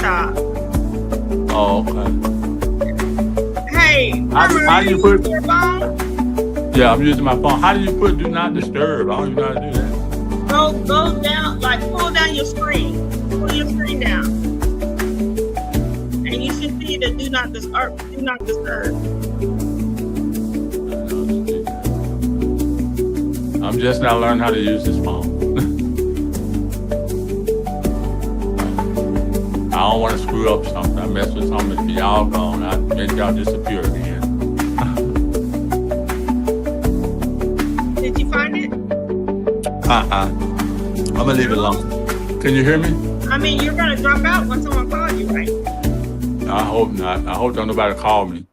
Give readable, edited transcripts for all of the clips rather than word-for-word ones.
stop. Oh, okay. Hey, How do you put? your phone? Yeah, I'm using my phone. How do you put "Do Not Disturb"? I don't even know how to do that. Go down, like pull down your screen. Pull your screen down. And you should see the do not disturb. I'm just now learning how to use this phone. I don't want to screw up something. I mess with something, it'd be all gone. I make y'all disappear again. Did you find it? I'm gonna leave it alone. Can you hear me? I mean, you're gonna drop out when someone calls you, right? I hope not. I hope don't nobody call me.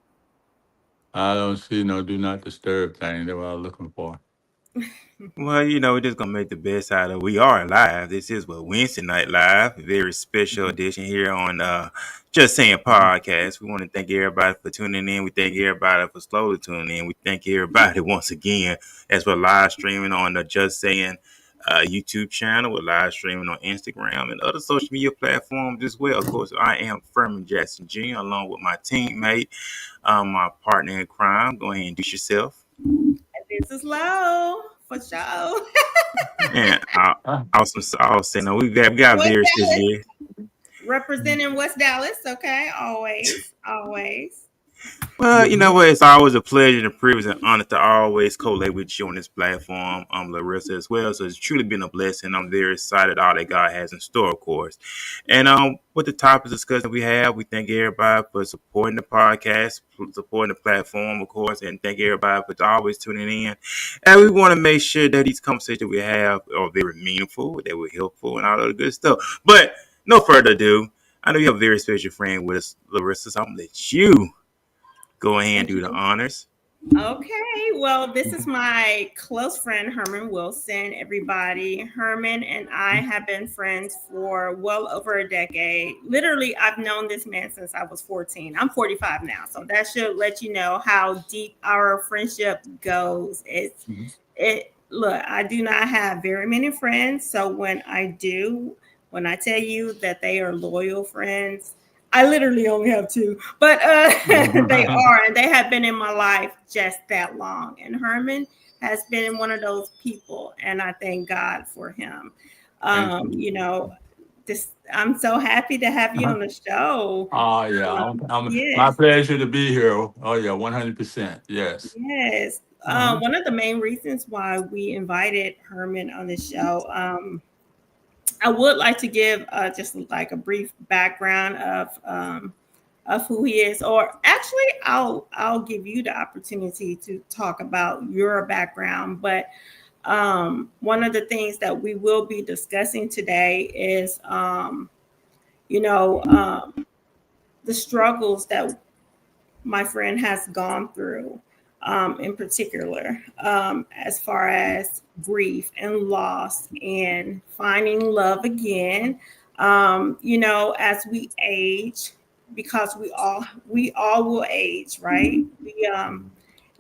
I don't see no "Do Not Disturb" thing. That's what I was looking for. Well, we're just gonna make the best out of it. We are live. This is Wednesday Night Live, a very special edition here on Just Saying Podcast. We want to thank everybody for tuning in. We thank everybody for slowly tuning in. We thank everybody once again as we're live streaming on the Just Saying YouTube channel. We're live streaming on Instagram and other social media platforms as well. Of course, I am Ferman Jackson Jr. along with my teammate, my partner in crime. Go ahead and introduce yourself. This is low for sure. And awesome. No, we got Virus this year. Representing West Dallas, okay? Always. Well, you know what? It's always a pleasure and a privilege and honor to always collate with you on this platform, Larissa as well. So it's truly been a blessing. I'm very excited all that God has in store, of course. And with the topic discussion we have, we thank everybody for supporting the podcast, supporting the platform, of course, and thank everybody for always tuning in. And we want to make sure that these conversations we have are very meaningful, that we're helpful, and all of the good stuff. But no further ado, I know you have a very special friend with us, Larissa, so I'm going to let you go ahead and do the honors. Okay, well, this is my close friend, Herman Wilson, everybody. Herman and I have been friends for well over a decade. Literally, I've known this man since I was 14. I'm 45 now, so that should let you know how deep our friendship goes. Look, I do not have very many friends, so when I tell you that they are loyal friends, I literally only have two, but they are, and they have been in my life just that long. And Herman has been one of those people, and I thank God for him. I'm so happy to have you on the show. Oh, yeah. Yes. My pleasure to be here. Oh, yeah, 100%. Yes. Yes. One of the main reasons why we invited Herman on the show, I would like to give just like a brief background of who he is, or actually, I'll give you the opportunity to talk about your background. But one of the things that we will be discussing today is, the struggles that my friend has gone through. In particular, as far as grief and loss and finding love again, as we age, because we all will age, right?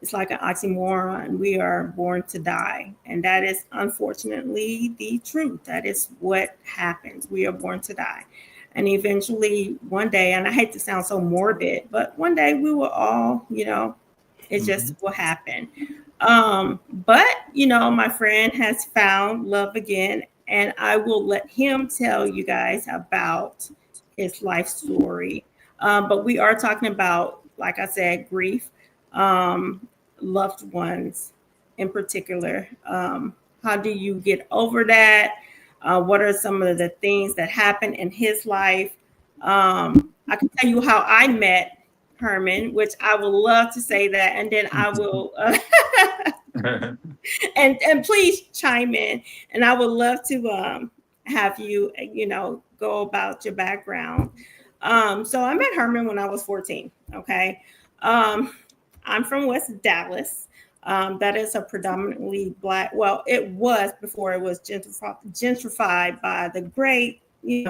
It's like an oxymoron. We are born to die, and that is unfortunately the truth. That is what happens. We are born to die, and eventually one day, and I hate to sound so morbid, but one day we will all, it just will happen. But, my friend has found love again, and I will let him tell you guys about his life story. But we are talking about, like I said, grief, loved ones in particular. How do you get over that? What are some of the things that happened in his life? I can tell you how I met Herman, which I would love to say that, and then I will and please chime in, and I would love to have you go about your background. So I met Herman when I was 14. Okay. I'm from West Dallas. That is a predominantly Black, well, it was before it was gentrified by the great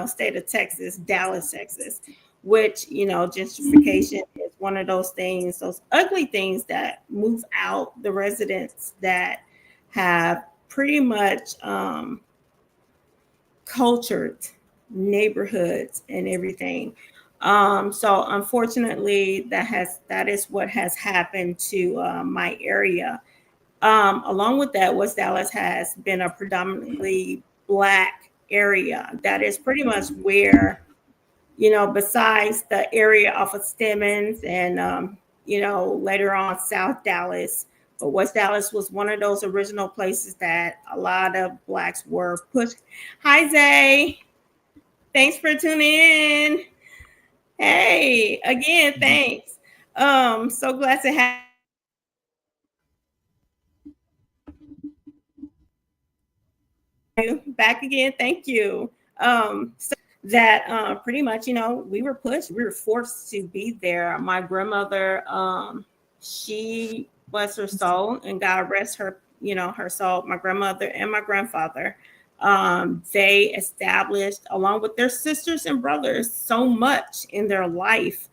state of Texas, Dallas, Texas, which, gentrification is one of those things, those ugly things that move out the residents that have pretty much cultured neighborhoods and everything. So unfortunately, that is what has happened to my area. Along with that, West Dallas has been a predominantly black area. That is pretty much where, besides the area off of Stemmons and, later on South Dallas, but West Dallas was one of those original places that a lot of blacks were pushed. Hi, Zay. Thanks for tuning in. Hey, again, thanks. So glad to have you back again. Thank you. That pretty much, we were pushed, we were forced to be there. My grandmother, she bless her soul and God rest her, her soul. My grandmother and my grandfather, they established, along with their sisters and brothers, so much in their life.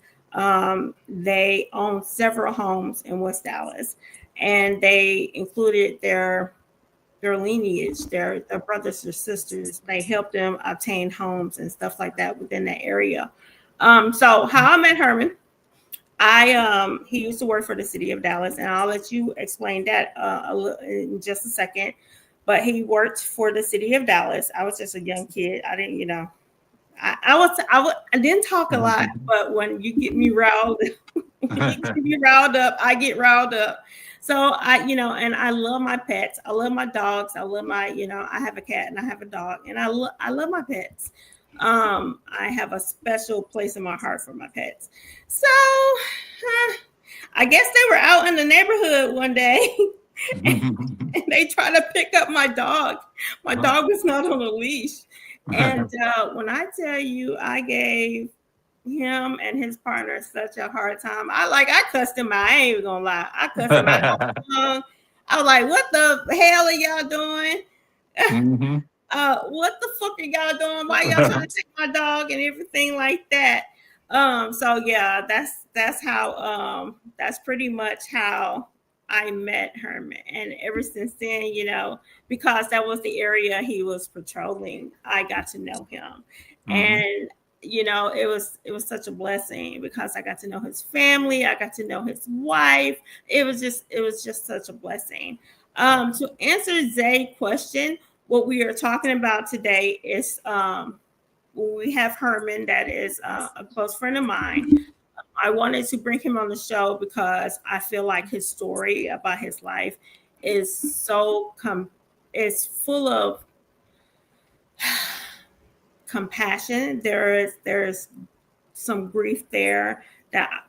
They owned several homes in West Dallas, and they included their lineage, their brothers or sisters. They helped them obtain homes and stuff like that within that area. So how I met Herman, he used to work for the city of Dallas, and I'll let you explain that in just a second. But he worked for the city of Dallas. I was just a young kid. I didn't, I didn't talk a lot, but when you get me riled, when you get me riled up, I get riled up. So and I love my pets. I love my dogs. I love my, I have a cat and I have a dog, and I love my pets. I have a special place in my heart for my pets. So I guess they were out in the neighborhood one day and they tried to pick up my dog. My dog was not on a leash. And when I tell you, I gave him and his partner such a hard time. I cussed him out. I ain't even gonna lie. I cussed him out. I was like, what the hell are y'all doing? What the fuck are y'all doing? Why y'all trying to take my dog and everything like that? So yeah, that's how that's pretty much how I met Herman. And ever since then, because that was the area he was patrolling, I got to know him. And it was such a blessing because I got to know his family, I got to know his wife. It was just such a blessing. To answer Zay's question, what we are talking about today is we have Herman, that is a close friend of mine. I wanted to bring him on the show because I feel like his story about his life is is full of compassion. There's some grief there,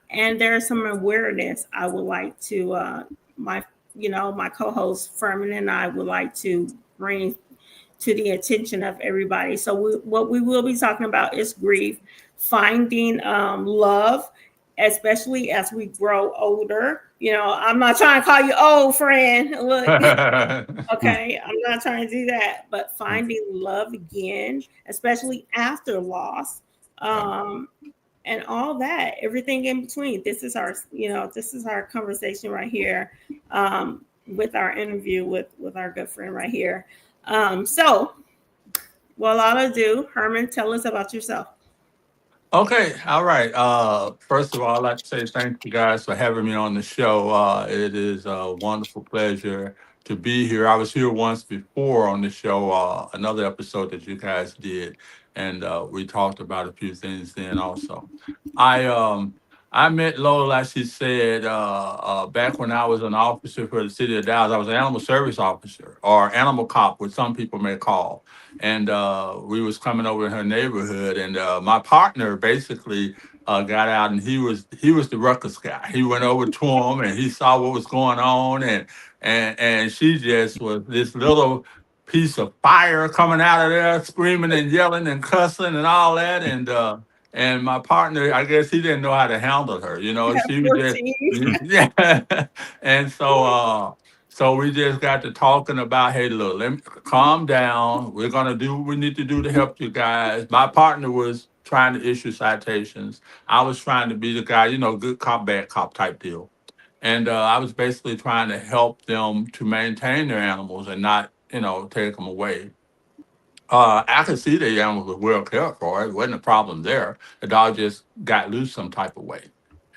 and there's some awareness. I would like to my co-host Ferman and I would like to bring to the attention of everybody. So what we will be talking about is grief, finding love, especially as we grow older. I'm not trying to call you old, friend. Look, okay, I'm not trying to do that, but finding love again, especially after loss, and all that, everything in between. This is our conversation right here, with our interview with our good friend right here. So, without ado, Herman, tell us about yourself. Okay, all right. First of all, I'd like to say thank you guys for having me on the show. It is a wonderful pleasure to be here. I was here once before on the show, another episode that you guys did, and we talked about a few things then also. I I met Lola, like she said, back when I was an officer for the city of Dallas. I was an animal service officer, or animal cop, which some people may call. And we was coming over in her neighborhood, and my partner basically got out, and he was the ruckus guy. He went over to him, and he saw what was going on, and she just was this little piece of fire coming out of there, screaming and yelling and cussing and all that, and my partner, I guess he didn't know how to handle her. At She was just 14. yeah, and so we just got to talking about, hey, look, let me calm down. We're gonna do what we need to do to help you guys. My partner was trying to issue citations. I was trying to be the guy, good cop, bad cop type deal. And I was basically trying to help them to maintain their animals and not, take them away. I could see the animal was well cared for. It wasn't a problem there. The dog just got loose some type of way.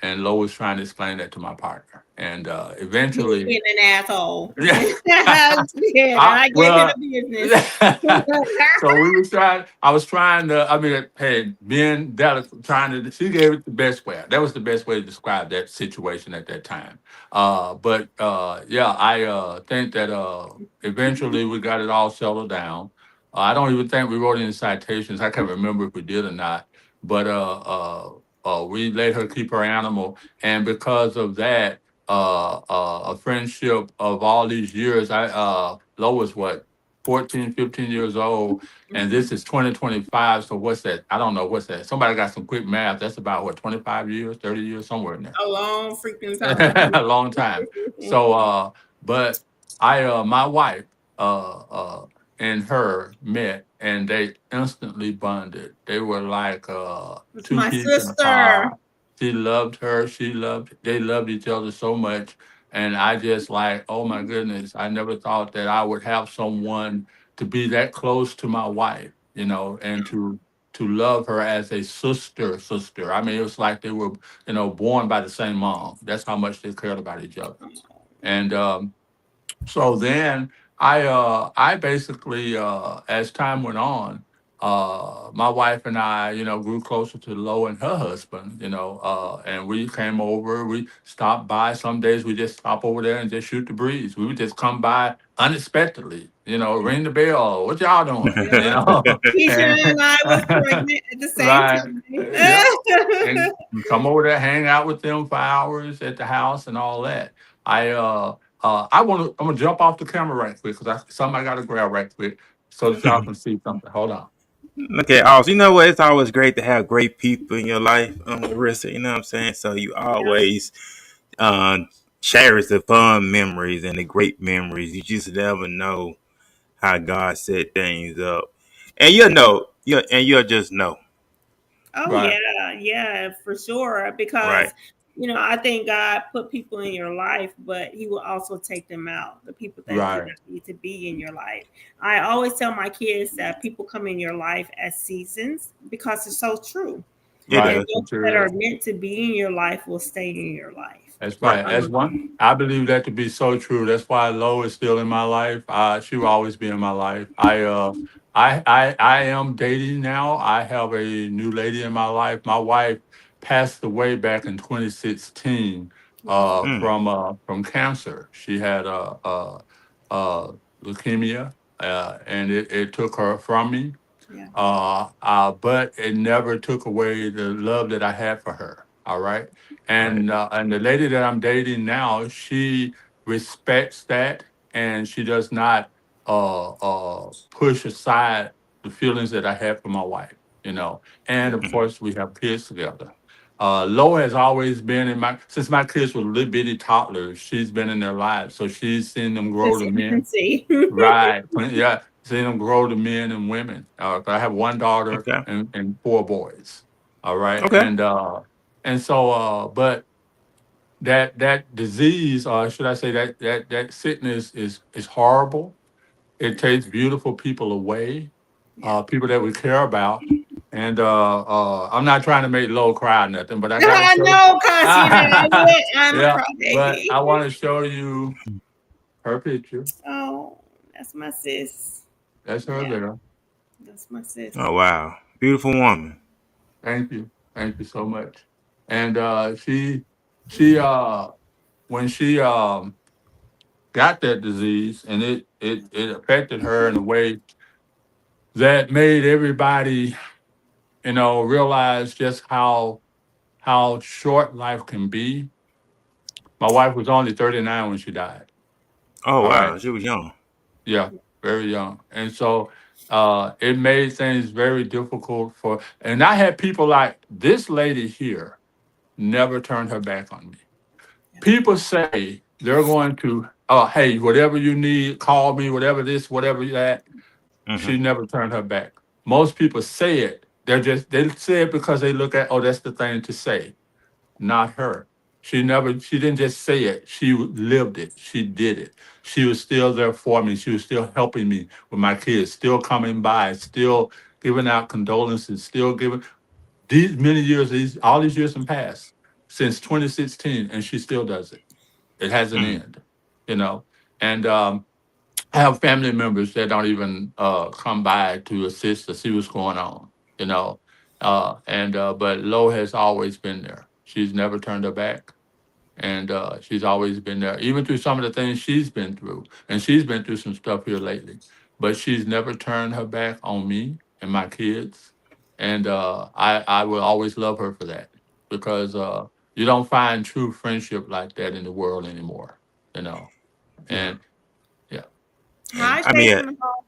And Lo was trying to explain that to my partner. And He was eventually, being an asshole. yeah. Yeah, and I gave him Well, the business. so we was trying. I was trying to. I mean, hey, being delicate, trying to. She gave it the best way. That was the best way to describe that situation at that time. But yeah, I think that eventually we got it all settled down. I don't even think we wrote any citations. I can't remember if we did or not. But we let her keep her animal, and because of that, a friendship of all these years. Lo was what 14, 15 years old, and this is 2025. So what's that? I don't know what's that. Somebody got some quick math. That's about what 25 years, 30 years, somewhere in there. A long freaking time. A long time. So, but my wife, uh, uh, and her met, and they instantly bonded. They were like It's two my peas in a sister. pod. She loved her. They loved each other so much. And I just like, oh my goodness, I never thought that I would have someone to be that close to my wife, and to love her as a sister. I mean, it was like they were born by the same mom. That's how much they cared about each other. And so then I basically as time went on, my wife and I, grew closer to Lo and her husband, and we came over, we stopped by. Some days we just stop over there and just shoot the breeze. We would just come by unexpectedly, ring the bell. What y'all doing? Yeah. Keisha And and I was pregnant at the same right. time. Yep. And come over there, hang out with them for hours at the house and all that. I'm gonna jump off the camera right quick because something I gotta grab right quick so that y'all can see something. Hold on. Okay, also, you know what? It's always great to have great people in your life, Larissa. You know what I'm saying? So you always uh, cherish the fun memories and the great memories. You just never know how God set things up, and you'll just know, Oh Right, yeah, for sure. Because right? I think God put people in your life, but He will also take them out. The people that do right, not need to be in your life. I always tell my kids that people come in your life as seasons because it's so true. It right. And does, It those that sure are is. meant to be in your life will stay in your life. That's right? right. That's one. I believe that to be so true. That's why Lo is still in my life. She will always be in my life. I am dating now. I have a new lady in my life. My wife passed away back in 2016 Wow. Mm, from cancer. She had leukemia, and it took her from me. Yeah. But it never took away the love that I had for her. All right, right. and the lady that I'm dating now, she respects that, and she does not push aside the feelings that I have for my wife. And of Mm, course we have kids together. Lo has always been in my since my kids were little bitty toddlers. She's been in their lives, so she's seen them grow Since to men. infancy. Right. Yeah. Seeing them grow to men and women. 'Cause I have one daughter okay. and four boys. All right. Okay. And so but that disease, or should I say that sickness is horrible. It takes beautiful people away, Yeah. people that we care about. And I'm not trying to make Lo cry or nothing, but I gotta I show know, cause I'm a yeah, but crybaby. I want to show you her picture. Oh, that's my sis. That's her Yeah, there. that's my sis. Oh wow, beautiful woman. Thank you. Thank you so much. And she when she got that disease, and it affected her in a way that made everybody, realize just how short life can be. My wife was only 39 when she died. Oh All right. wow, she was young. Yeah, very young. And so it made things very difficult and I had people like this lady here never turned her back on me. Yeah. People say they're going to, hey, whatever you need, call me, whatever this, whatever that. Hmm. She never turned her back. Most people say it. They say it because they look at, oh, that's the thing to say. Not her. She didn't just say it. She lived it. She did it. She was still there for me. She was still helping me with my kids, still coming by, still giving out condolences, still giving these many years, all these years have passed since 2016, and she still does it. It has an Mm. end, you know. And I have family members that don't even come by to assist to see what's going on, you know. But Lo has always been there. She's never turned her back, and she's always been there, even through some of the things she's been through. And she's been through some stuff here lately, but she's never turned her back on me and my kids. And I will always love her for that, because you don't find true friendship like that in the world anymore, you know. Yeah. And yeah, Hi, and I Faith mean, in the Hall.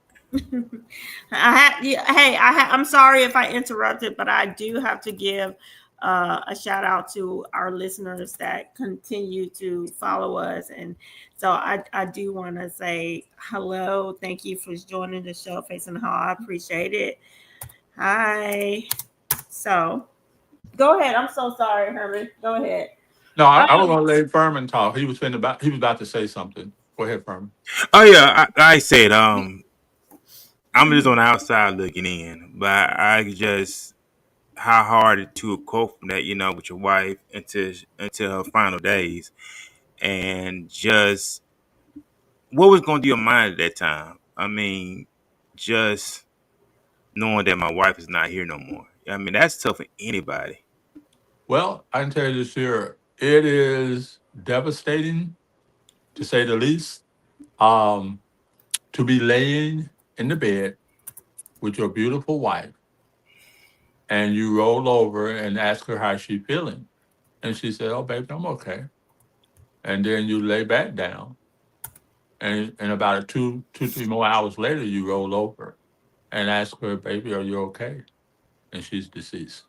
I'm sorry if I interrupted, but I do have to give a shout out to our listeners that continue to follow us, and so I do want to say hello. Thank you for joining the show, Face in the Hall. I appreciate it. Hi. So go ahead. I'm so sorry, Herman. Go ahead. no, Um, I was gonna let Furman talk. He was about to say something. Go ahead, Furman. oh yeah, I said, I'm just on the outside looking in, but I just how hard to cope from that, with your wife until her final days, and just what was going through your mind at that time. I mean, just knowing that my wife is not here no more. I mean, that's tough for anybody. Well, I can tell you this here. It is devastating, to say the least. Um, to be laying in the bed with your beautiful wife, and you roll over and ask her how she's feeling, and she said, "Oh, baby, I'm okay." And then you lay back down, and about 3 more hours later, you roll over and ask her, "Baby, are you okay?" And she's deceased.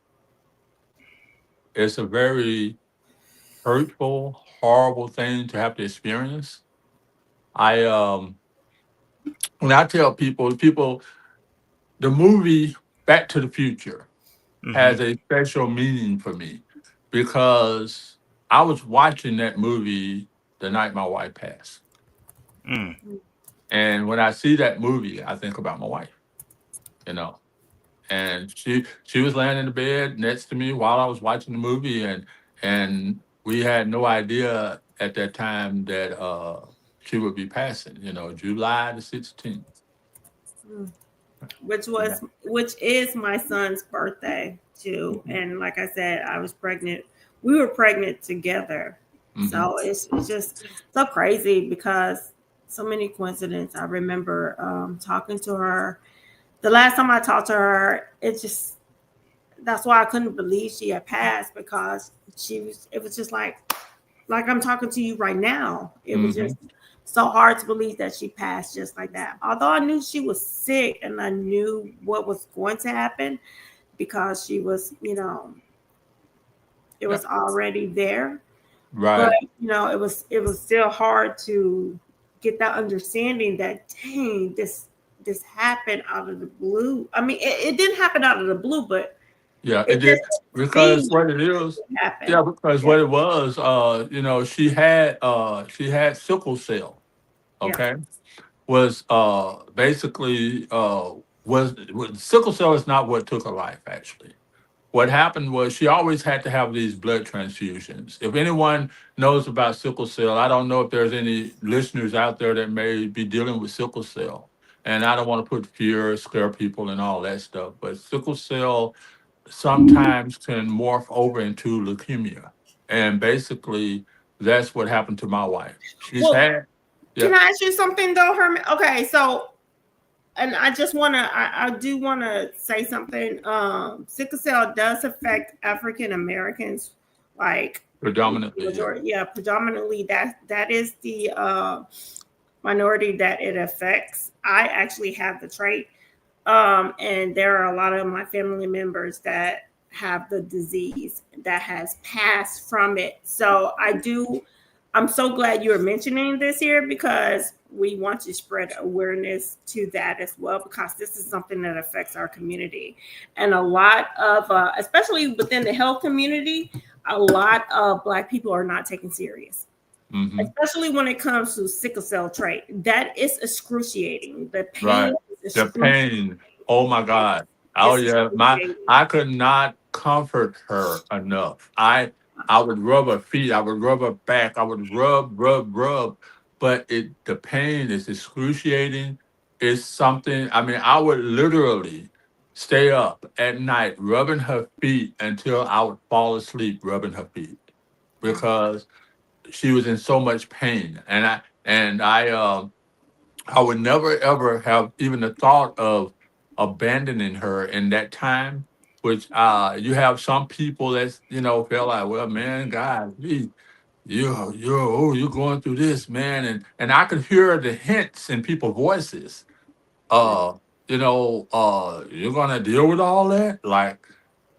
It's a very hurtful, horrible thing to have to experience. I When I tell people the movie Back to the Future Mm-hmm. has a special meaning for me, because I was watching that movie the night my wife passed. Mm. And when I see that movie, I think about my wife, you know. And she was laying in the bed next to me while I was watching the movie, and we had no idea at that time that she would be passing, July the 16th. Yeah. which is my son's birthday too. And like I said, I was pregnant. We were pregnant together. Hmm. So it's just so crazy because so many coincidences. I remember talking to her. The last time I talked to her, that's why I couldn't believe she had passed, because it was just like I'm talking to you right now. It was Hmm. just so hard to believe that she passed just like that. Although I knew she was sick and I knew what was going to happen, because she was, it Yeah. was already there. But Right. it was still hard to get that understanding that, dang, this happened out of the blue. I mean, it didn't happen out of the blue, but Yeah, it it did, just because seemed what it is. happen. Yeah, because Yeah, what it was, she had sickle cell. yeah. Okay, was basically was sickle cell is not what took her life, actually. What happened was she always had to have these blood transfusions. If anyone knows about sickle cell, I don't know if there's any listeners out there that may be dealing with sickle cell. And I don't want to put fear, scare people, and all that stuff. But sickle cell sometimes can morph over into leukemia. And basically, that's what happened to my wife. She's Well, had, can yeah, I ask you something though, Herman? Okay, so, and I do wanna say something. Sickle cell does affect African Americans, like predominantly, yeah. majority, yeah, predominantly that is the minority that it affects. I actually have the trait, and there are a lot of my family members that have the disease that has passed from it. So I'm so glad you're mentioning this here, because we want to spread awareness to that as well, because this is something that affects our community. And a lot of, especially within the health community, a lot of Black people are not taken serious. Mm-hmm. Especially when it comes to sickle cell trait. That is excruciating. The pain Right. is The excruciating. pain. Oh my God. Oh It's yeah. excruciating. I could not comfort her enough. I would rub her feet, I would rub her back, I would rub, but the pain is excruciating. It's something, I mean, I would literally stay up at night rubbing her feet until I would fall asleep rubbing her feet Yeah. because she was in so much pain. I would never ever have even the thought of abandoning her in that time. Which you have some people that's feel like, well, man, God, you're going through this, man, and I could hear the hints in people's voices. Uh, you're gonna deal with all that, like,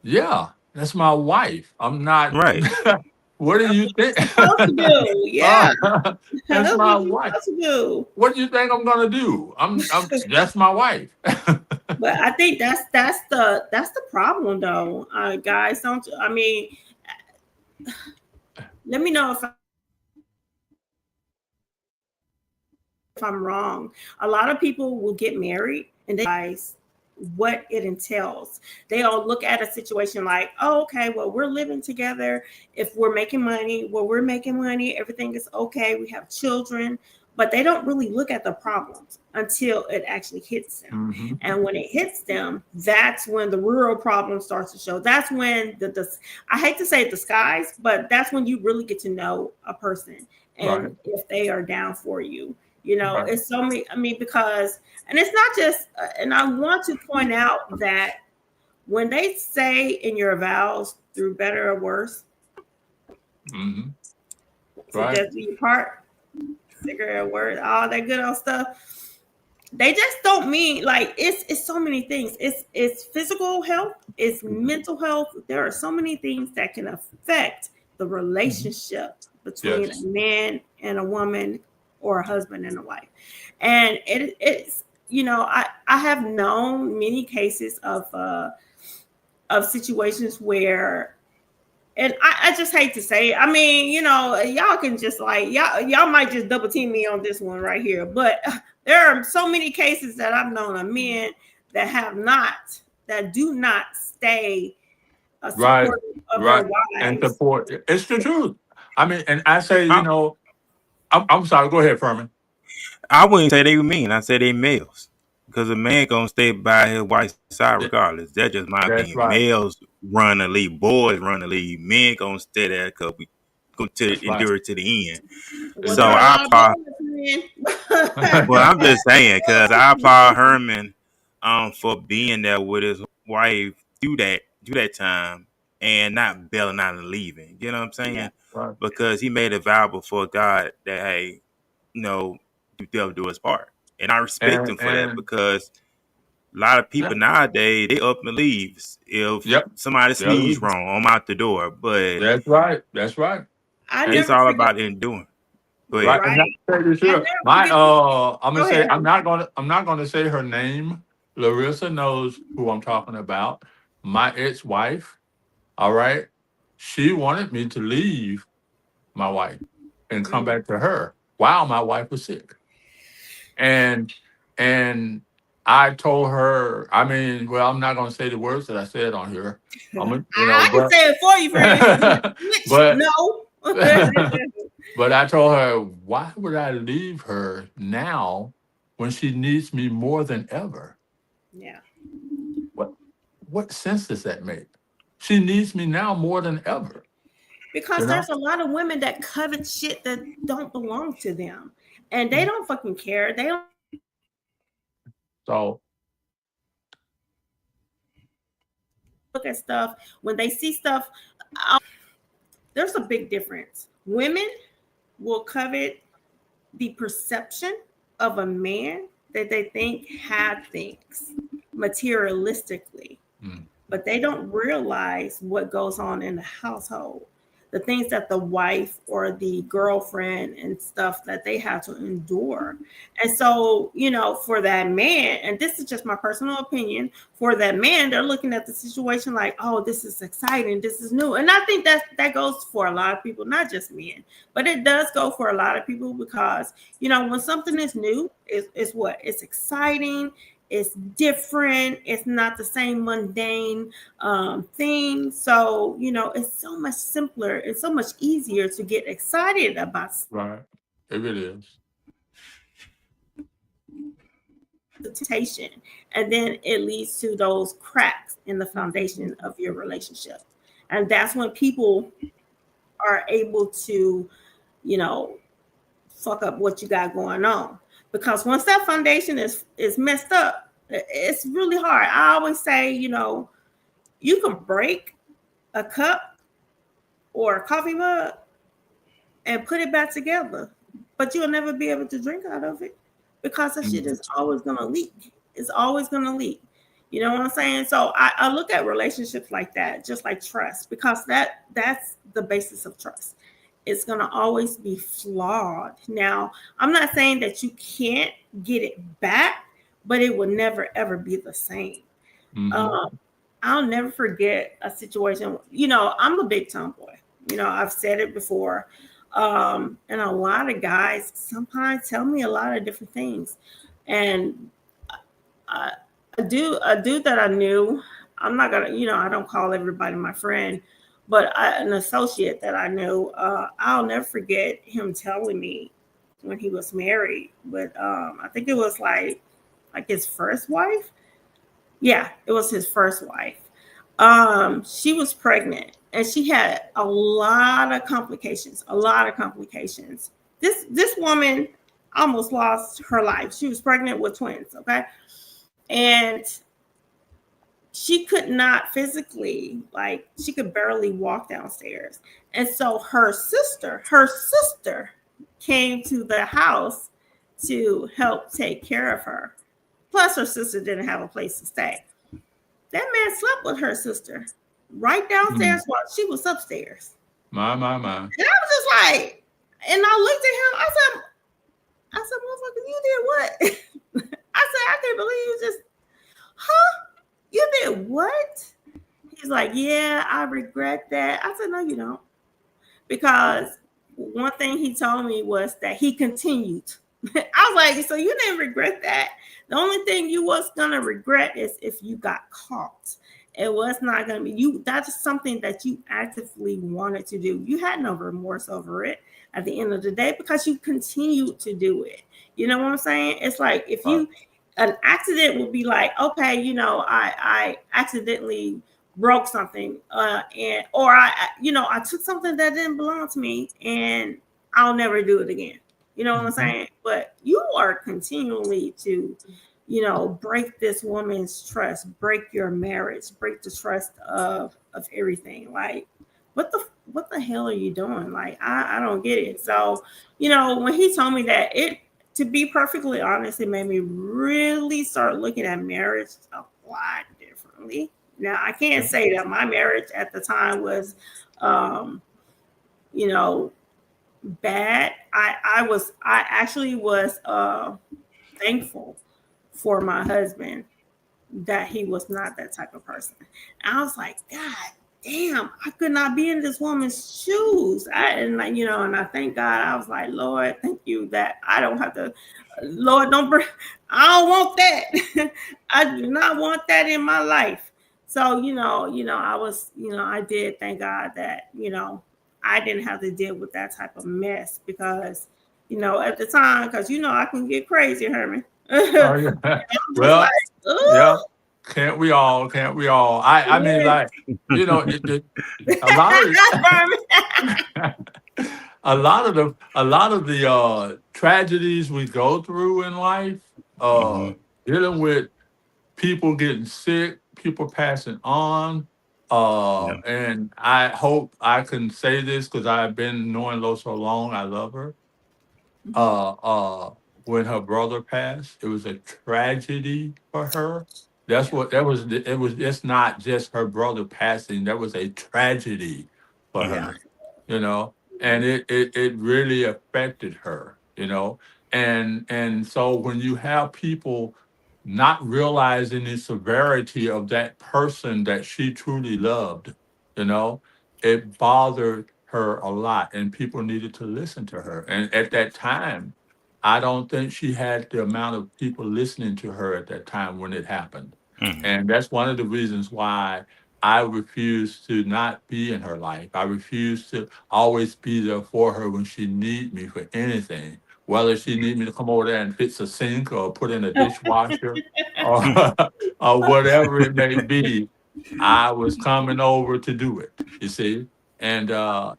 yeah, that's my wife. I'm not. Right. What do That's you what think? you're supposed to do. Yeah. That's That's my what you're wife. supposed to do. What do you think I'm gonna do? That's my wife. But I think that's the problem though. Guys, don't I mean let me know if I'm wrong. A lot of people will get married and they realize what it entails. They all look at a situation like, oh, okay, well, we're living together. If we're making money, everything is okay. We have children, but they don't really look at the problems until it actually hits them. Mhm. And when it hits them, that's when the real problem starts to show. That's when the I hate to say disguise, but that's when you really get to know a person Right. and if they are down for you. Right. It's so many. I mean, because, and it's not just, and I want to point out that when they say in your vows, through better or worse, Mm-hmm. to Right. death do you part, sicker or worse, all that good old stuff. They just don't mean like it's so many things. It's physical health, it's mental health. There are so many things that can affect the relationship between Yes. a man and a woman or a husband and a wife. And it's I have known many cases of situations where, and I just hate to say it. I mean, y'all can just like y'all might just double team me on this one right here. But there are so many cases that I've known of men that do not stay Right. supportive of their Right. And wives. support. It's the truth. I mean, and I say, I, I'm sorry. Go ahead, Furman. I wouldn't say they were mean. I say they males. Because a man gonna stay by his wife's side Th- regardless. That's just my That's opinion. right. Males run the league, boys run the league. Men gonna stay there because we go to That's right. endure it to the end. Well, So there are a Exactly. I lot of applaud. boys, man. Well, I'm just saying because I applaud Herman for being there with his wife through that time and not bailing out and leaving. You know what I'm Yeah. saying? Right. Because he made a vow before God that hey, they'll do his part. And I respect him for that And because a lot of yeah. people nowadays they up and leaves if Yep. somebody Yeah. sneeze wrong. I'm out the door, but That's right. That's right. I it's never all forget. about enduring. Go ahead. Right. And Right. that's very I sure. never My forget. I'm gonna Go say ahead. I'm not gonna say her name. Larissa knows who I'm talking about. My ex-wife. All right. She wanted me to leave my wife and come Mm. back to her while my wife was sick. And and I told her, I mean, well, I'm not gonna say the words that I said on here. I'm gonna, I can say it for you, friend. Bitch, but no. but I told her, why would I leave her now when she needs me more than ever? Yeah. What what sense does that make? She needs me now more than ever, you Because know? there's a lot of women that covet shit that don't belong to them. And they don't fucking care. They don't So look at stuff. When they see stuff, there's a big difference. Women will covet the perception of a man that they think had things materialistically, mm, but they don't realize what goes on in the household. the things that the wife or the girlfriend and stuff that they have to endure. And so, for that man, and this is just my personal opinion, for that man, they're looking at the situation like, oh, this is exciting, this is new. And I think that goes for a lot of people, not just men, but it does go for a lot of people because, when something is new, it's what? It's exciting. It's different. It's not the same mundane thing. So, it's so much simpler. It's so much easier to get excited about. Right. It really is. Temptation, and then it leads to those cracks in the foundation of your relationship. And that's when people are able to, fuck up what you got going on. Because once that foundation is messed up, it's really hard. I always say, you can break a cup or a coffee mug and put it back together, but you'll never be able to drink out of it because that shit is always going to leak. It's always going to leak. You know what I'm saying? So I look at relationships like that, just like trust, because that's the basis of trust. It's going to always be flawed. Now, I'm not saying that you can't get it back, but it will never, ever be the same. I'll never forget a situation. I'm a big tomboy. I've said it before. And a lot of guys sometimes tell me a lot of different things. And a dude that I knew, I'm not going to, I don't call everybody my friend, but an associate that I knew, I'll never forget him telling me when he was married, but I think it was like his first wife. Yeah, it was his first wife. She was pregnant and she had a lot of complications. This woman almost lost her life. She was pregnant with twins, okay? And she could not physically, she could barely walk downstairs. And so her sister came to the house to help take care of her. Plus, her sister didn't have a place to stay. That man slept with her sister right downstairs while she was upstairs. My. And I was just like, and I looked at him. I said, motherfucker, you did what? I said, I can't believe you just, you did what? He's like, yeah, I regret that. I said, no, you don't. Because one thing he told me was that he continued. I was like, so you didn't regret that. The only thing you was gonna regret is if you got caught. It was not gonna be you. That's something that you actively wanted to do. You had no remorse over it at the end of the day because you continued to do it. You know what I'm saying? It's like if you an accident would be like, okay, I accidentally broke something, or I took something that didn't belong to me, and I'll never do it again. You know what I'm saying? But you are continually to, break this woman's trust, break your marriage, break the trust of everything. Like, what the hell are you doing? Like, I don't get it. So, when he told me that, to be perfectly honest, it made me really start looking at marriage a lot differently. Now, I can't say that my marriage at the time was, bad. I actually was thankful for my husband that he was not that type of person. And I was like, God damn, I could not be in this woman's shoes. And I thank God. I was like, Lord, thank you that I don't have to. Lord, I don't want that. I do not want that in my life. So, I was, I did thank God that, I didn't have to deal with that type of mess because, at the time, because, I can get crazy, Herman. Oh, yeah. Well, yeah. Can't we all? I mean, like, a lot of a lot of the tragedies we go through in life, dealing with people getting sick, people passing on. And I hope I can say this because I've been knowing Lo so long. I love her. When her brother passed, it was a tragedy for her. That's what that was. It was. It's not just her brother passing. That was a tragedy for her. and it really affected her, and so when you have people not realizing the severity of that person that she truly loved, you know, it bothered her a lot, and people needed to listen to her. And at that time, I don't think she had the amount of people listening to her at that time when it happened. Mm. And that's one of the reasons why I refuse to not be in her life. I refuse to always be there for her when she need me for anything. Whether she need me to come over there and fix a sink or put in a dishwasher or Mm. or whatever it may be, I was coming over to do it. You see, and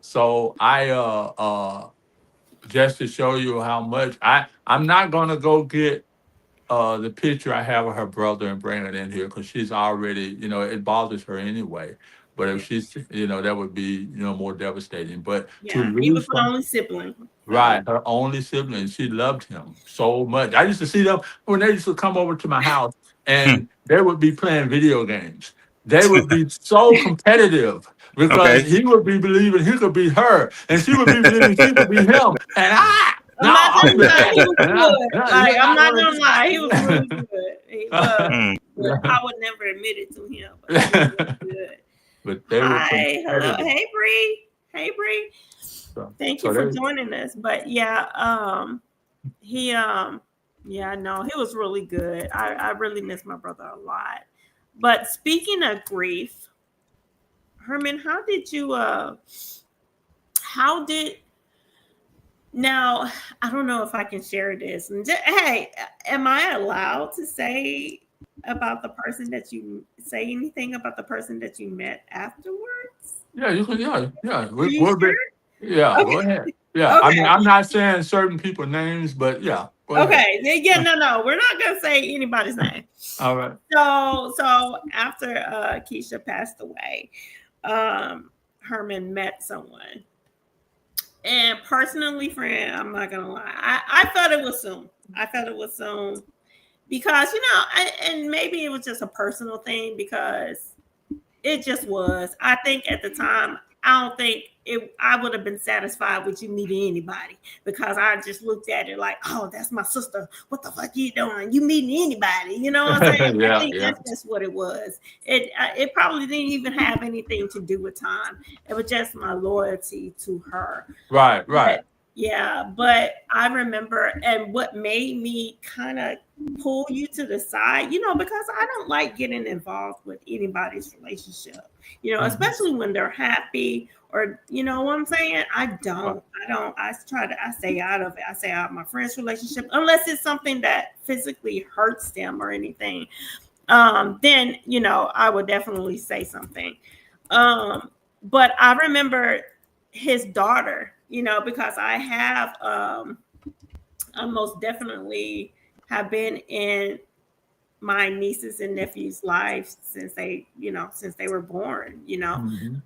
so I just to show you how much I'm not gonna go get the picture I have of her brother and bring it in here because she's already, it bothers her anyway. But if she's, that would be, more devastating. But to Yeah, he was lose the some, only sibling. So right, her only sibling, she loved him so much. I used to see them when they used to come over to my house and they would be playing video games. They would be so competitive because Okay. he would be believing he could be her and she would be believing she could be him. And I'm no, not I'm gonna the lie, he best. was And good. no, Like you're I'm not not going gonna lie, he was really to. good. He was, Mm. but I would never admit it to him. But he was really good. But they were Hi, hello, competitive. hey Bree, hey Bree. Thank you So for they, joining us. But yeah, he yeah, no, he was really good. I really miss my brother a lot. But speaking of grief, Herman, how did now I don't know if I can share this. And hey, am I allowed to say about the person that you say anything about the person that you met afterwards? yeah, you can, yeah. Are you sure? Yeah, go Okay. ahead. Yeah, I mean, Okay. I'm not saying certain people names, but yeah, go ahead. Okay. Yeah, no. We're not gonna say anybody's name. All right. So after Keisha passed away, Herman met someone. And personally, friend, I'm not gonna lie, I felt it was soon. I felt it was soon because and maybe it was just a personal thing because it just was. I think at the time, I don't think I would have been satisfied with you meeting anybody because I just looked at it like, oh, that's my sister. What the fuck you doing? You meeting anybody? You know what I'm saying? I Yeah, think yeah. that's just what it was. It probably didn't even have anything to do with time. It was just my loyalty to her. Right, right. But yeah, but I remember, and what made me kind of pull you to the side, because I don't like getting involved with anybody's relationship, Mhm. especially when they're happy or, you know what I'm saying? Right. I stay out of it. I stay out of my friend's relationship unless it's something that physically hurts them or anything. Then, I would definitely say something. But I remember his daughter, because I most definitely have been in my nieces and nephews' lives since they were born, Mhm.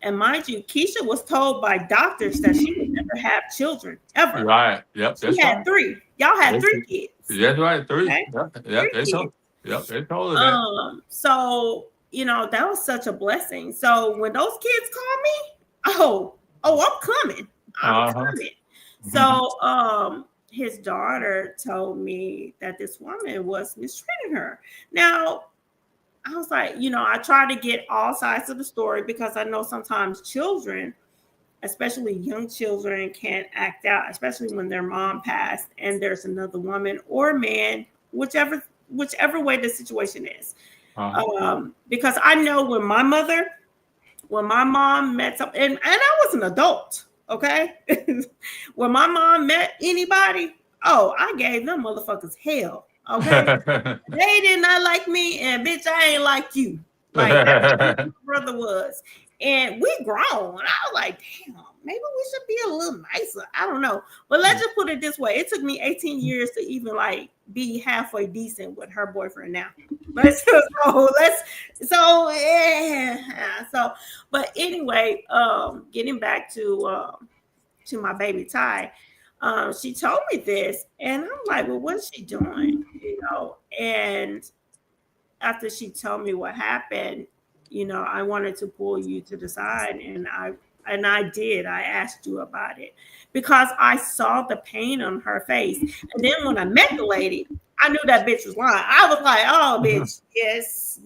and mind you, Keisha was told by doctors that she would never have children ever. Right. Yep, She that's had right. three. Y'all had That's, three kids. that's right. Three. Okay, Yep, yep. three kids. They told her that. So that was such a blessing. So when those kids called me, I'm coming. I'm Uh-huh. coming. Mhm. So his daughter told me that this woman was mistreating her. Now I was like, I try to get all sides of the story because I know sometimes children, especially young children, can act out, especially when their mom passed and there's another woman or man, whichever way the situation is. Uh-huh. Because I know when my mom met some, and I was an adult, okay? When my mom met anybody, oh, I gave them motherfuckers hell, okay? They did not like me, and bitch, I ain't like you. Like that's who my brother was. And we grown. And I was like, damn, maybe we should be a little nicer. I don't know. But let's just put it this way. It took me 18 years to even like be halfway decent with her boyfriend now. So but anyway, getting back to my baby Ty, she told me this, and I'm like, well, what's she doing? And after she told me what happened, I wanted to pull you to the side, and And I did. I asked you about it because I saw the pain on her face. And then when I met the lady, I knew that bitch was lying. I was like, oh, bitch, yes,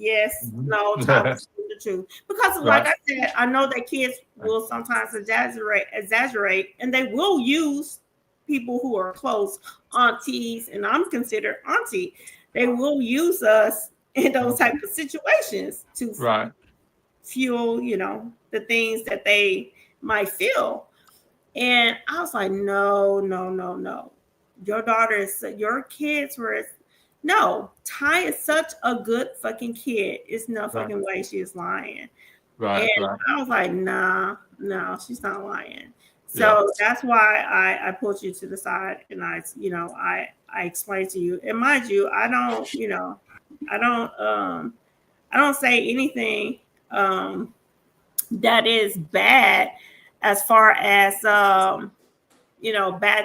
no, Ty was telling the truth. Because, like Right. I said, I know that kids will sometimes exaggerate, and they will use people who are close, aunties, and I'm considered auntie. They will use us in those type of situations to Right. fuel, the things that they might feel. And I was like, no, no, no, no. Your kids were, no, Ty is such a good fucking kid. It's no Right. fucking way she is lying. Right. And Right. I was like, nah, no, she's not lying. Yeah. So that's why I pulled you to the side and I explained to you. And mind you, I don't I don't say anything that is bad as far as bad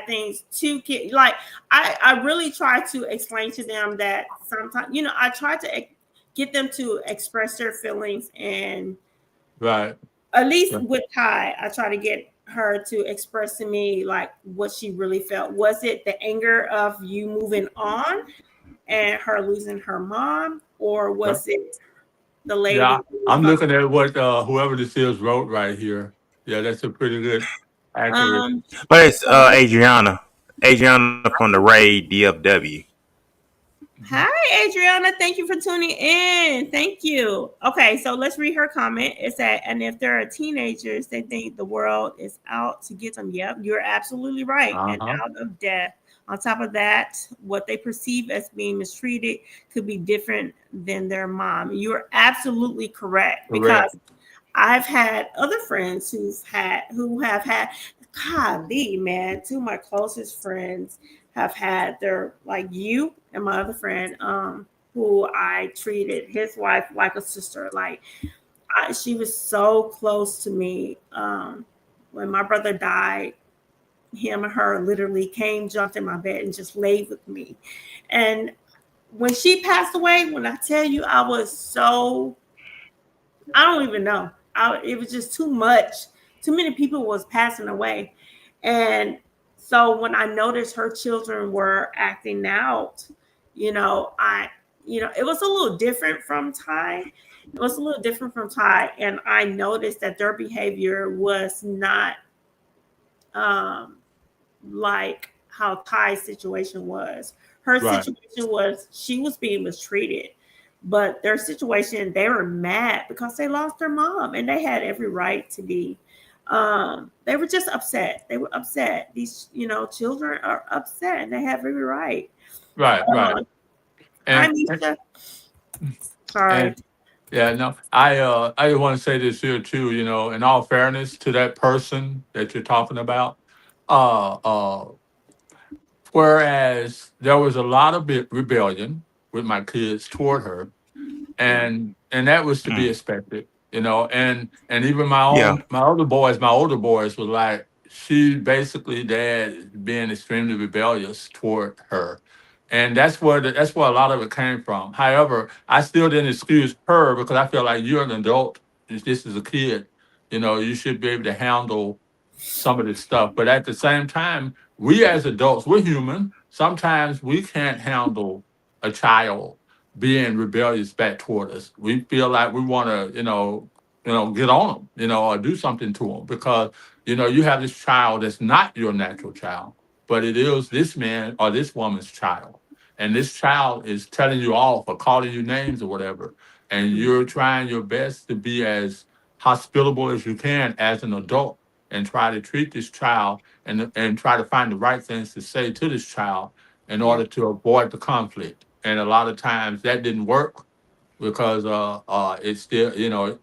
things to kids. Like I really try to explain to them that sometimes I try to get them to express their feelings, and Right. at least Right. with Ty, I try to get her to express to me like what she really felt. Was it the anger of you moving on and her losing her mom, or Yeah. was it the Yeah. lady who was I'm like, looking at what whoever this is wrote right here. Yeah, that's a pretty good, accurate. um But it's so this Adriana from the Raid DFW. Mhm. Hi, Adriana. Thank you for tuning in. Thank you. Okay, so let's read her comment. It said, and if they're teenagers, they think the world is out to get them. Yep, you're absolutely right. And Uh-huh. out of death. On top of that, what they perceive as being mistreated could be different than their mom. You're absolutely correct Correct. because I've had other friends who have had, golly, man, two of my closest friends have had their, like you and my other friend, who I treated his wife like a sister. Like she was so close to me. When my brother died, him and her literally came, jumped in my bed, and just laid with me. And when she passed away, when I tell you, I was so, I don't even know. It was just too much. Too many people was passing away, and so when I noticed her children were acting out, it was a little different from Ty. It was a little different from Ty, and I noticed that their behavior was not um, like how Ty's situation was. Her Right. situation was she was being mistreated, but their situation, they were mad because they lost their mom, and they had every right to be. They were just upset. They were upset. These, children are upset, and they have every right. Right. Right. Uh, Hi, And Misha. Sorry. and yeah, no, I just want to say this here too. In all fairness to that person that you're talking about, uh, uh, whereas there was a lot of rebellion with my kids toward her, Yeah. and that was to be Mm. expected, and even Yeah. my older boys were like, she basically, dad is being extremely rebellious toward her, and that's where a lot of it came from. However, I still didn't excuse her because I feel like you're an adult, this is a kid, you should be able to handle some of this stuff. But at the same time, we as adults, we're human. Sometimes we can't handle a child being rebellious back toward us. We feel like we want to, get on them, or do something to them because, you have this child that's not your natural child, but it is this man or this woman's child. And this child is telling you off or calling you names or whatever. And you're trying your best to be as hospitable as you can as an adult and try to treat this child and try to find the right things to say to this child in Yeah. order to avoid the conflict. And a lot of times that didn't work because it still,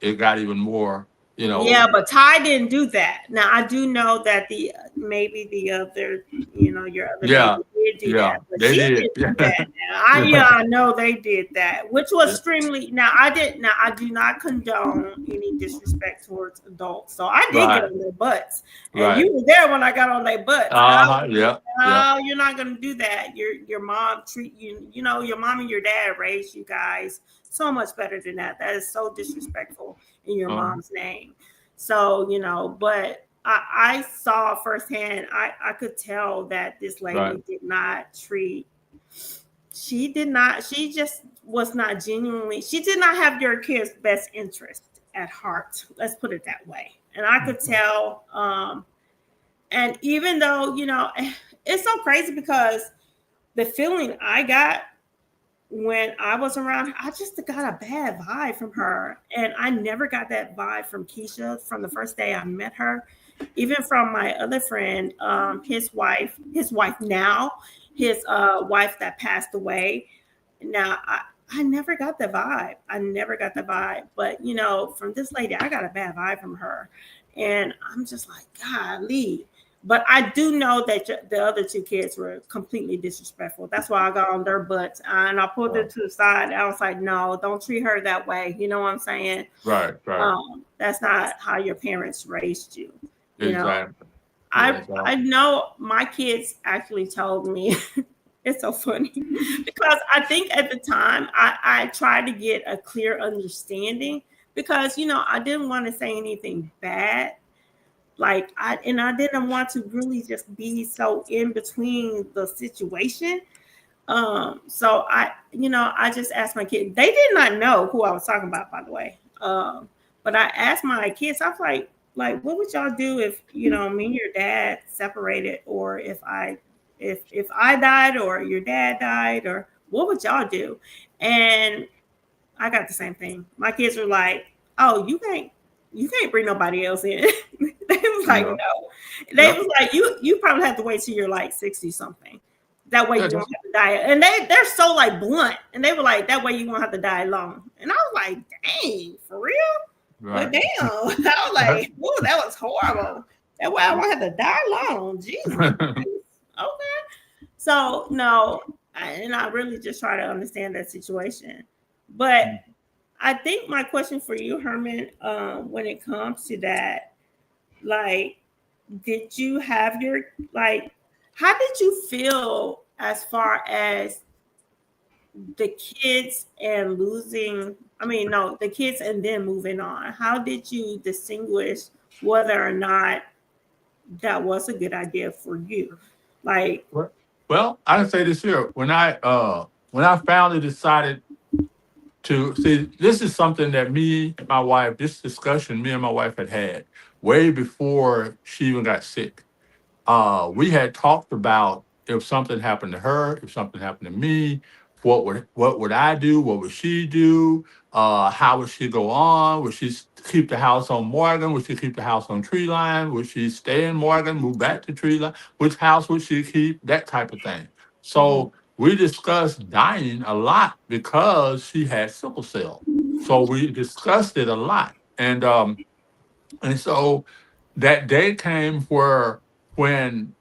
it got even more, Yeah, but Ty didn't do that. Now I do know that maybe the other, your other yeah, baby did do yeah, that, but they she did. didn't do that. Now I know they did that, which was Yeah, extremely. Now I do not condone any disrespect towards adults, so I did get right, on their butts, and right. you were there when I got on their butts, and I was Uh-huh, like, yeah, yeah. no, you're not gonna do that. Your mom treat you, your mom and your dad raised you guys so much better than that. That is so disrespectful in your Um, mom's name. So, but I saw firsthand, I could tell that this Right. lady did not treat, she did not, she just was not genuinely, she did not have your kid's best interest at heart. Let's put it that way. And I could tell, and even though, it's so crazy because the feeling I got when I was around her, I just got a bad vibe from her. And I never got that vibe from Keisha from the first day I met her. Even from my other friend, his wife now, his wife that passed away. Now I never got the vibe. I never got the vibe. But from this lady, I got a bad vibe from her. And I'm just like, golly. But I do know that the other two kids were completely disrespectful. That's why I got on their butts and I pulled them to the side. I was like, no, don't treat her that way. You know what I'm saying? Right. Right. That's not how your parents raised you. Exactly. I know my kids actually told me, it's so funny because I think at the time I tried to get a clear understanding because, I didn't want to say anything bad. Like I didn't want to really just be so in between the situation. So I just asked my kids. They did not know who I was talking about, by the way. But I asked my kids, I was like, what would y'all do if, me and your dad separated, or if I died or your dad died, or what would y'all do? And I got the same thing. My kids were like, oh, you can't bring nobody else in. They was like, no. They was like, you probably have to wait till you're like 60 something. That way you won't have to die. And they're so like blunt. And they were like, that way you won't have to die alone. And I was like, dang, for real? Right. But damn. I was like, whoa, that was horrible. That way I won't have to die alone. Jesus. Okay. So no, and I really just try to understand that situation. But I think my question for you, Herman, when it comes to that, like, did you have your, like, how did you feel as far as the kids and losing, the kids and then moving on? How did you distinguish whether or not that was a good idea for you? Like, well, I can say this here. When I finally decided to see, this is something that this discussion me and my wife had way before she even got sick. We had talked about if something happened to her, if something happened to me, what would I do? What would she do? How would she go on? Would she keep the house on Morgan? Would she keep the house on Tree Line? Would she stay in Morgan, move back to Tree Line? Which house would she keep? That type of thing. So we discussed dying a lot because she had sickle cell. So we discussed it a lot, and so that day came where when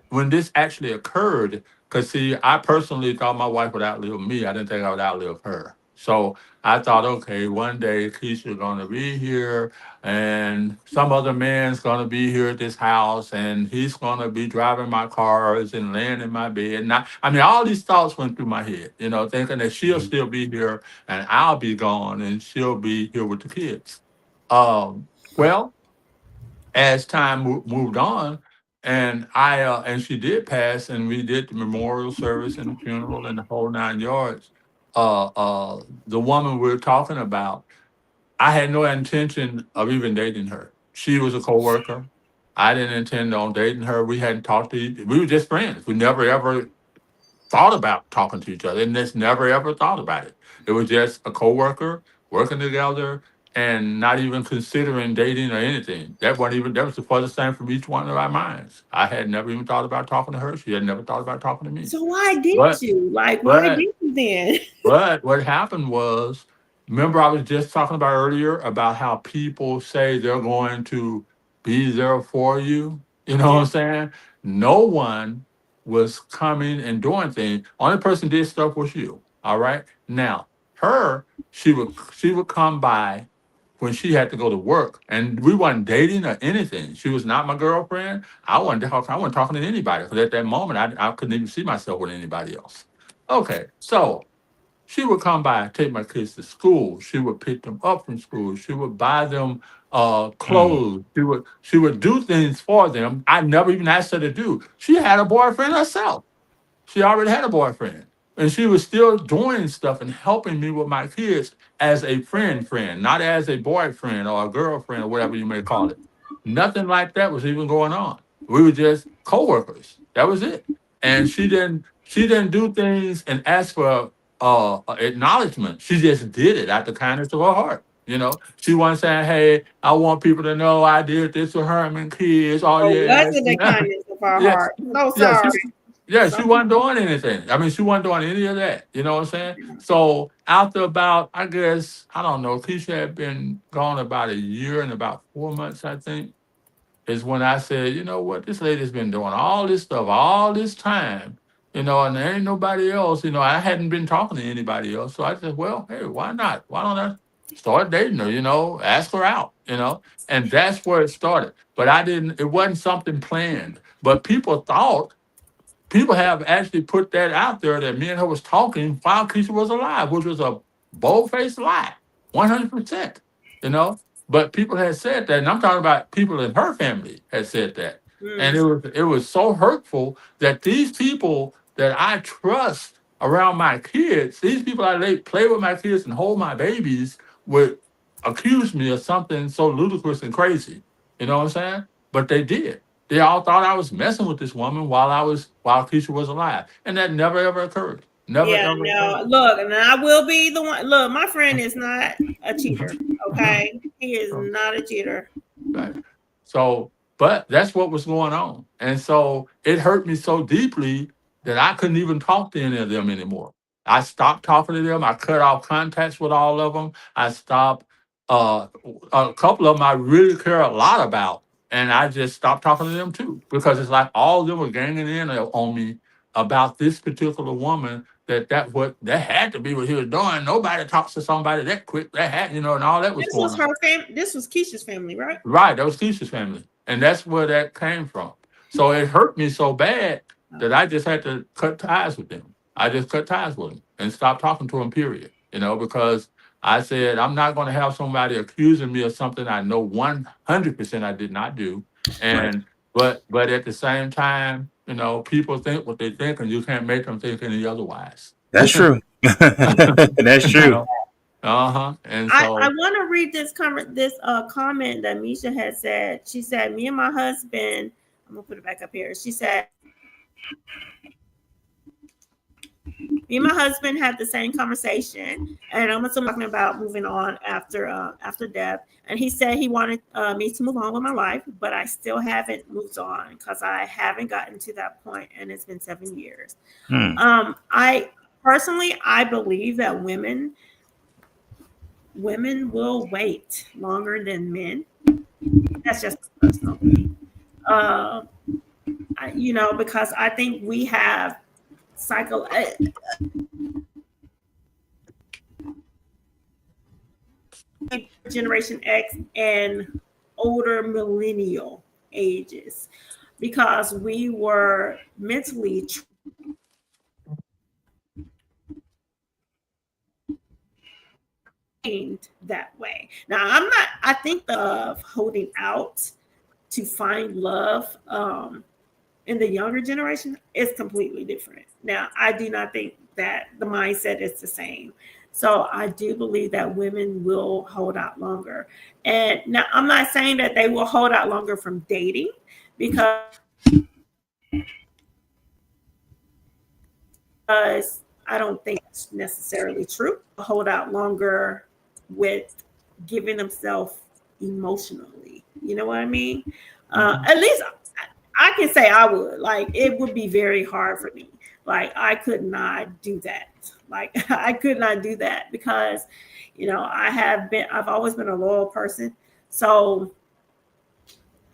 when this actually occurred, because see, I personally thought my wife would outlive me. I didn't think I would outlive her. So I thought, okay, one day Keisha's gonna be here, and some other man's gonna be here at this house, and he's gonna be driving my cars and laying in my bed. And all these thoughts went through my head, thinking that she'll still be here and I'll be gone, and she'll be here with the kids. Well, as time moved on, and she did pass, and we did the memorial service and the funeral and the whole 9 yards. The woman we're talking about, I had no intention of even dating her. She was a coworker. I didn't intend on dating her. We hadn't talked we were just friends. We never ever thought about talking to each other, and just never ever thought about it. It was just a coworker working together and not even considering dating or anything. That was the furthest thing from each one of our minds. I had never even thought about talking to her. She had never thought about talking to me. so why didn't But you? Like, why didn't you then? but what happened was, remember I was just talking about earlier about how people say they're going to be there for you. You know what I'm saying? No one was coming and doing things. Only person did stuff was you. All right. Now, she would come by when she had to go to work, and we wasn't dating or anything. She was not my girlfriend. I wasn't talking to anybody because at that moment I couldn't even see myself with anybody else. Okay, so She would come by, take my kids to school. She would pick them up from school. She would buy them clothes. She would do things for them. I never even asked her to do. She had a boyfriend herself. She already had a boyfriend. And she was still doing stuff and helping me with my kids as a friend, not as a boyfriend or a girlfriend or whatever you may call it. Nothing like that was even going on. We were just coworkers. That was it. And she didn't do things and ask for acknowledgement. She just did it out the kindness of her heart. She wasn't saying, "Hey, I want people to know I did this with Herman kids." Oh Or yeah, was it the kindness of our yeah, heart? So yeah. sorry. She wasn't doing anything. I mean, she wasn't doing any of that. You know what I'm saying? So after about, I guess, I don't know, Keisha had been gone about a year and about 4 months, I think, is when I said, you know what, this lady's been doing all this stuff all this time, and there ain't nobody else. I hadn't been talking to anybody else. So I said, well, hey, why not? Why don't I start dating her, ask her out. And that's where it started. But it wasn't something planned. But people have actually put that out there that me and her was talking while Keisha was alive, which was a bold-faced lie, 100%. You know, but people had said that, and I'm talking about people in her family had said that, and it was so hurtful that these people that I trust around my kids, these people I play with my kids and hold my babies, would accuse me of something so ludicrous and crazy. You know what I'm saying? But they did. They all thought I was messing with this woman while Keisha was alive, and that never ever occurred. Never Yeah, ever no. occurred. Look, and I will be the one. Look, my friend is not a cheater. Okay, he is not a cheater. Right. So, but that's what was going on, and so it hurt me so deeply that I couldn't even talk to any of them anymore. I stopped talking to them. I cut off contacts with all of them. I stopped. Uh, a couple of them I really care a lot about, and I just stopped talking to them too because it's like all of them were ganging in on me about this particular woman. That had to be what he was doing. Nobody talks to somebody that quick. That had and all that was This going was on. her family. This was Keisha's family, right? Right, that was Keisha's family, and that's where that came from. So it hurt me so bad that I just had to cut ties with them. I just cut ties with them and stopped talking to them. Period. Because I said I'm not going to have somebody accusing me of something I know 100% I did not do, Right. and but at the same time, people think what they think, and you can't make them think any otherwise. That's true. That's you true. know, and I so. want to read this comment that Misha had said. She said, "Me and my husband." I'm gonna put it back up here. She said, "Me and my husband had the same conversation, and I'm assuming talking about moving on after death. And he said he wanted me to move on with my life, but I still haven't moved on because I haven't gotten to that point, and it's been 7 years. Hmm. I personally, I believe that women will wait longer than men. That's just personal thing. Because I think we have cycle Generation X and older millennial ages because we were mentally trained that way. Now, I think of holding out to find love in the younger generation is completely different. Now, I do not think that the mindset is the same. So I do believe that women will hold out longer. And now I'm not saying that they will hold out longer from dating because I don't think it's necessarily true. Hold out longer with giving themselves emotionally. You know what I mean? At least I can say I would. Like, it would be very hard for me. Like, I could not do that. Like, I could not do that because, I've always been a loyal person. So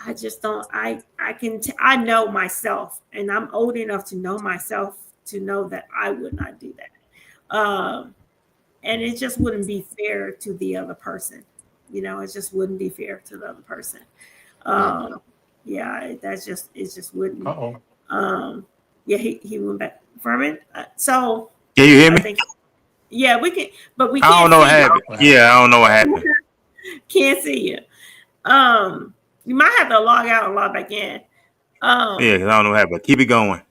I just don't, I know myself, and I'm old enough to know myself to know that I would not do that. And it just wouldn't be fair to the other person. It just wouldn't be fair to the other person. Yeah, it just wouldn't. Uh-oh. Yeah, he went back. Ferman. So Can you hear I me? think Yeah, we can, but we I don't can't know what see you. happened. Yeah, I don't know what happened. Can't see you. You might have to log out and log back in. Yeah, 'cause I don't know what happened. Keep it going.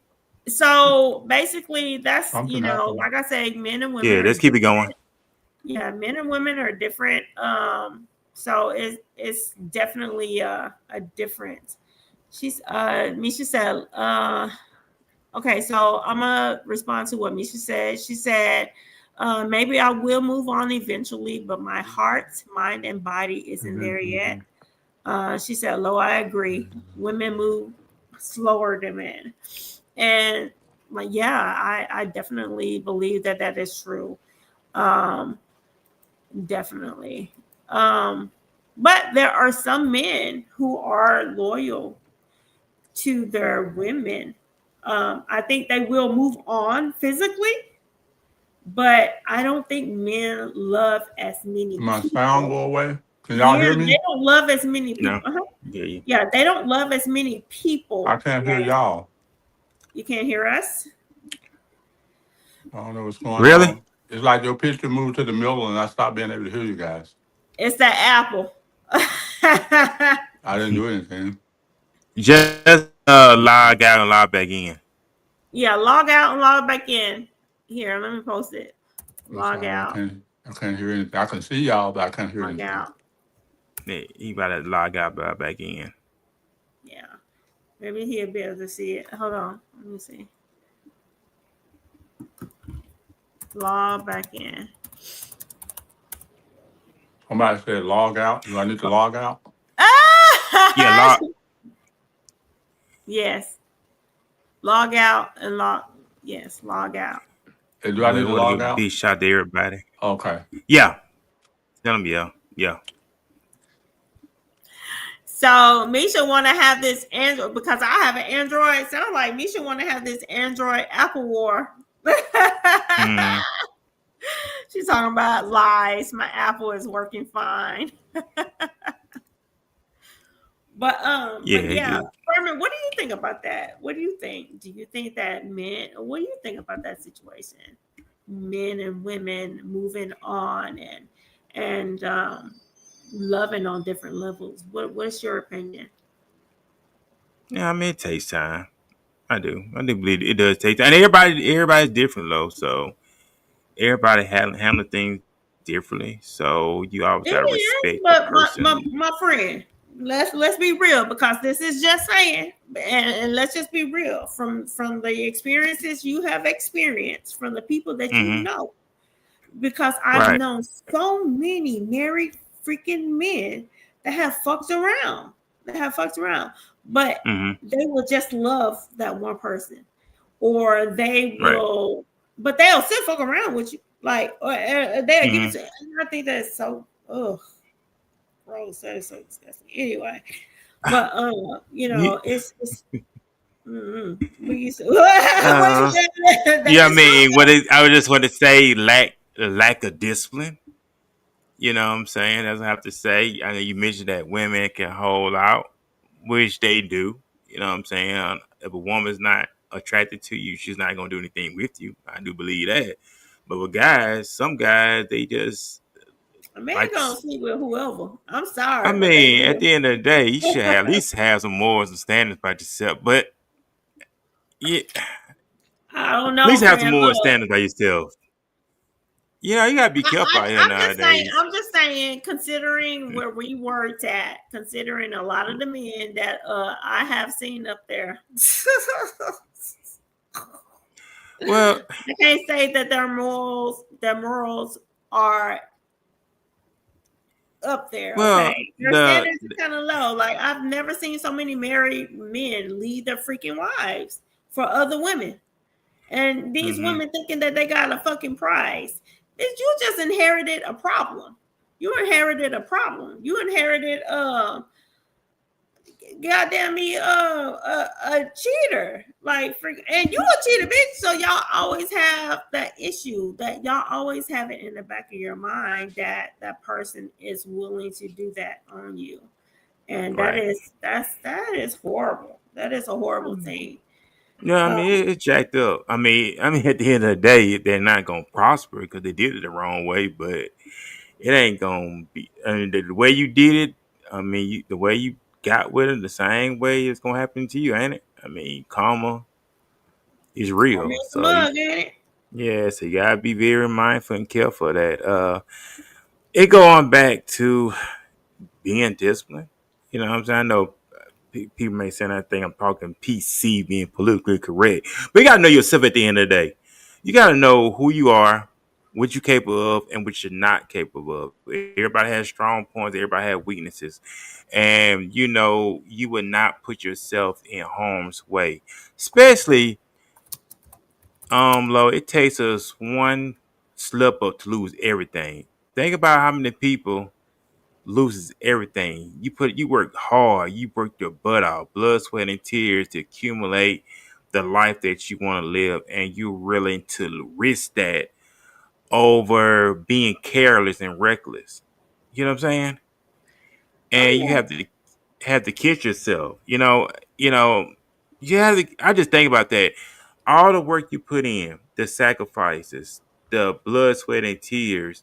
So basically, that's Something happened. like I said, men and women Yeah, are let's keep it going. yeah, men and women are different. So it's definitely a difference. She's Misha said, okay, so I'm gonna respond to what Misha said. She said, maybe I will move on eventually, but my heart, mind, and body isn't there yet. She said, Lo, I agree. Women move slower than men. And like, yeah, I definitely believe that that is true. Um, definitely. Um, but there are some men who are loyal to their women. I think they will move on physically, but I don't think men love as many My sound people. go away? Can y'all Yeah, hear they me? don't love as many No. people. Uh-huh. Yeah. Yeah, they don't love as many I people. can't hear y'all. You can't hear us? I don't know what's going Really? on. It's like your picture moved to the middle and I stopped being able to hear you guys. It's that Apple. I didn't do anything. Just log out and log back in. Yeah, log out and log back in. Here, let me post it. That's Log all. out, I can't hear anything. I can see y'all, but I can't hear log anything. out. Yeah, you gotta log out, back in. Yeah, maybe he'll be able to see it. Hold on, let me see. Log back in. Somebody said log out. Do I need to log out? Yeah, Ah! log. Yes, log out and log. Yes, log out. Do I We need to want to log give a out? big shout to everybody. Okay. Yeah, tell them yeah. So Misha want to have this Android because I have an Android. So I'm like, Misha want to have this Android Apple war. Mm, She's talking about lies. My Apple is working fine. yeah, But it's yeah, good. Ferman, what do you think about that? What do you think? Do you think that men? What do you think about that situation? Men and women moving on and loving on different levels. What's your opinion? Yeah, I mean it takes time. I do believe it does take time. And everybody's different though, so everybody handle things differently. So you always It gotta is, respect the but person. my friend, let's be real because this is just saying, and let's just be real from the experiences you have experienced from the people that you Mm-hmm. know. Because I've Right. known so many married freaking men that have fucked around, but Mm-hmm. they will just love that one person, or they Right. will, but they'll still fuck around with you, like, or they'll give it Mm-hmm. to. I think that's so, ugh, gross. That is so disgusting. Anyway, but it's what you say? What you Uh, say? That yeah, I is so. mean, I would just want to say lack of discipline. You know what I'm saying? That's what I have to say. I know you mentioned that women can hold out, which they do. You know what I'm saying? If a woman's not attracted to you, she's not gonna do anything with you. I do believe that. But with guys, some guys they just A man like. gonna sleep with whoever. I'm I sorry, but they mean, at will. the end of the day, you should have at least have some morals and standards by yourself. But yeah, at I don't least know, have some friend. moral Look, standards by yourself. Yeah, you gotta be careful out here I'm just saying. nowadays. I'm just saying. Considering where we worked at, considering a lot of the men that I have seen up there, Well, I can't say that their morals are up there. Okay, well, their standards are kind of low. Like I've never seen so many married men leave their freaking wives for other women. And these mm-hmm. women thinking that they got a fucking prize. You just inherited a problem. You inherited a problem. You inherited goddamn me a cheater. Like and you a cheater, bitch. So y'all always have that issue that y'all always have it in the back of your mind that that person is willing to do that on you. And Right. that is horrible. That is a horrible thing. Yeah, I mean it's jacked up. I mean at the end of the day, they're not gonna prosper because they did it the wrong way. But it ain't gonna be. I mean, the way you did it. I mean, the way you got with it, the same way it's gonna happen to you, ain't it? I mean, karma is Karma real. is a So mug, ain't it? yeah, so you gotta be very mindful and careful of that. It going back to being disciplined. You know what I'm saying? I know people may say that thing I'm talking PC, being politically correct, but you gotta know yourself at the end of the day. You gotta know who you are, what you're capable of, and what you're not capable of. Everybody has strong points, everybody has weaknesses, and you would not put yourself in harm's way, especially Lo. It takes us one slip up to lose everything. Think about how many people loses everything. You work hard, you work your butt out, blood, sweat, and tears to accumulate the life that you want to live, and you're willing to risk that over being careless and reckless. You know what I'm saying? Oh And you yeah, have to catch yourself. You know, you have to. I just think about that. All the work you put in, the sacrifices, the blood, sweat, and tears,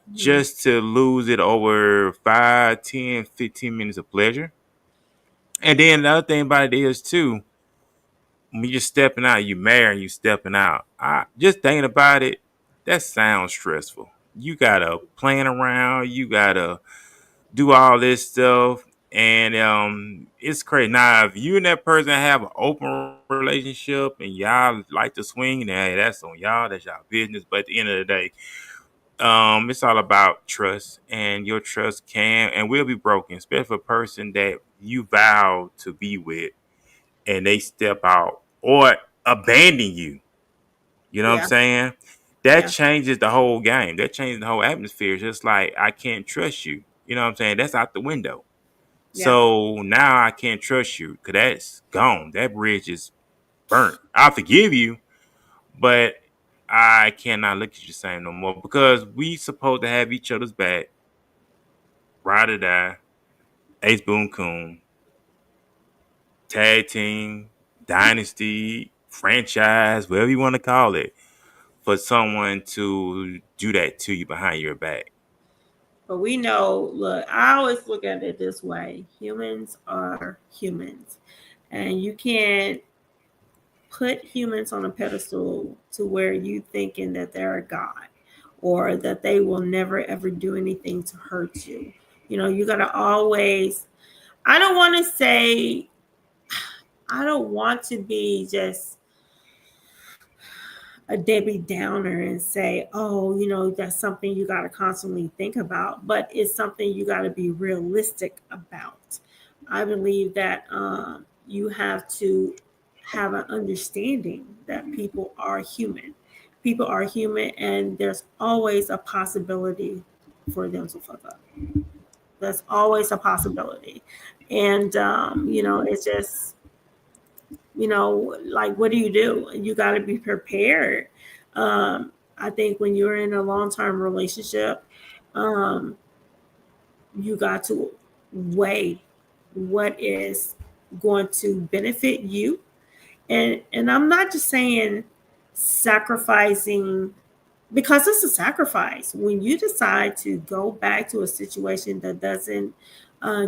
hmm, just to lose it over 5, 10, 15 minutes of pleasure. And then the other thing about it is too, when you're stepping out, you marrying, you stepping out. I just thinking about it, that sounds stressful. You gotta plan around, you gotta do all this stuff, and it's crazy. Now, if you and that person have an open relationship and y'all like to swing, then hey, that's on y'all, that's y'all business. But at the end of the day, it's all about trust, and your trust can and will be broken, especially for a person that you vow to be with, and they step out or abandon you. You know what I'm yeah, saying? That yeah, changes the whole game. That changes the whole atmosphere. It's just like I can't trust you. You know what I'm saying? That's out the window. yeah, So now I can't trust you because that's gone. That bridge is burnt. I forgive you, but I cannot look at you the same no more because we supposed to have each other's back, ride or die, ace boon coon, tag team, dynasty, franchise, whatever you want to call it, for someone to do that to you behind your back. but we know. Look, I always look at it this way: humans are humans, and you can't put humans on a pedestal to where you thinking that they're a god or that they will never ever do anything to hurt you. You got to always, I don't want to say, I don't want to be just a Debbie Downer and say, oh, that's something you got to constantly think about, but it's something you got to be realistic about. I believe that you have to have an understanding that people are human. People are human, and there's always a possibility for them to fuck up. That's always a possibility. And, it's just, like, what do? You got to be prepared. I think when you're in a long-term relationship, um, you got to weigh what is going to benefit you. And I'm not just saying sacrificing, because it's a sacrifice when you decide to go back to a situation that doesn't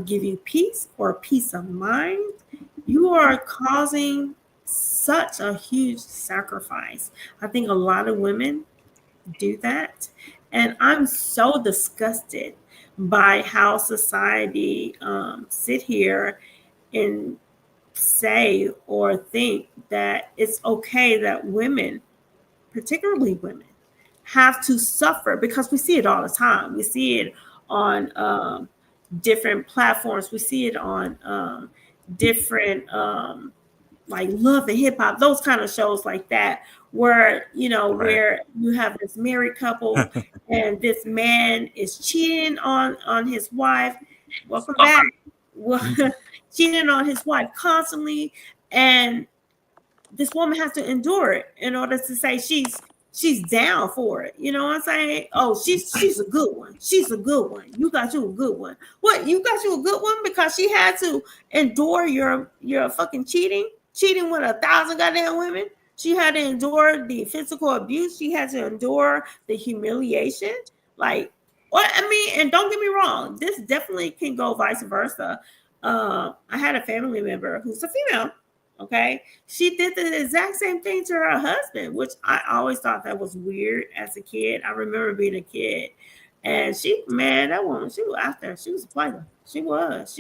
give you peace or peace of mind. You are causing such a huge sacrifice. I think a lot of women do that, and I'm so disgusted by how society sit here and say or think that it's okay that women, particularly women, have to suffer, because we see it all the time. We see it on different platforms. We see it on different like Love and Hip Hop, those kind of shows like that, where Right. where you have this married couple and this man is cheating on his wife. Welcome back. Well, cheating on his wife constantly, and this woman has to endure it in order to say she's down for it. You know what I'm saying? Oh, she's a good one. She's a good one. You got you a good one. What? You got you a good one because she had to endure your fucking cheating? cheating with 1,000 goddamn women. She had to endure the physical abuse. She had to endure the humiliation. Like, what I mean, and don't get me wrong, this definitely can go vice versa. I had a family member who's a female. Okay, she did the exact same thing to her husband, which I always thought that was weird as a kid. I remember being a kid, and she, man, that woman, she was out there. She was a player. She was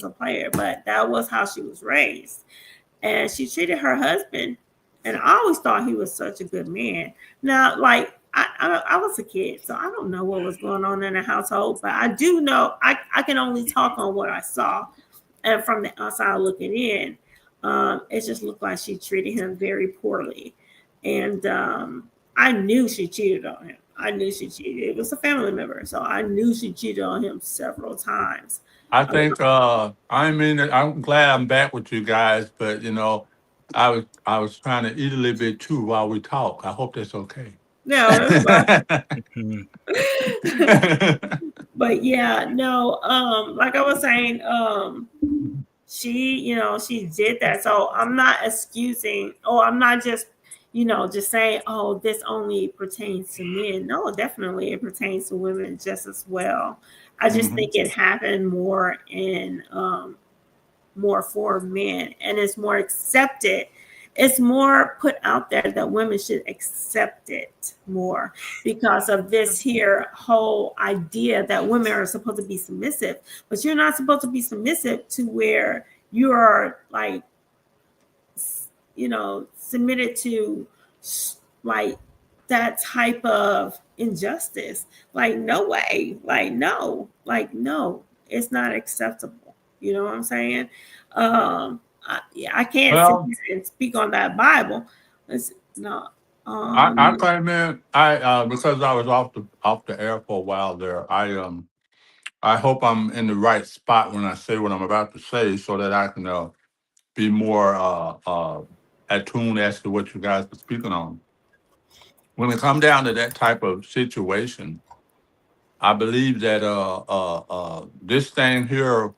a player, but that was how she was raised. And she treated her husband, and I always thought he was such a good man. Now, like, I was a kid, so I don't know what was going on in the household, but I do know I can only talk on what I saw, and from the outside looking in, it just looked like she treated him very poorly, and I knew she cheated on him. I knew she cheated. It was a family member, so I knew she cheated on him several times. I think I mean I'm glad I'm back with you guys, but I was trying to eat a little bit too while we talk. I hope that's okay. No, that's Mhm. fine. But yeah, no, like I was saying, she did that. So I'm not excusing, or I'm not just saying, oh, this only pertains to men. No, definitely it pertains to women just as well. I just Mhm. think it happened more for men, and it's more accepted. It's more put out there that women should accept it more because of this here whole idea that women are supposed to be submissive, but you're not supposed to be submissive to where you are like, submitted to like that type of injustice. Like, no way. Like, no, it's not acceptable. You know what I'm saying? I can't sit Well, here and speak on that Bible. It's not. I came in. I because I was off the air for a while there. I hope I'm in the right spot when I say what I'm about to say, so that I can be more attuned as to what you guys are speaking on. When it comes down to that type of situation, I believe that this thing here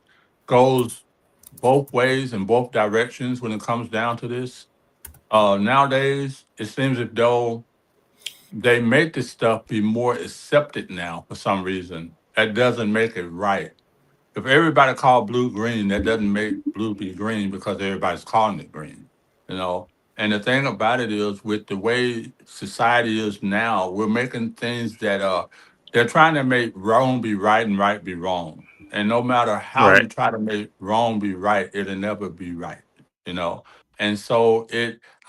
goes both ways in both directions when it comes down to this. Nowadays, it seems as though they make this stuff be more accepted now for some reason. That doesn't make it right. If everybody called blue green, that doesn't make blue be green because everybody's calling it green, you know. And the thing about it is, with the way society is now, we're making things that they're trying to make wrong be right and right be wrong. And no matter how Right. you try to make wrong be right, it'll never be right, you know. And so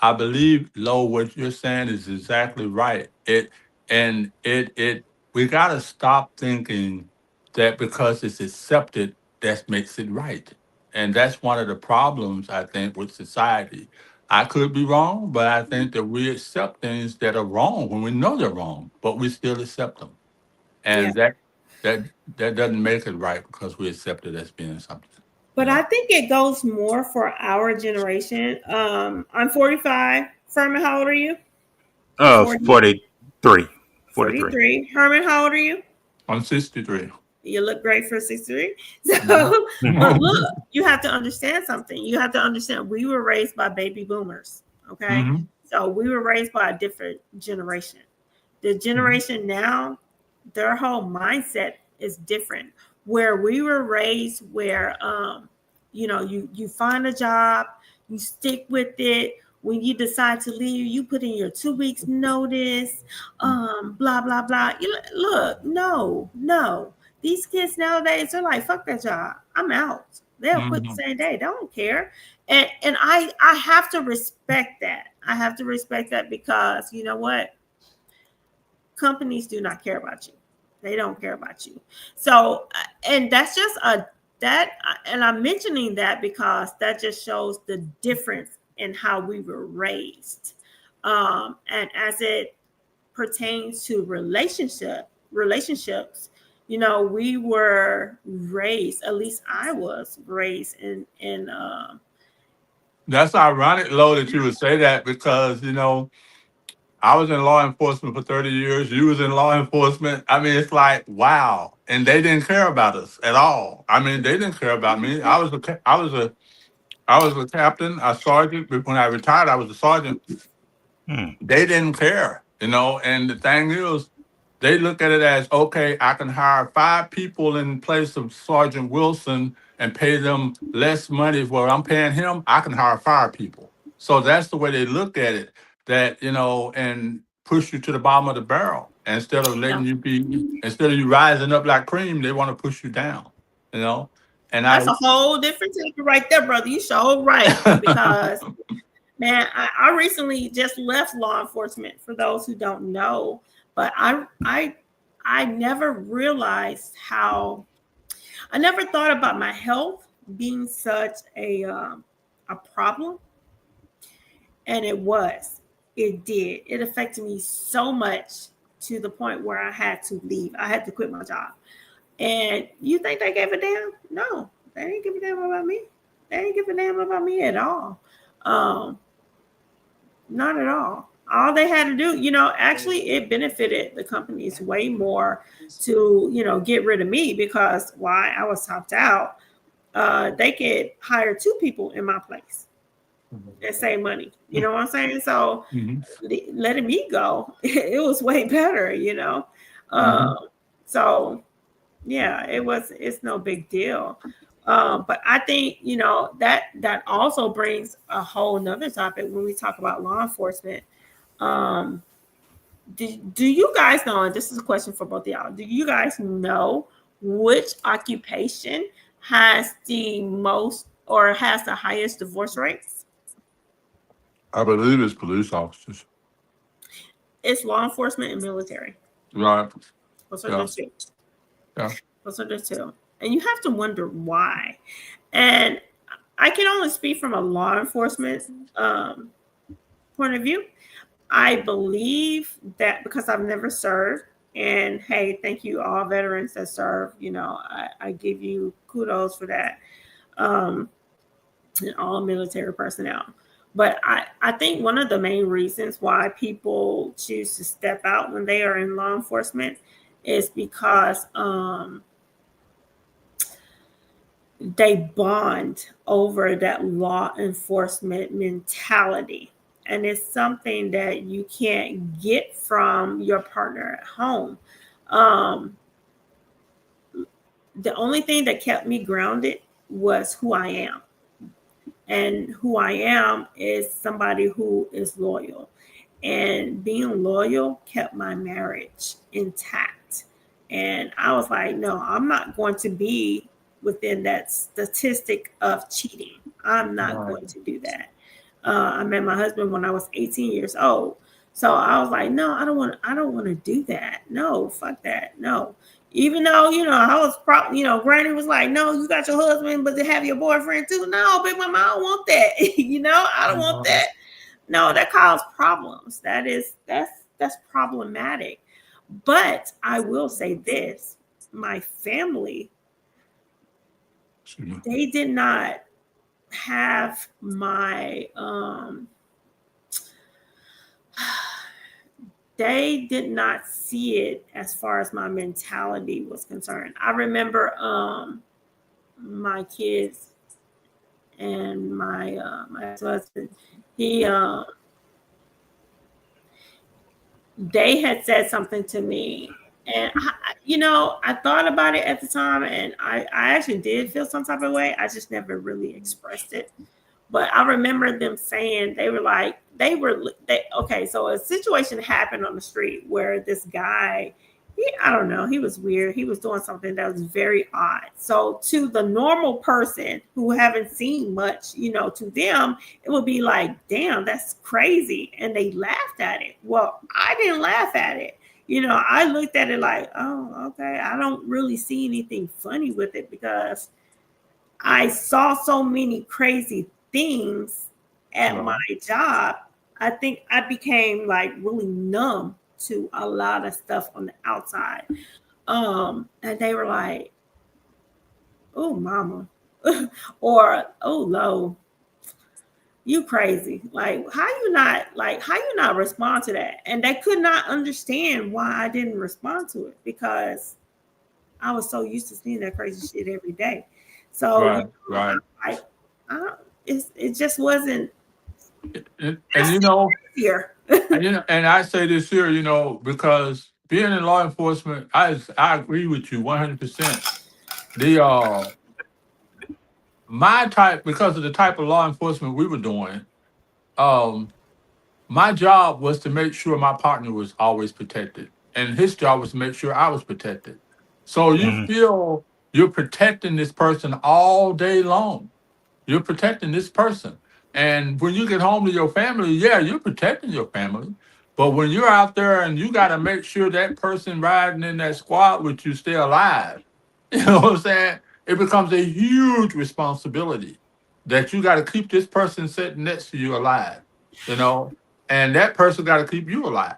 I believe, Lo, what you're saying is exactly right. We got to stop thinking that because it's accepted, that makes it right. And that's one of the problems, I think, with society. I could be wrong, but I think that we accept things that are wrong when we know they're wrong, but we still accept them. Yeah. And that that doesn't make it right because we accept it as being something, you But I know. think it goes more for our generation. I'm 45. Furman, how old are you? 40, 43. 43. 43. Herman, how old are you? I'm 63. You look great for 63. Mhm. So, but look, you have to understand something. You have to understand we were raised by baby boomers. Okay. Mhm. So we were raised by a different generation. The Mhm. generation now, their whole mindset is different. Where we were raised, where you find a job, you stick with it. When you decide to leave, you put in your 2 weeks notice. Blah blah blah. Look, no. These kids nowadays, they're like, fuck that job. I'm out. They'll quit the Mhm. same day. They don't care. And I have to respect that. I have to respect that because you know what? Companies do not care about you. They don't care about you. So, and that's just and I'm mentioning that because that just shows the difference in how we were raised. And as it pertains to relationships, we were raised, at least I was raised in That's ironic, Lo, that you would say that because, I was in law enforcement for 30 years. You was in law enforcement. I mean, it's like, wow. And they didn't care about us at all. I mean, they didn't care about me. I was a captain, a sergeant. But when I retired, I was a sergeant. Hmm. They didn't care, you know. And the thing is, they look at it as, okay, I can hire 5 people in place of Sergeant Wilson and pay them less money. What I'm paying him, I can hire 5 people. So that's the way they look at it. That, you know, and push you to the bottom of the barrel instead of letting Yeah. you be. Instead of you rising up like cream, they want to push you down. You know, and That's I. a whole different topic right there, brother. You sure right. Because man, I recently just left law enforcement for those who don't know, but I never realized how I never thought about my health being such a problem, and it did. It affected me so much to the point where I had to leave. I had to quit my job. And you think they gave a damn? No, they didn't give a damn about me. They didn't give a damn about me at all. Um, Not at all. All they had to do, actually it benefited the companies way more to, get rid of me because why I was topped out. They could hire 2 people in my place and save money. You know what I'm saying? So Mhm, letting me go, it was way better, mhm. So yeah, it's no big deal. But I think, that also brings a whole nother topic when we talk about law enforcement. Um, do you guys know, and this is a question for both of y'all, do you guys know which occupation has the most or has the highest divorce rates? I believe it's police officers. It's law enforcement and military. Right. Those are the Yeah. two. Yeah. Those are the two. And you have to wonder why. And I can only speak from a law enforcement point of view. I believe that because I've never served, and hey, thank you all veterans that serve. I give you kudos for that, and all military personnel. But I think one of the main reasons why people choose to step out when they are in law enforcement is because they bond over that law enforcement mentality. And it's something that you can't get from your partner at home. Um, the only thing that kept me grounded was who I am. And who I am is somebody who is loyal. And being loyal kept my marriage intact. And I was like, no, I'm not going to be within that statistic of cheating. I'm not Right. going to do that. I met my husband when I was 18 years old. So I was like, no, I don't want to do that. No, fuck that. No. Even though, I was Granny was like, no, you got your husband, but to have your boyfriend too. No, big mama, I don't want that. I don't want that. No, that caused problems. That's problematic. But I will say this, my family, they did not have my they did not see it as far as my mentality was concerned. I remember my kids and my husband, he they had said something to me, and I thought about it at the time, and I actually did feel some type of way. I just never really expressed it. But I remember them saying okay, so a situation happened on the street where this guy, I don't know, he was weird. He was doing something that was very odd. So to the normal person who haven't seen much, to them, it would be like, damn, that's crazy. And they laughed at it. Well, I didn't laugh at it. I looked at it like, oh, okay. I don't really see anything funny with it because I saw so many crazy things at my job. I think I became like really numb to a lot of stuff on the outside. And they were like, oh, mama, or oh, Lo, you crazy. How you not respond to that? And they could not understand why I didn't respond to it because I was so used to seeing that crazy shit every day. So Right. Right. I, it just wasn't And you know, here. and I say this here, because being in law enforcement, I agree with you 100%. The my type, because of the type of law enforcement we were doing, um, my job was to make sure my partner was always protected, and his job was to make sure I was protected. So you Mhm. feel you're protecting this person all day long. You're protecting this person. And when you get home to your family, yeah, you're protecting your family. But when you're out there and you got to make sure that person riding in that squad with you stay alive, you know what I'm saying? It becomes a huge responsibility that you got to keep this person sitting next to you alive, you know, and that person got to keep you alive,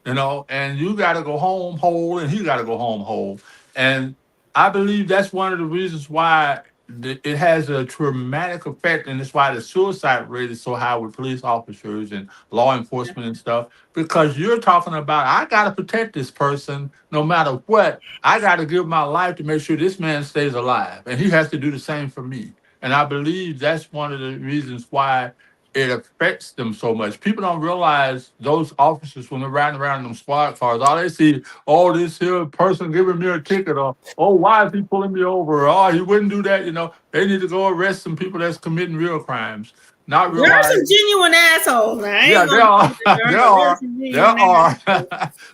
and you got to go home whole and he got to go home whole. And I believe that's one of the reasons why it has a traumatic effect, and that's why the suicide rate is so high with police officers and law enforcement and stuff. Because you're talking about, I got to protect this person no matter what. I got to give my life to make sure this man stays alive, and he has to do the same for me. And I believe that's one of the reasons why it affects them so much. People don't realize those officers when they're riding around in them squad cars, all they see, oh, this here person giving me a ticket, or oh, why is he pulling me over? Oh, he wouldn't do that. They need to go arrest some people that's committing real crimes. Not There are some realize, genuine assholes. I yeah, ain't there gonna say are, that there there aren't, but there's are, some there genuine are. assholes.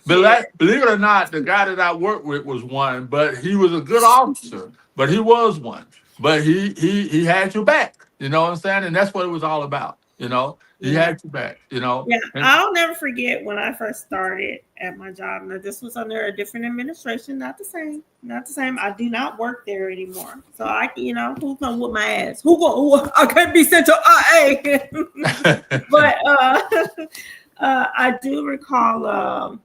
But Shit. believe it or not, the guy that I worked with was one, but he was a good officer. But he was one. But he had your back. You know what I'm saying? And that's what it was all about. He Yeah. had your back. Yeah, And I'll never forget when I first started at my job. Now, this was under a different administration, not the same, not the same. I do not work there anymore, so who's gonna whoop my ass? I can't be sent to IA. But I do recall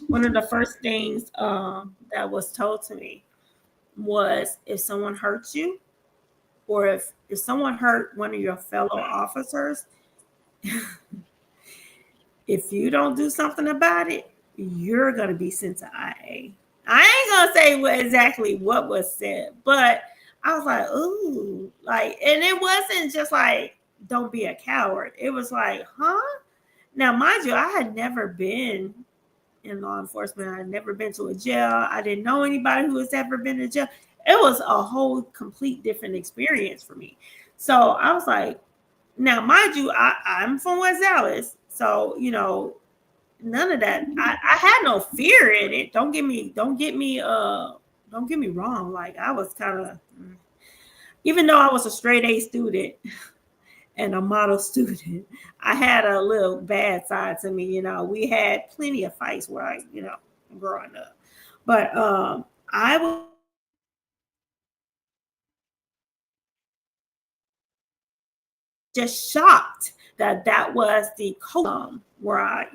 one of the first things that was told to me was if someone hurts you, or if someone hurt one of your fellow officers, if you don't do something about it, you're gonna be sent to IA. I ain't gonna say exactly what was said, but I was like, ooh, and it wasn't just like, don't be a coward. It was like, huh? Now, mind you, I had never been in law enforcement. I had never been to a jail. I didn't know anybody who has ever been to jail. It was a whole complete different experience for me. So I was like, now, mind you, I'm from West Dallas, so none of that. I had no fear in it. Don't get me wrong. Like, I was kind of, even though I was a straight A student and a model student, I had a little bad side to me. We had plenty of fights where growing up, but I was just shocked that that was the where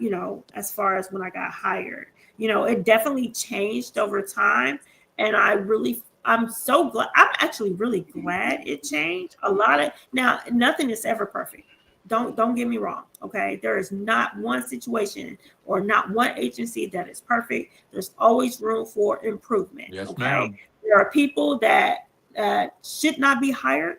as far as when I got hired. It definitely changed over time, and I'm so glad. I'm actually really glad it changed. A lot of now, nothing is ever perfect. Don't get me wrong. Okay, there is not one situation or not one agency that is perfect. There's always room for improvement. yes, Okay, ma'am. there are people that should not be hired,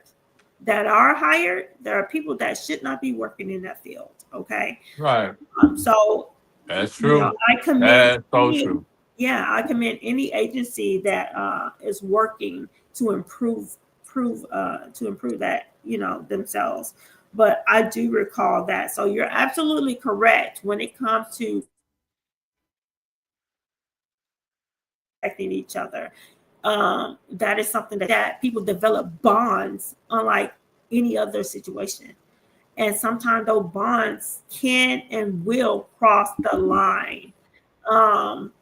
that are hired. There are people that should not be working in that field. Okay, Right. so That's true. I commend That's so true. I commend any agency that is working to improve that themselves. But I do recall that. So you're absolutely correct when it comes to protecting each other. That is something that people develop bonds unlike any other situation. And sometimes those bonds can and will cross the line.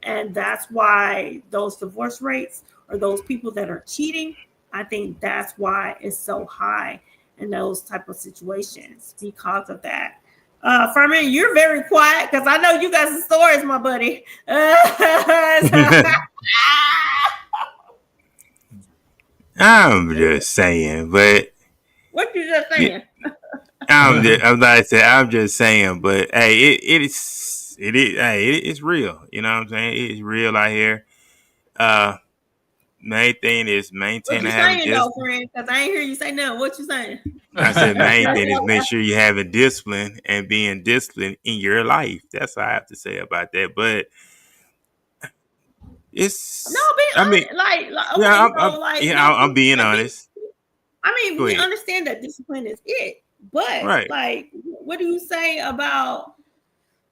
And that's why those divorce rates, or those people that are cheating, I think that's why it's so high in those type of situations because of that. Ferman, you're very quiet because I know you got some stories, my buddy. I'm just saying, but What you just yeah, saying? I'm not saying. I'm just saying, but hey, it's real. You know what I'm saying? It's real out here. Uh, Main thing is What maintain you having saying just though, friend? Because I ain't hear you say nothing. What you saying? I said main That's thing is make all. sure you having discipline and being disciplined in your life. That's all I have to say about that. But No, it's, be I mean, honest. yeah, Okay, so I'm being like be. honest. I mean, Go we ahead. understand that discipline is it, but Right. like, what do you say about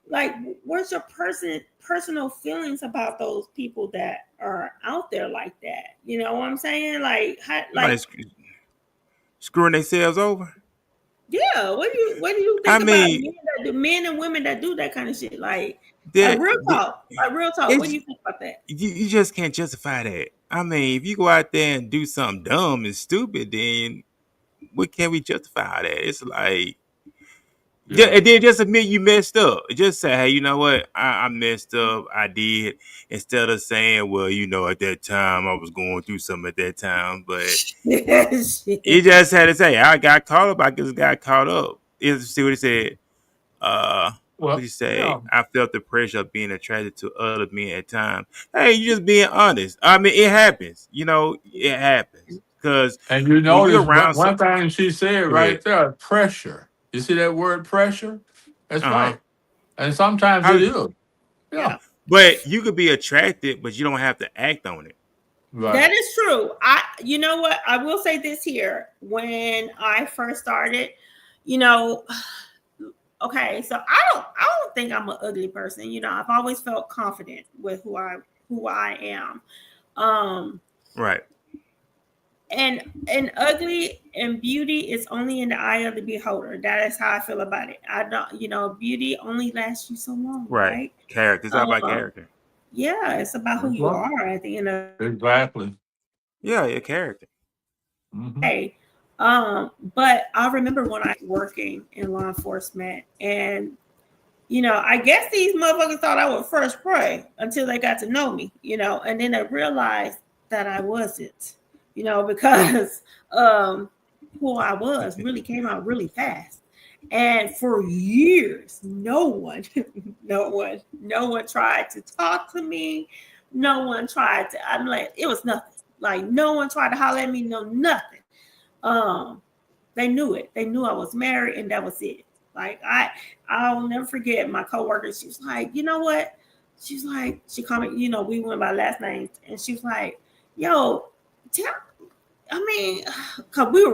like what's your personal feelings about those people that are out there like that? You know what I'm saying? Like, Somebody screwing themselves over. yeah. What do you I think about mean, men and women that do that kind of shit? Like that real talk, like real talk. What do it's you think about that? you just can't justify that. I mean, if you go out there and do something dumb and stupid, then what can we justify that? It's like, Yeah. and then just admit you messed up. Just say, hey, you know what? I messed up. I did. Instead of saying, well, at that time I was going through something at that time. But you Shit. just had to say, I got caught up. I just got caught up. You see what he said? What Well, you say? yeah. I felt the pressure of being attracted to other men at times. Hey, you just being honest. I mean, it happens. It happens. Because And you when you're notice around one thing she said go ahead. right there, pressure. You see that word pressure? That's Uh-huh. right. And sometimes How it is. Yeah. Yeah. but you could be attracted, but you don't have to act on it. Right. That is true. You know what? I will say this here. When I first started, you know, okay, so I don't think I'm an ugly person. I've always felt confident with who I am. Um, Right. and ugly and beauty is only in the eye of the beholder. That is how I feel about it. I don't, beauty only lasts you so long, Right. right? Character. It's all about Um, character. yeah, it's about who That's you right. are at the end of Exactly. Yeah, your character. the Hmm. day. But I remember when I working in law enforcement, and I guess these motherfuckers thought I was first prey until they got to know me, and then they realized that I wasn't, because who I was really came out really fast. And for years, no one, no one tried to talk to me. No one tried to, I'm like, it was nothing. Like, no one tried to holler at me, no, nothing. Um, they knew it. They knew I was married, and that was it. Like I'll never forget my coworker. She was like, you know what? She's like, she called me. We went by last names, and she was like, yo, tell. I mean, cause we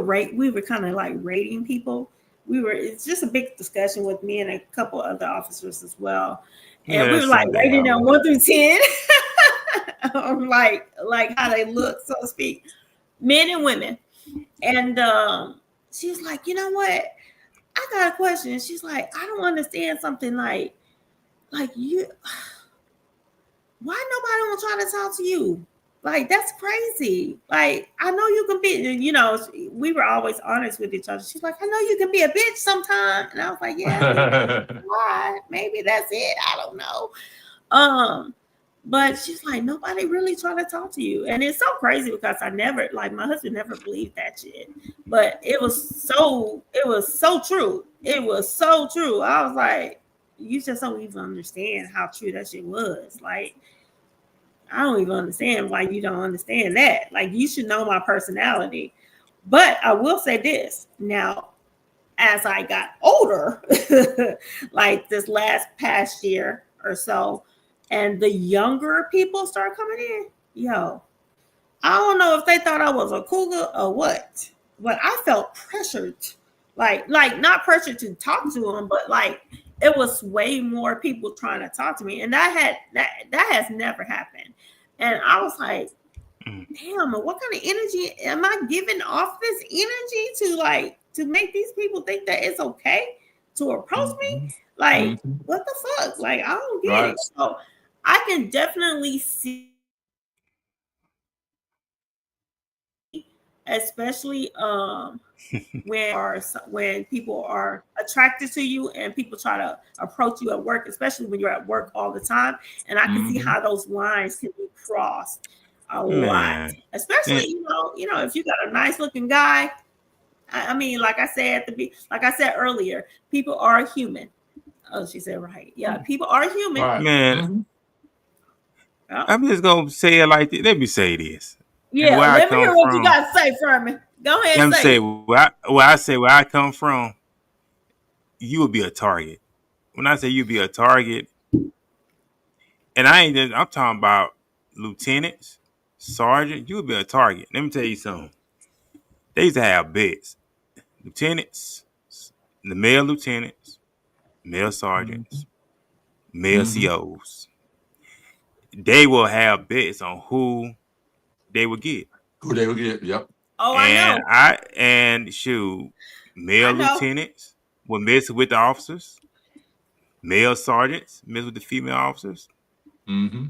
were kind of like rating people. It's just a big discussion with me and a couple other officers as well, Yeah, and we that's were like something that rating them happens. 1 through 10, like how they look, so to speak, men and women. And she's like, you know what? I got a question. She's like, I don't understand something like you. Why nobody want to try to talk to you? Like, that's crazy. Like, I know you can be. We were always honest with each other. She's like, I know you can be a bitch sometime, and I was like, yeah, why? Maybe that's it. I don't know. Um, but she's like, nobody really trying to talk to you. And it's so crazy because I never, like, my husband never believed that shit. But it was so true. It was so true. I was like, you just don't even understand how true that shit was. Like, I don't even understand why you don't understand that. Like, you should know my personality. But I will say this now, as I got older, like this last past year or so, and the younger people start coming in, yo, I don't know if they thought I was a cougar or what, but I felt pressured, like not pressured to talk to them, but like it was way more people trying to talk to me, and that has never happened, and I was like, Mm. damn, what kind of energy am I giving off this energy to make these people think that it's okay to approach me? Mhm. Like, Mhm. what the fuck? Like, I don't get Right. it. So I can definitely see, especially when people are attracted to you and people try to approach you at work, especially when you're at work all the time. And I can see Mhm. how those lines can be crossed a lot, Man. especially Man. if you got a nice looking guy. I mean, like I said earlier, people are human. Oh, she said right. Yeah, people are human. Right. Man, Mhm. Yeah, I'm just gonna say it like this. Let me say this. And yeah. where I Let me come hear what you from, got to say, Ferman. Go ahead and I'm say say it. where I come from, you would be a target. When I say you'd be a target, and I ain't just, I'm talking about lieutenants, sergeant, you would be a target. Let me tell you something. They used to have bets. Lieutenants, the male lieutenants, male Mm-hmm. sergeants, male Mm-hmm. COs. They will have bets on who they would get. Who they would get? Yep. Oh, I know. And shoot, male I know. lieutenants will mess with the officers. Male sergeants mess with the female officers. Mm-hmm.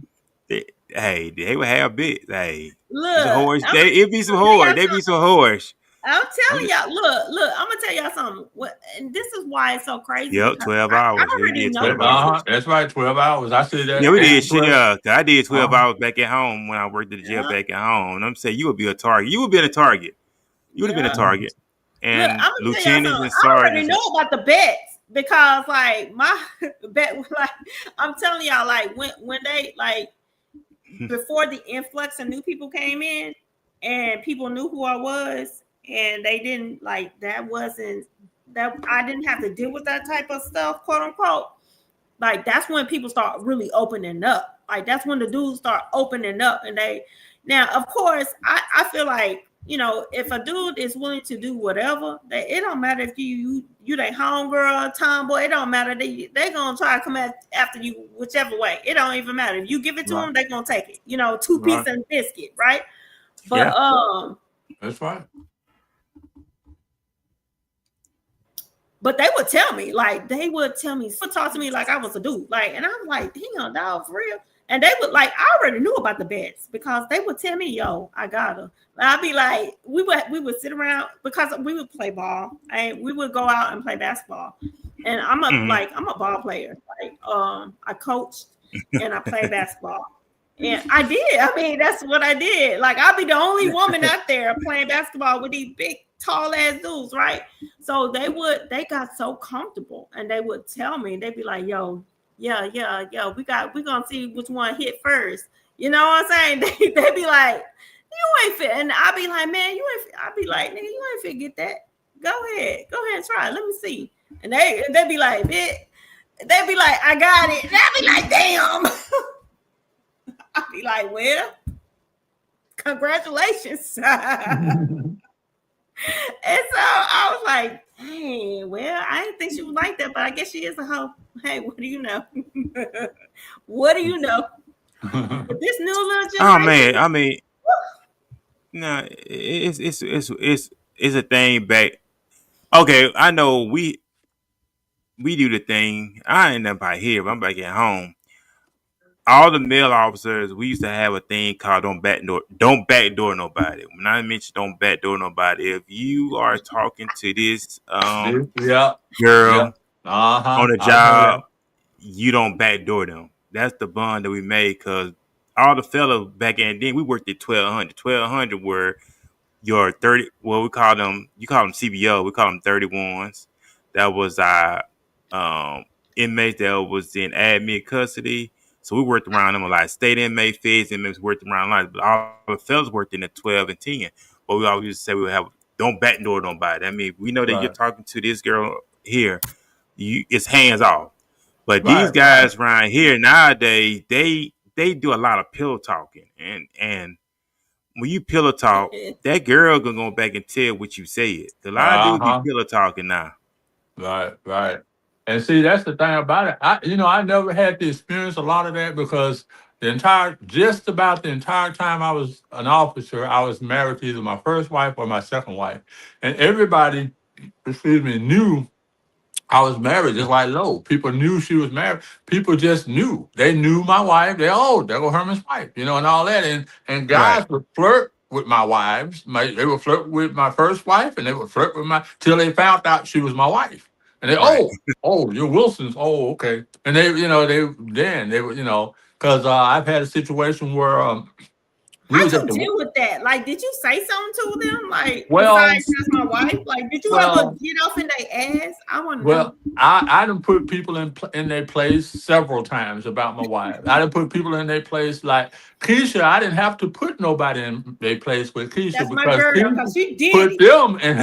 They would have bits. Hey, it's a Look, horse. It'd be I'm some gonna tell horse. y'all They be something. some horse. I'm I'm telling just, y'all. Look. I'm gonna tell y'all something. What? And this is why it's so crazy yep, because 12 I hours. We already did know 12 this. hours. That's right. 12 hours. I see Yeah, that. we Yeah, did. 12. 'Cause I did 12 Uh-huh. hours back at home when I worked at the jail yeah, back at home. And I'm saying you would be a target. You would be a target. You would have been a yeah. target. Look, And I'm gonna tell y'all lieutenants something. and I already sergeants. know about the bets because like my bet, like I'm telling y'all, like when they like before the influx of new people came in and people knew who I was and they didn't like that wasn't that I didn't have to deal with that type of stuff, quote unquote. Like that's when people start really opening up. Like that's when the dudes start opening up and they now of course I feel like if a dude is willing to do whatever, it don't matter if you they homegirl, tomboy, it don't matter. They gonna try to come after you whichever way. It don't even matter. If you give it to Right. them, they gonna take it. Two piece Right. and biscuit, right? But Yeah. That's right. But they would tell me, like, they would talk to me like I was a dude. Like, and I'm like, damn, dog, for real. And they would like, I already knew about the bets because they would tell me, yo, I gotta. I'd be like, we would sit around because we would play ball. And we would go out and play basketball. And Hmm. I'm a ball player. Like, I coached and I played basketball. And I did. I mean, that's what I did. Like, I'll be the only woman out there playing basketball with these big, tall ass dudes, right? So they got so comfortable and they would tell me, they'd be like, yo, yeah, we're gonna see which one hit first. You know what I'm saying? They'd be like, you ain't fit. And I'd be like, man, you ain't fit. I'd be like, nigga, you ain't fit, get that. Go ahead and try it. Let me see. And they'd be like, they'd be like, I got it. And I'd be like, damn. I'd be like, well, congratulations. And so I was like, hey, well, I didn't think she was like that, but I guess she is a hoe. Hey, what do you know? What do you know? But this new little Oh man, generation, I mean, no, it's a thing back. Okay, I know we do the thing. I ain't never by here, but I'm back at home. All the male officers, we used to have a thing called don't backdoor nobody. When I mention don't backdoor nobody, if you are talking to this Yeah. Yeah. girl Uh-huh. on a I know job, that. you don't backdoor them. That's the bond that we made because all the fellas back in then we worked at 1200. 1200 were your 30, well, you call them CBO, we call them 31s. That was our um, inmates that was in admin custody. So we worked around them a lot. State inmate, feds inmates worked around a lot. But all the fellas worked in the 12 and 10. But we always used to say we would have, don't backdoor nobody. I mean, we know that you're Right. talking to this girl here, it's hands off. But these Right. Right. guys around here nowadays, they do a lot of pillow talking, and when you pillow talk, that girl gonna go back and tell what you said. A lot of dudes be Uh-huh. pillow talking now. Right, right. And see, that's the thing about it. I never had to experience a lot of that because just about the entire time I was an officer, I was married to either my first wife or my second wife. And everybody, excuse me, knew I was married, just like Lo. People knew she was married. People just knew. They knew my wife. There go Herman's wife, and all that. And Right, guys would flirt with my wives. They would flirt with my first wife, and they would flirt with till they found out she was my wife. And right. you're Wilson's. Oh, okay. And they, they would, because I've had a situation where We How was you at the deal with that? Like, did you say something to them? Like, well, besides that's my wife. Like, did you ever well, get off in their ass? I want to know. well. I done put people in their place several times about my wife. I done put people in their place like Keisha. I didn't have to put nobody in their place with Keisha That's my because girl, Keisha because she did put it. them in.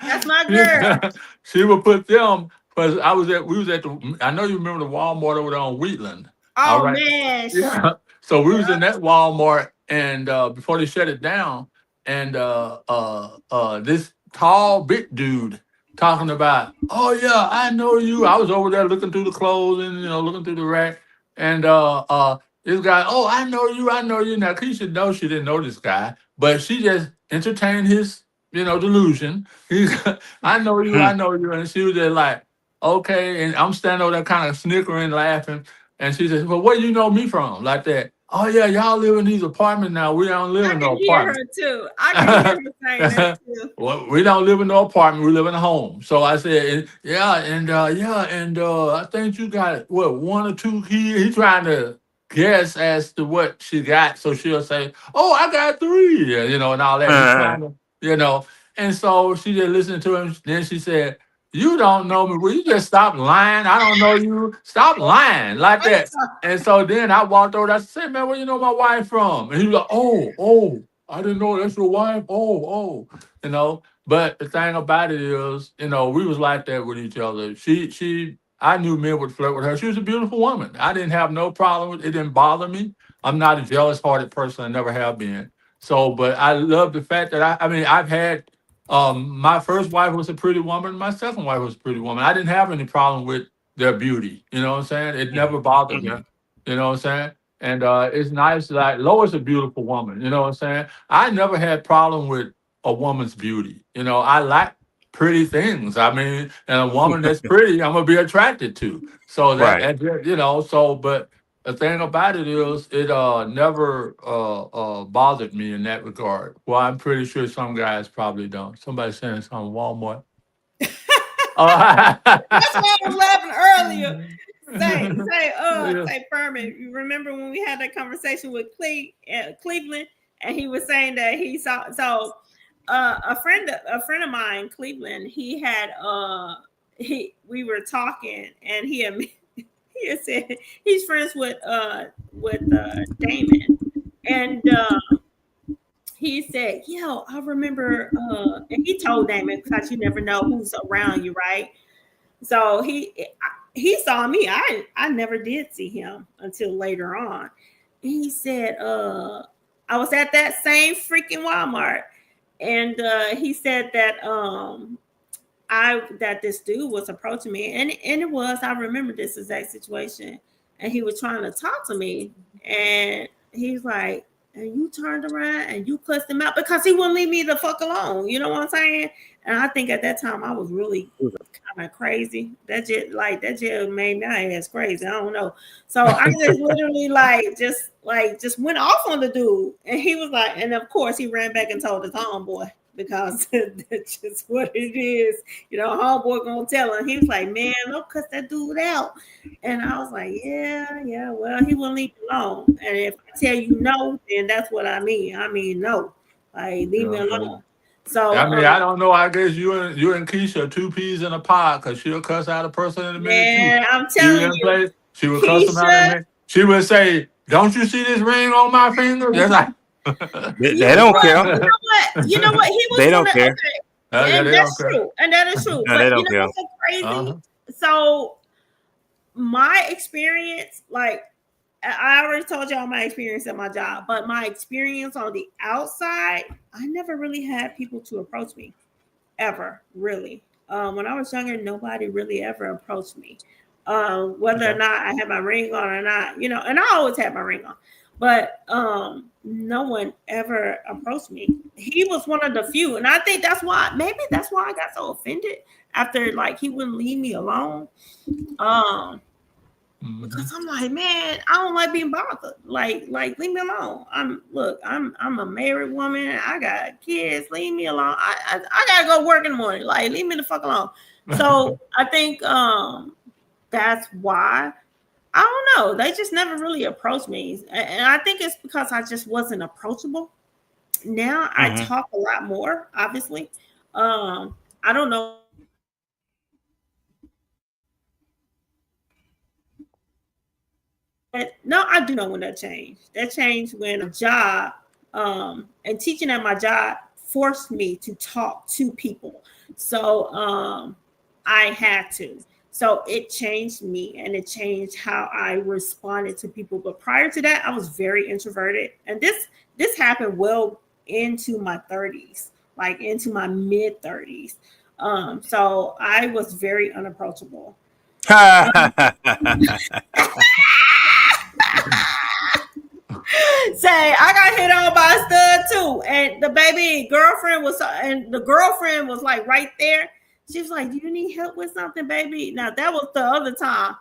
That's my girl. She would put them because we was at the. I know you remember the Walmart over there on Wheatland. All Oh right. man. Yeah. So we was Yeah. in that Walmart, and before they shut it down, and this tall big dude talking about, oh yeah, I know you. I was over there looking through the clothes and looking through the rack, and this guy, oh, I know you, I know you. Now Keisha knows she didn't know this guy, but she just entertained his delusion. He's I know you, and she was just like, okay, and I'm standing over there kind of snickering, laughing. And she says, well, where you know me from? Like that. Oh, yeah, y'all live in these apartments now. We don't live I in can no hear her apartment. too. I can hear her saying that too. Well, we don't live in no apartment. We live in a home. So I said, I think you got, what, one or two kids? He's trying to guess as to what she got. So she'll say, oh, I got three, and all that. He's trying to, And so she just listened to him. Then she said, you don't know me. Will you just stop lying? I don't know you. Stop lying like that. And so then I walked over. I said, man, where you know my wife from? And he was like, oh, I didn't know that's your wife. Oh. But the thing about it is, we was like that with each other. I knew men would flirt with her. She was a beautiful woman. I didn't have no problem with it. It didn't bother me. I'm not a jealous-hearted person. I never have been. So, but I love the fact that I've had my first wife was a pretty woman. My second wife was a pretty woman. I didn't have any problem with their beauty. You know what I'm saying? It never bothered Okay. me. You know what I'm saying? And it's nice. Like Lois, a beautiful woman. You know what I'm saying? I never had problem with a woman's beauty. I like pretty things. I mean, and a woman that's pretty, I'm gonna be attracted to. So Right. but the thing about it is, it never bothered me in that regard. Well, I'm pretty sure some guys probably don't. Somebody saying something Walmart. That's why I was laughing earlier. Yeah. Say Ferman. You remember when we had that conversation with Cleveland, and he was saying that he saw a friend of mine, Cleveland. He had we were talking, and he had said he's friends with Damon, and he said, "Yo, I remember," and he told Damon, because you never know who's around you, right? So he saw me. I never did see him until later on. And he said, I was at that same freaking Walmart, and he said that that this dude was approaching me, and it was, I remember this exact situation, and he was trying to talk to me, and he was like, and you turned around and you cussed him out because he wouldn't leave me the fuck alone. You know what I'm saying? And I think at that time I was really kind of crazy. That just made my ass crazy. I don't know. So I just literally just went off on the dude, and he was like, and of course he ran back and told his homeboy, because that's just what it is. Homeboy gonna tell him. He was like, man, don't cuss that dude out. And I was like, yeah, well, he wouldn't leave me alone. And if I tell you no, then that's what I mean. I mean no. Like, leave me alone. So I don't know. I guess you and Keisha are two peas in a pod, because she'll cuss out a person in a minute too. man, I'm telling you, She would cuss them out in a Keisha, minute. She would say, don't you see this ring on my finger? That's like They don't care. You know what? He was They gonna don't care. okay. And that's true. And that is true. No, they But you don't know care. what's so crazy? So my experience, like I already told y'all my experience at my job, but my experience on the outside, I never really had people to approach me ever, really. When I was younger, nobody really ever approached me. Whether or not I had my ring on or not, and I always had my ring on, but no one ever approached me. He was one of the few, and I think that's why I got so offended after, like, he wouldn't leave me alone. Because I'm like, man, I don't like being bothered. Like leave me alone. I'm a married woman. I got kids. Leave me alone. I gotta go work in the morning. Like, leave me the fuck alone. So I think that's why I don't know. They just never really approached me. And I think it's because I just wasn't approachable. Now I Mm-hmm. talk a lot more, obviously. I don't know when that changed. No, I do know when that changed. That changed when a job and teaching at my job forced me to talk to people. So I had to. So it changed me and it changed how I responded to people. But prior to that, I was very introverted. And this happened well into my 30s, like into my mid 30s. So I was very unapproachable. Say I got hit on by a stud too, and the girlfriend was like right there. She was like, "Do you need help with something, baby?" Now that was the other time.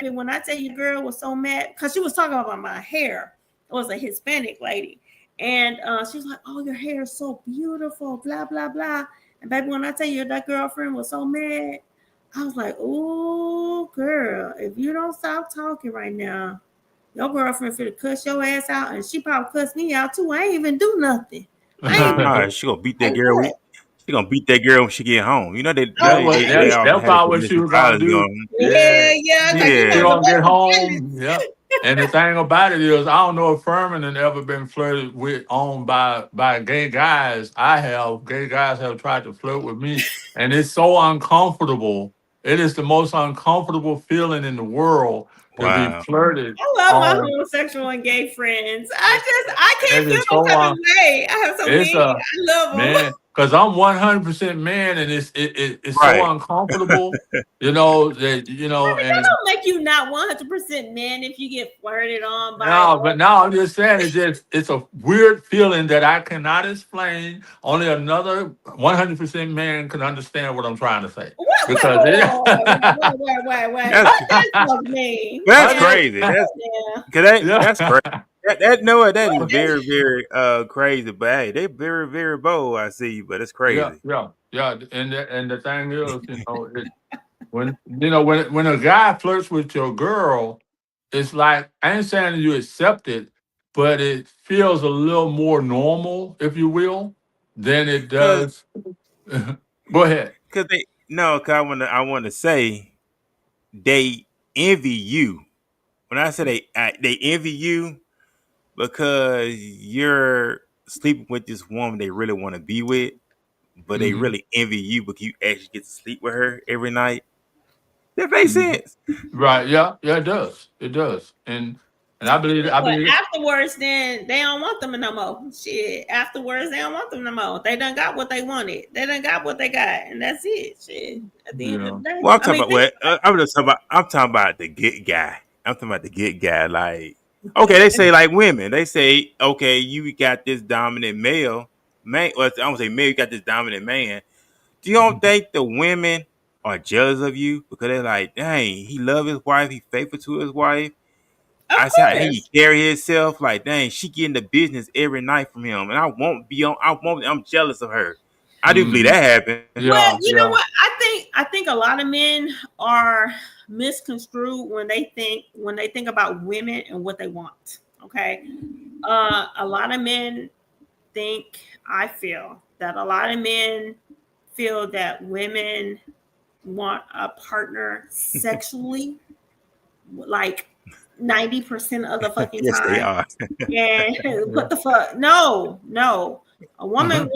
And when I tell you, girl was so mad because she was talking about my hair. It was a Hispanic lady, and she was like, "Oh, your hair is so beautiful," blah blah blah. And baby, when I tell you that girlfriend was so mad, I was like, "Oh, girl, if you don't stop talking right now, your girlfriend finna cuss your ass out, and she probably cussed me out too. I ain't even do nothing. I ain't even Nah, she gonna beat that like girl. what? She gonna beat that girl when she get home. You know That was they that, Okay. all that's had a probably what she domestic was gonna violence do. going. Yeah. Yeah, yeah, because She Yeah, gonna get domestic home. violence. Yep. And the thing about it is, I don't know if Furman had ever been flirted with on by gay guys. I have. Gay guys have tried to flirt with me, and it's so uncomfortable. It is the most uncomfortable feeling in the world to be wow. flirted I love my on. homosexual and gay friends. I can't It feel is no so type of way. I have so it's many. a I love them. man because I'm 100% man, and it's so Right. uncomfortable. That But that and don't make you not 100% men if you get flirted on by no, but now I'm just saying it's a weird feeling that I cannot explain. Only another 100% man can understand what I'm trying to say what because it. wait. That's What that supposed to mean? that's I Now, just crazy. That's yeah. cause that's crazy. yeah. That no, that is What is very very crazy. But hey, they very very bold. I see, but it's Yeah, crazy. yeah, yeah. And the thing is, when a guy flirts with your girl, it's like I ain't saying you accept it, but it feels a little more normal, if you will, than it Cause does. Go ahead. cause they no, cause I wanna say they envy you. When I say they envy you because you're sleeping with this woman they really want to be with, but they Hmm. really envy you because you actually get to sleep with her every night. That makes Hmm. sense. Right? Yeah, yeah. It does. It does. And I believe. I But believe. afterwards, then they don't want them no more. Shit. Afterwards, they don't want them no more. They done got what they wanted. They done got what they got, and that's it. Shit. At the end of Yeah. the day, Well, I'm I talking mean, about what I'm talking about the good guy. I'm talking about the good guy. Like, okay, they say like women. They say, okay, you got this dominant male man. Well, I don't say male. You got this dominant man. Do you don't think the women are jealous of you because they're like, dang, he love his wife, he faithful to his wife. of I see how he course. carry himself. Like, dang, she getting the business every night from him, and I won't be on. I won't. I'm jealous of her. I do believe Hmm. that happened. Well, Yeah. you know Yeah. what? I think a lot of men are misconstrued when they think about women and what they want. Okay. A lot of men think I feel that a lot of men feel that women want a partner sexually like 90% of the fucking Yes, they time. are. And Yeah. what the fuck? No, no. A woman Mhm.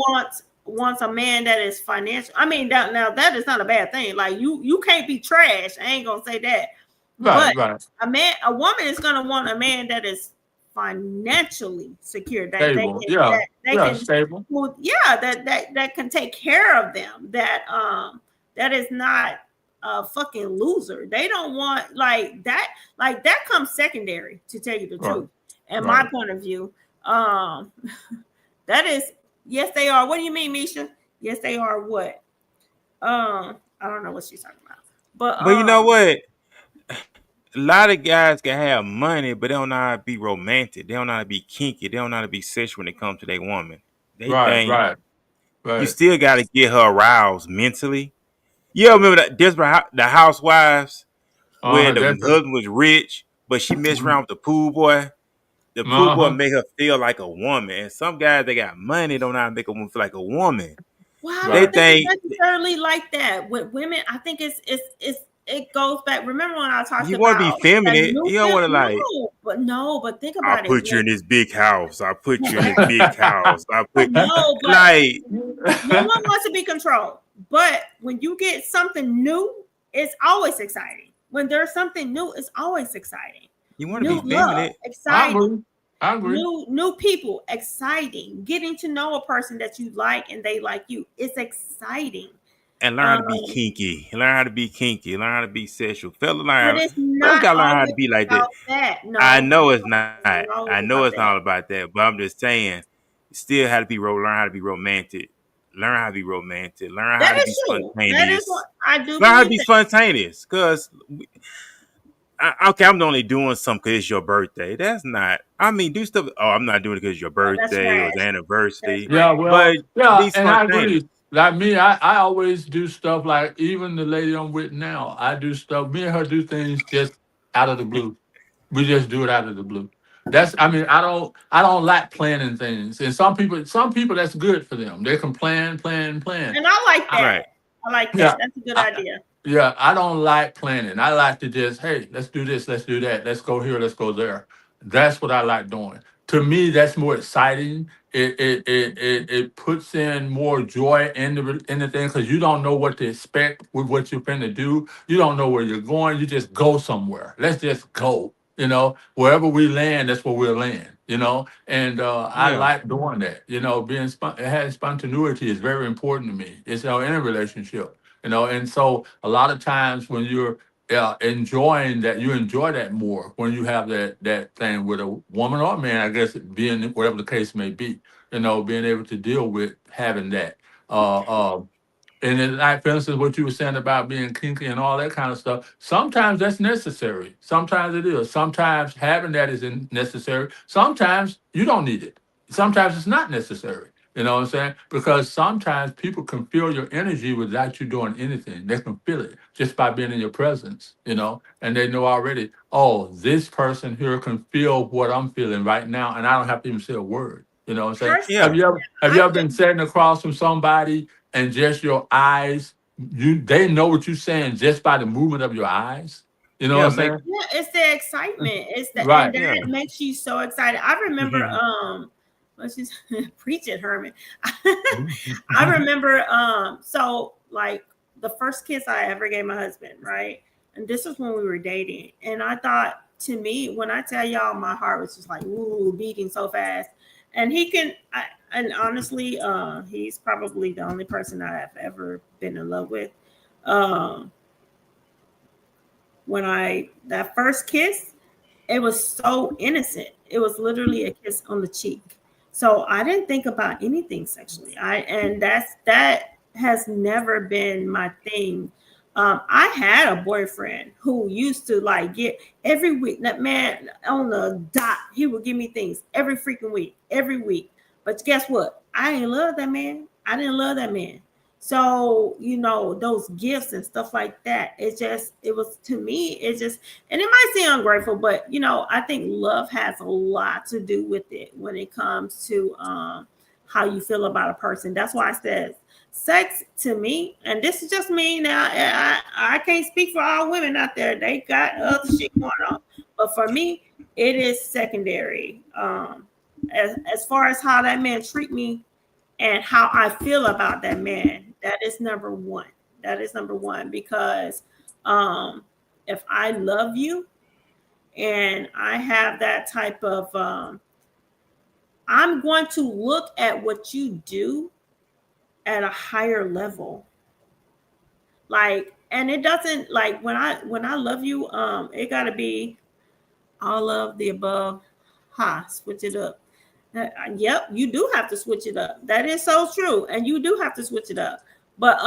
wants a man that is financial. I mean, that is not a bad thing. Like you can't be trash. I ain't gonna say that. Right. But Right. a woman is gonna want a man that is financially secure. Stable. Yeah. They Yeah. can Stable. yeah that can take care of them. That is not a fucking loser. They don't want like that comes secondary to tell you the Right. truth. In my Right. point of view, um, that is yes they are. What do you mean, Misha? Yes they are. What? I don't know what she's talking about. But But you know what? A lot of guys can have money, but they don't know how to be romantic. They don't know how to be kinky. They don't know how to be sexual when it comes to their woman. They Right. think Right. you Right. still got to get her aroused mentally. Yeah, remember that the Housewives where the That's husband was rich, but she messed around with the pool boy. The pool boy uh-huh. made her feel like a woman. And some guys they got money don't know how to make a woman feel like a woman. Well, I They don't Right. think think it's necessarily like that with women. I think it goes back. Remember when I talked you want to be about that feminine. new You don't film? want to like. No, but think I'll about it. put you in this big house. I'll put you in this big house. I But put no, but like no one wants to be controlled. But when you get something new, it's always exciting. When there's something new, it's always exciting. you want to New be love, feminine I exciting. agree. I agree. New people, exciting. Getting to know a person that you like and they like you, it's exciting. and learn how to be Um, kinky. Learn how to be kinky. Learn how to be sexual. but Fellas it's gotta not learn how to always be like that. about that. I No, know it's not. it's not I always know about it's that. not about that. But I'm just saying, you still have to be learn how to be romantic. Learn how to be romantic. Learn how That to be is true. That is what spontaneous. I do Learn how to believe be that. spontaneous. Cause okay, I'm only doing something because it's your birthday. That's not. I mean, do stuff. Oh, I'm not doing it because it's your Oh, that's birthday or the rash. That's anniversary. Yeah, rash. well, But yeah, be and I spontaneous. agree. Like me, I always do stuff like even the lady I'm with now, I do stuff. Me and her do things just out of the blue. We just do it out of the blue. That's I mean, I don't like planning things. And some people that's good for them. They can plan. And I like I, that. Right. I like that. yeah. That's a good I, idea. yeah, I don't like planning. I like to just, hey, let's do this, let's do that, let's go here, let's go there. That's what I like doing. To me, that's more exciting. It puts in more joy in the thing because you don't know what to expect with what you're finna do. You don't know where you're going. You just go somewhere. Let's just go. Wherever we land, that's where we'll land. And I Yeah. like doing that. Having spontaneity is very important to me. It's in a relationship. And so a lot of times when you're enjoying that, you enjoy that more when you have that thing with a woman or a man, I guess, being whatever the case may be. Being able to deal with having that. Uh, uh, and then, like, for instance, what you were saying about being kinky and all that kind of stuff, sometimes that's necessary. Sometimes it is. Sometimes having that isn't necessary. Sometimes you don't need it. Sometimes it's not necessary. You know what I'm saying? Because sometimes people can feel your energy without you doing anything. They can feel it just by being in your presence, and they know already, oh, this person here can feel what I'm feeling right now, and I don't have to even say a word. You know what I'm saying? Have Yeah. Personally, you ever have you I ever think been sitting across from somebody and just your eyes, they know what you're saying just by the movement of your eyes. You know what Yeah. I'm Make. saying? yeah, it's the excitement. It's the and Right. Yeah. that makes you so excited. I remember let's just preach it, Herman. I remember so like the first kiss I ever gave my husband, right? And this was when we were dating. And I thought, to me, when I tell y'all, my heart was just like ooh, beating so fast. And and honestly, he's probably the only person I have ever been in love with. Um when I that first kiss, it was so innocent. It was literally a kiss on the cheek. So I didn't think about anything sexually. That has never been my thing. I had a boyfriend who used to like get every week. That man on the dot, he would give me things every week. But guess what? I didn't love that man. I didn't love that man. So, those gifts and stuff like that, it was to me, and it might seem ungrateful, but I think love has a lot to do with it when it comes to how you feel about a person. That's why I said sex to me, and this is just me now. I can't speak for all women out there. They got other shit going on. But for me, it is secondary. As far as how that man treat me and how I feel about that man, that is number one. That is number one because if I love you and I have that type of, I'm going to look at what you do at a higher level. Like, and it doesn't like when I love you, it gotta be all of the above. Switch it up. Yep, you do have to switch it up. That is so true, and you do have to switch it up. But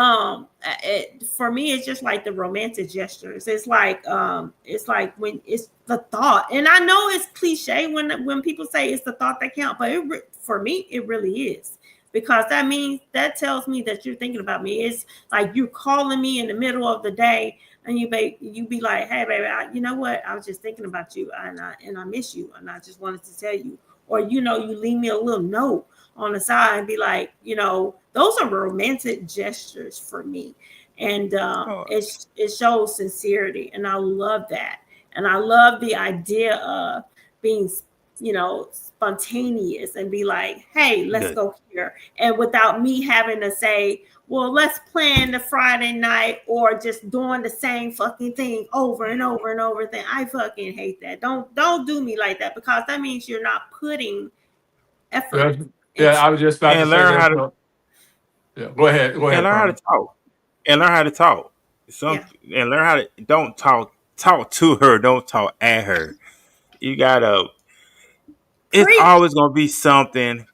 for me, it's just like the romantic gestures. It's like when it's the thought, and I know it's cliche when people say it's the thought that count, but for me, it really is. because that tells me that you're thinking about me. It's like you calling me in the middle of the day, and you be like, hey baby, you know what, I was just thinking about you, and I miss you, and I just wanted to tell you. Or you leave me a little note on the side and be like, those are romantic gestures for me. And Oh, it shows sincerity, and I love that. And I love the idea of being, spontaneous and be like, hey, let's good. go here. And without me having to say, well, let's plan the Friday night, or just doing the same fucking thing over and over and over again. I fucking hate that. Don't do me like that, because that means you're not putting effort Yeah, yeah, into I was just about to And say learn that. how to So, yeah, go ahead. Go and ahead, learn how to Furman. talk. And learn how to talk. Some yeah. and learn how to don't talk to her, don't talk at her. You gotta it's Preach. always gonna be something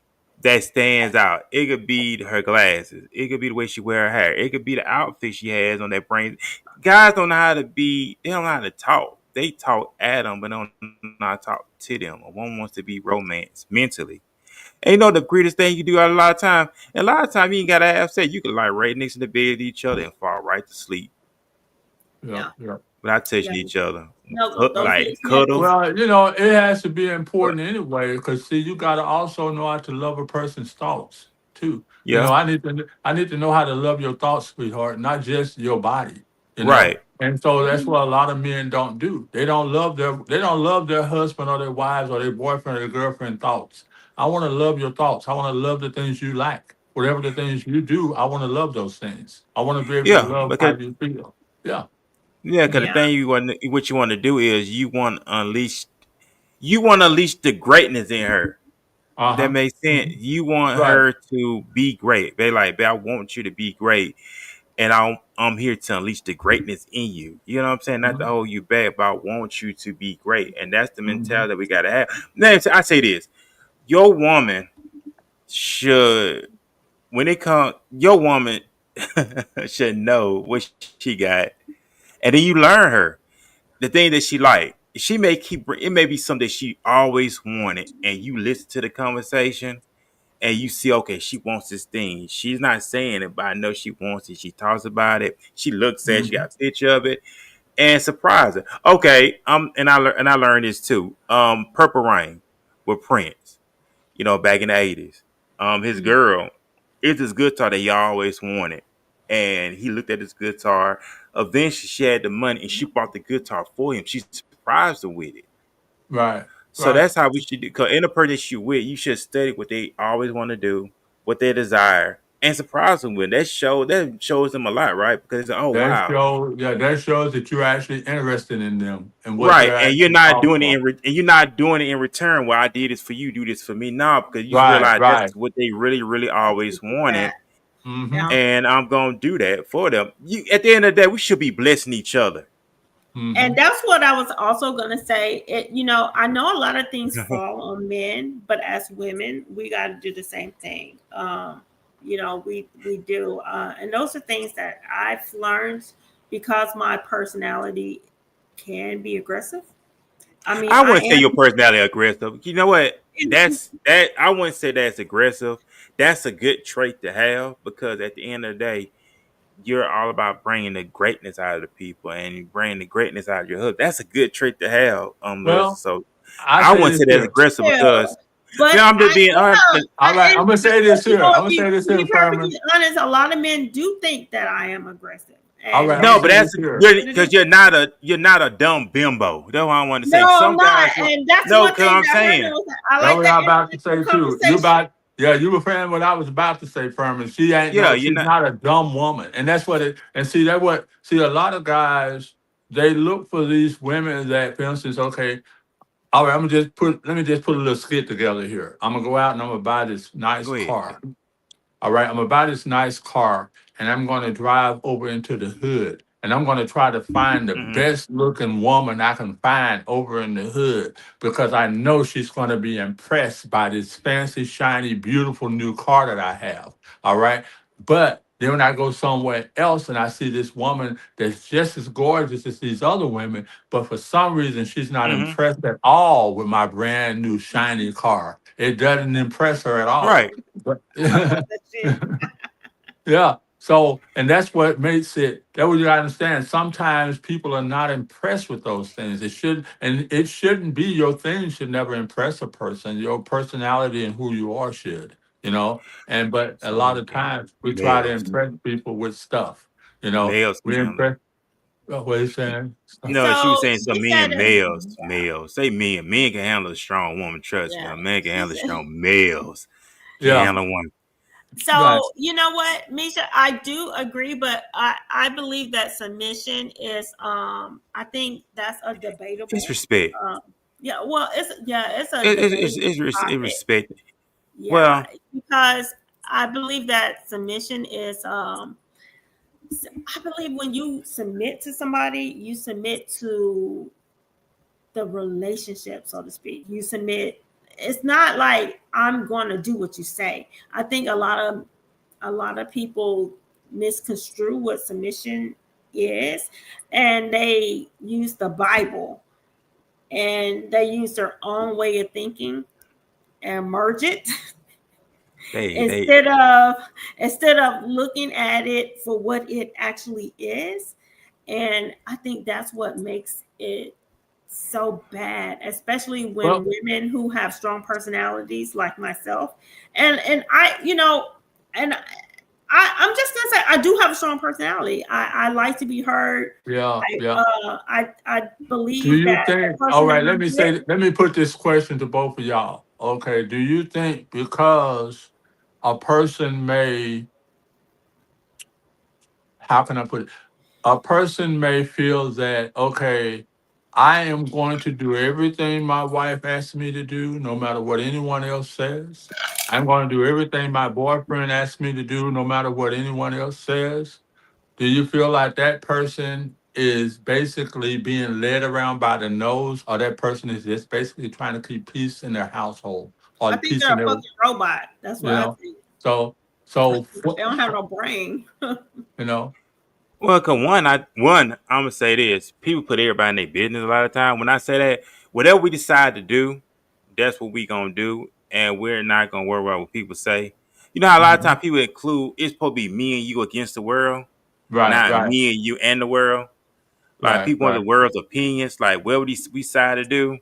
that stands out. It could be her glasses. It could be the way she wear her hair. It could be the outfit she has on that brain. Guys don't know how to be. They don't know how to talk. They talk at them, but don't know how to talk to them. One wants to be romance mentally. And the greatest thing you do a lot of time you ain't gotta have sex. You can lie right next to the bed of each other and fall right to sleep Yeah, Yeah. yeah. without touching Yeah. each other. No, those Like examples. cuddle. Well, it has to be important anyway, because see, you got to also know how to love a person's thoughts too. Yeah. I need to know how to love your thoughts, sweetheart, not just your body. You know, Right. and so that's Mhm. what a lot of men don't do. They don't love their husband or their wives or their boyfriend or their girlfriend thoughts. I want to love your thoughts. I want to love the things you like. Whatever the things you do, I want to love those things. I want to be able to Yeah. love how Because you feel. Yeah. Yeah, because the Yeah. thing what you want to do is you want to unleash the greatness in her. Uh That huh. makes sense. You want Right. her to be great. They like, "Babe, I want you to be great, and I'm here to unleash the greatness in you. You know what I'm saying? Not to Hmm. hold you back, but I want you to be great, and that's the Hmm. mentality that we gotta have. Now, I say this: your woman should, when it comes, your woman should know what she got, and then you learn her the thing that she like. She may it may be something she always wanted, and you listen to the conversation and you see, okay, she wants this thing. She's not saying it, but I know she wants it. She talks about it. She looks at it. She Hmm. got a picture of it, and surprise her. Okay, and I learned this too. Purple Rain with Prince. Back in the '80s. His Mhm. girl, it's this guitar that he always wanted, and he looked at his guitar. Eventually, she had the money, and she bought the guitar for him. She surprised her with it. Right. So Right. that's how we should do. Cause in a person that you with, you should study what they always want to do, what they desire, and surprise them with. That shows them a lot, right? Because oh wow, That shows that you're actually interested in them and what right, they're and you're actually not talking doing it about. and you're not doing it in return. Well, I did this for you, do this for me. No, because you Right. realize that's Right. what they really, really That's always super bad. wanted, Mm-hmm. Yeah. and I'm gonna do that for them. You at the end of the day, we should be blessing each other. Mm-hmm. And that's what I was also going to say. I know a lot of things fall on men, but as women, we got to do the same thing. We do, and those are things that I've learned because my personality can be aggressive. I mean, I I wouldn't say your am. personality aggressive. You know what? I wouldn't say that's aggressive. That's a good trait to have because at the end of the day, you're all about bringing the greatness out of the people and bringing the greatness out of your husband. That's a good trait to have, Larissa. Well, So I I say wouldn't this say that's here. aggressive Yeah, because but I'm just I being honest. am. All right. I'm gonna say this here. I'm gonna say To this here, be Furman. perfectly honest, a lot of men do think that I am aggressive, All right. and I'm gonna No, but say that's this that's here. you're what it is. because you're not a dumb bimbo. That's what I want to No, say. I'm Some not, guys want and that's no, one because thing I'm that women saying will say. I That's like what that I'm about to intellectual say too. You conversation. about Yeah, you were saying what I was about to say, Furman. She ain't yeah, no, you're she's not. not a dumb woman. And that's what it and see that what see a lot of guys they look for these women that, for instance, okay, all right, let me just put a little skit together here. I'm gonna go out and I'm gonna buy this nice Go ahead. car. All right, I'm gonna buy this nice car and I'm gonna drive over into the hood and I'm gonna try to find the Hmm. best looking woman I can find over in the hood because I know she's gonna be impressed by this fancy, shiny, beautiful new car that I have. All right. But then when I go somewhere else and I see this woman that's just as gorgeous as these other women, but for some reason she's not Hmm. impressed at all with my brand new shiny car. it doesn't impress her at all. Right. But I love that shit. yeah. So, and that's what makes it, that what you gotta understand. Sometimes people are not impressed with those things. It shouldn't be your thing should never impress a person. Your personality and who you are should, but a So lot of times we try to males, impress people with stuff, you know, males can we handle. impress, what are you saying? No, she was So saying she some men, said, yeah, males. Say men can handle a strong woman. Trust me, yeah. a man can She handle a said, strong males. Can Yeah. handle one. Right. so you know what, Misha, I do agree, but I believe that submission is I think that's a It's debatable. respect. Um, yeah, well, it's a debatable It's topic. respect. Yeah, Well, because I believe that submission is I believe when you submit to somebody, you submit to the relationship, so to speak. You submit. It's not like I'm going to do what you say. I think a lot of people misconstrue what submission is, and they use the Bible and they use their own way of thinking and merge it they instead of instead of looking at it for what it actually is. And I think that's what makes it so bad, especially when Well, women who have strong personalities like myself, and I, and I'm just gonna say I do have a strong personality. I like to be heard. yeah, yeah. I Do believe you that the think, all person that right, I'm with. let me put this question to both of y'all. Okay. Do you think because a person may, how can I put it? A person may feel that, okay, I am going to do everything my wife asks me to do, no matter what anyone else says. I'm going to do everything my boyfriend asks me to do, no matter what anyone else says. Do you feel like that person is basically being led around by the nose, or that person is just basically trying to keep peace in their household or I think peace they're in a their, fucking robot. That's what you I know? think. So, so, They don't have no brain. you know, well, cause I'm gonna say this. People put everybody in their business a lot of time. When I say that, whatever we decide to do, that's what we gonna do, and we're not gonna worry about what people say. You know how a lot of Mhm. times people include it's supposed to be me and you against the world, Right, not right, me and you and the world. Like right, people want the right, world's opinions. Like what we decide to do,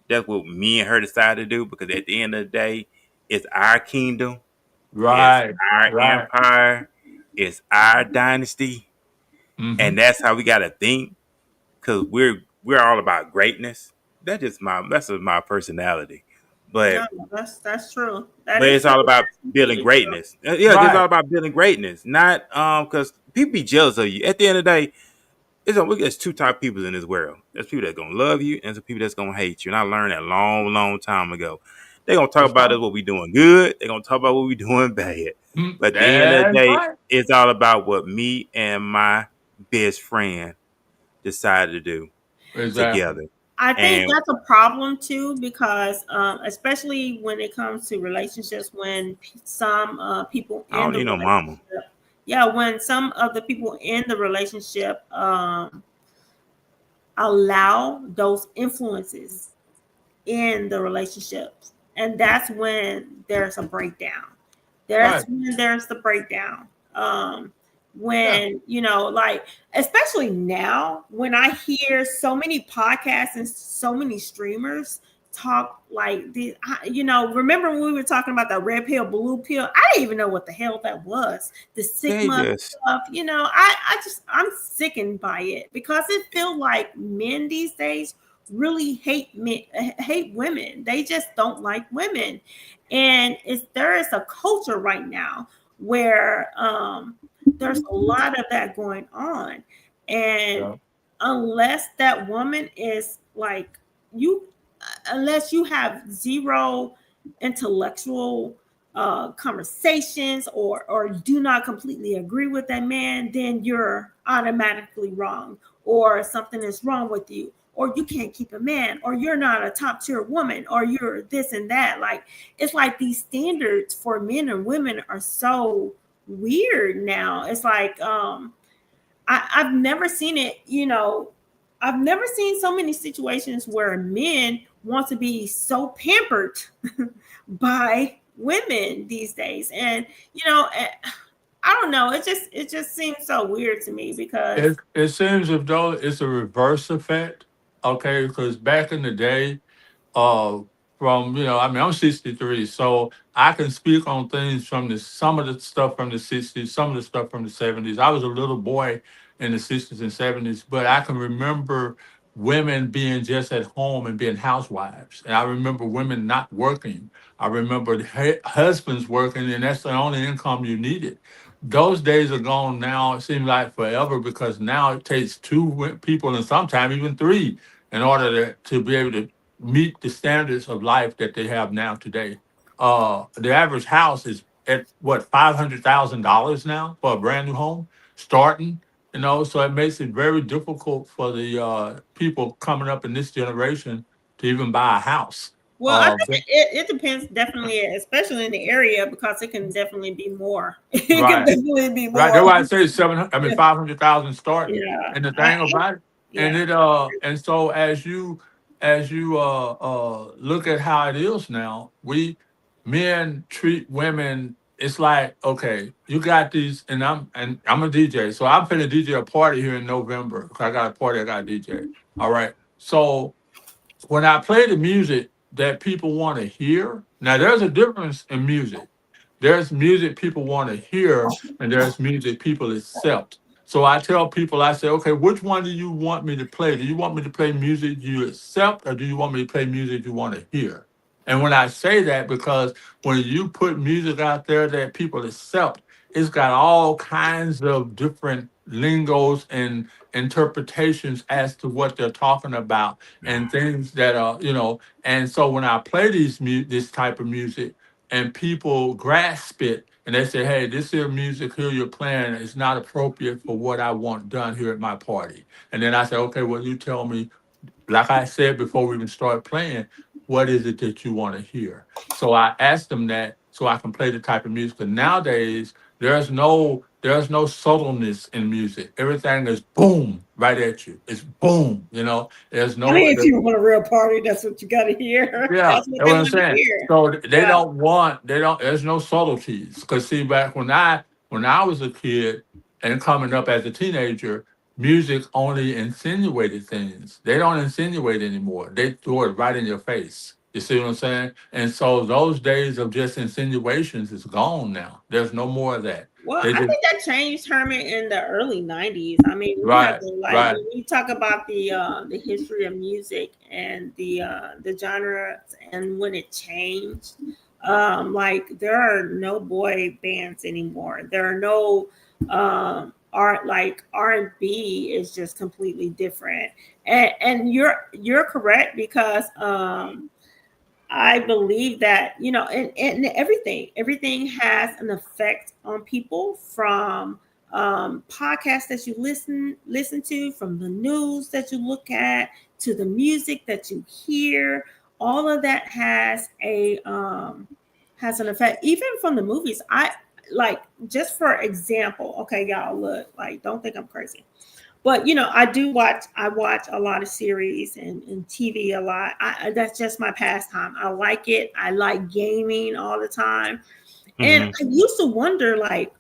that's what me and her decide to do. Because at the end of the day, it's our kingdom, it's right, our right. empire, it's our dynasty, Hmm. and that's how we gotta think. Because we're all about greatness. That's just my personality. No, But that's true. That but is it's true. all about That's building completely true. greatness. Yeah, it's Right, all about building greatness. Not because people be jealous of you. At the end of the day, there's two type of people in this world. There's people that's gonna love you, and some people that's gonna hate you. And I learned that long time ago. They gonna talk that's about right. us what we doing good. They gonna talk about what we doing bad. Mm, But at the end of the that's day, right. it's all about what me and my best friend decided to do Exactly. together. I think And that's a problem too, because especially when it comes to relationships, when some people I in don't the need no mama. relationship, yeah, when some of the people in the relationship allow those influences in the relationships, and that's when there's a breakdown. That's Right. when there's the breakdown. um Yeah. when like, especially now when I hear so many podcasts and so many streamers talk like the remember when we were talking about the red pill, blue pill? I didn't even know what the hell that was. The They sigma just stuff, I'm sickened by it, because it feels like men these days really hate men, hate women. They just don't like women. And there is a culture right now where there's a lot of that going on. And Yeah. unless that woman is like you, unless you have zero intellectual conversations, or do not completely agree with that man, then you're automatically wrong, or something is wrong with you, or you can't keep a man, or you're not a top tier woman, or you're this and that. Like, it's like these standards for men and women are so weird now. It's like I've never seen it, I've never seen so many situations where men want to be so pampered by women these days. And I don't know, it just seems so weird to me because it seems as though it's a reverse effect. Okay, because back in the day, uh from I mean I'm 63, so I can speak on things from the some of the stuff from the 60s, some of the stuff from the 70s. I was a little boy in the 60s and 70s, but I can remember women being just at home and being housewives. And I remember women not working. I remember husbands working, and that's the only income you needed. Those days are gone now. It seems like forever because now it takes two people and sometimes even three in order to be able to meet the standards of life that they have now today. The average house is at what $500,000 now for a brand new home starting. So it makes it very difficult for the people coming up in this generation to even buy a house. well, I think it depends definitely, especially in the area, because it can definitely be more. It can Right. definitely be Right. more. That's why I say 700. I mean, Yeah. 500,000 starting. Yeah. And the thing about it, and Yeah. and so as you look at how it is now, men treat women. It's like, okay, you got these, and I'm a DJ, so I'm finna DJ a party here in November. I got a party, I got a DJ. All right. So when I play the music that people want to hear, now there's a difference in music. There's music people want to hear, and there's music people accept. So I tell people, I say, okay, which one do you want me to play? Do you want me to play music you accept, or do you want me to play music you want to hear? And when I say that, because when you put music out there that people accept, it's got all kinds of different lingos and interpretations as to what they're talking about and things that and so when I play this type of music and people grasp it and they say, hey, this here music here you're playing is not appropriate for what I want done here at my party. And then I say, okay, well, you tell me, like I said before we even start playing, what is it that you want to hear? So I asked them that so I can play the type of music. But nowadays, there's no subtleness in music. Everything is boom right at you. It's boom. There's I no mean, if you want a real party, that's what you got to hear. yeah, That's what that's they what I'm want to saying. hear. So Yeah. there's no subtleties. Because see, back when I was a kid and coming up as a teenager, music only insinuated things. They don't insinuate anymore. They throw it right in your face. You see what I'm saying? And so those days of just insinuations is gone now. There's no more of that. Well, They I just think that changed, Herman, in the early '90s. I mean, we have right, to like right. when we talk about the history of music and the genres and when it changed. Like there are no boy bands anymore. There are no art like R&B is just completely different. And you're correct because I believe that, and everything has an effect on people from podcasts that you listen to, from the news that you look at, to the music that you hear. All of that has an effect, even from the movies. I like, just for example, okay, y'all, look, like, don't think I'm crazy. But I watch a lot of series and TV a lot. That's just my pastime. I like it. I like gaming all the time. And Hmm. I used to wonder, like,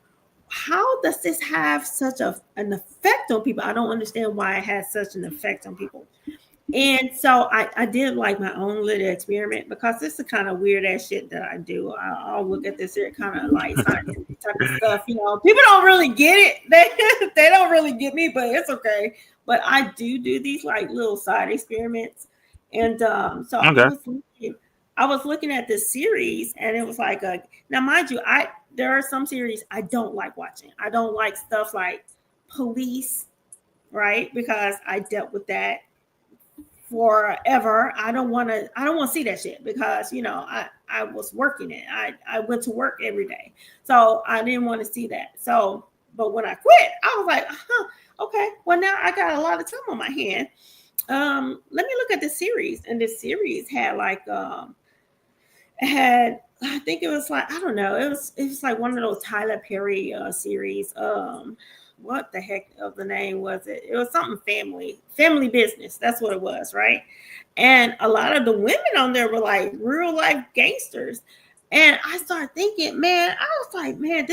how does this have such an effect on people? I don't understand why it has such an effect on people. And so I did like my own little experiment, because this is the kind of weird ass shit that I do. I'll look at this here kind of like scientific type of stuff. People don't really get it. They don't really get me, but it's okay. But I do these like little side experiments. And so I Okay. was looking at this series, and it was like now, mind you, there are some series I don't like watching. I don't like stuff like police, right? Because I dealt with that forever. I don't want to see that shit, because I was working it. I went to work every day. So I didn't want to see that. So but when I quit, I was like, okay, well, now I got a lot of time on my hand. Let me look at this series. And this series had like I think it was like, I don't know, it was like one of those Tyler Perry series. what the heck of the name was it? It was something family business. That's what it was, right? And a lot of the women on there were like real life gangsters. And I started thinking, man, I was like, man,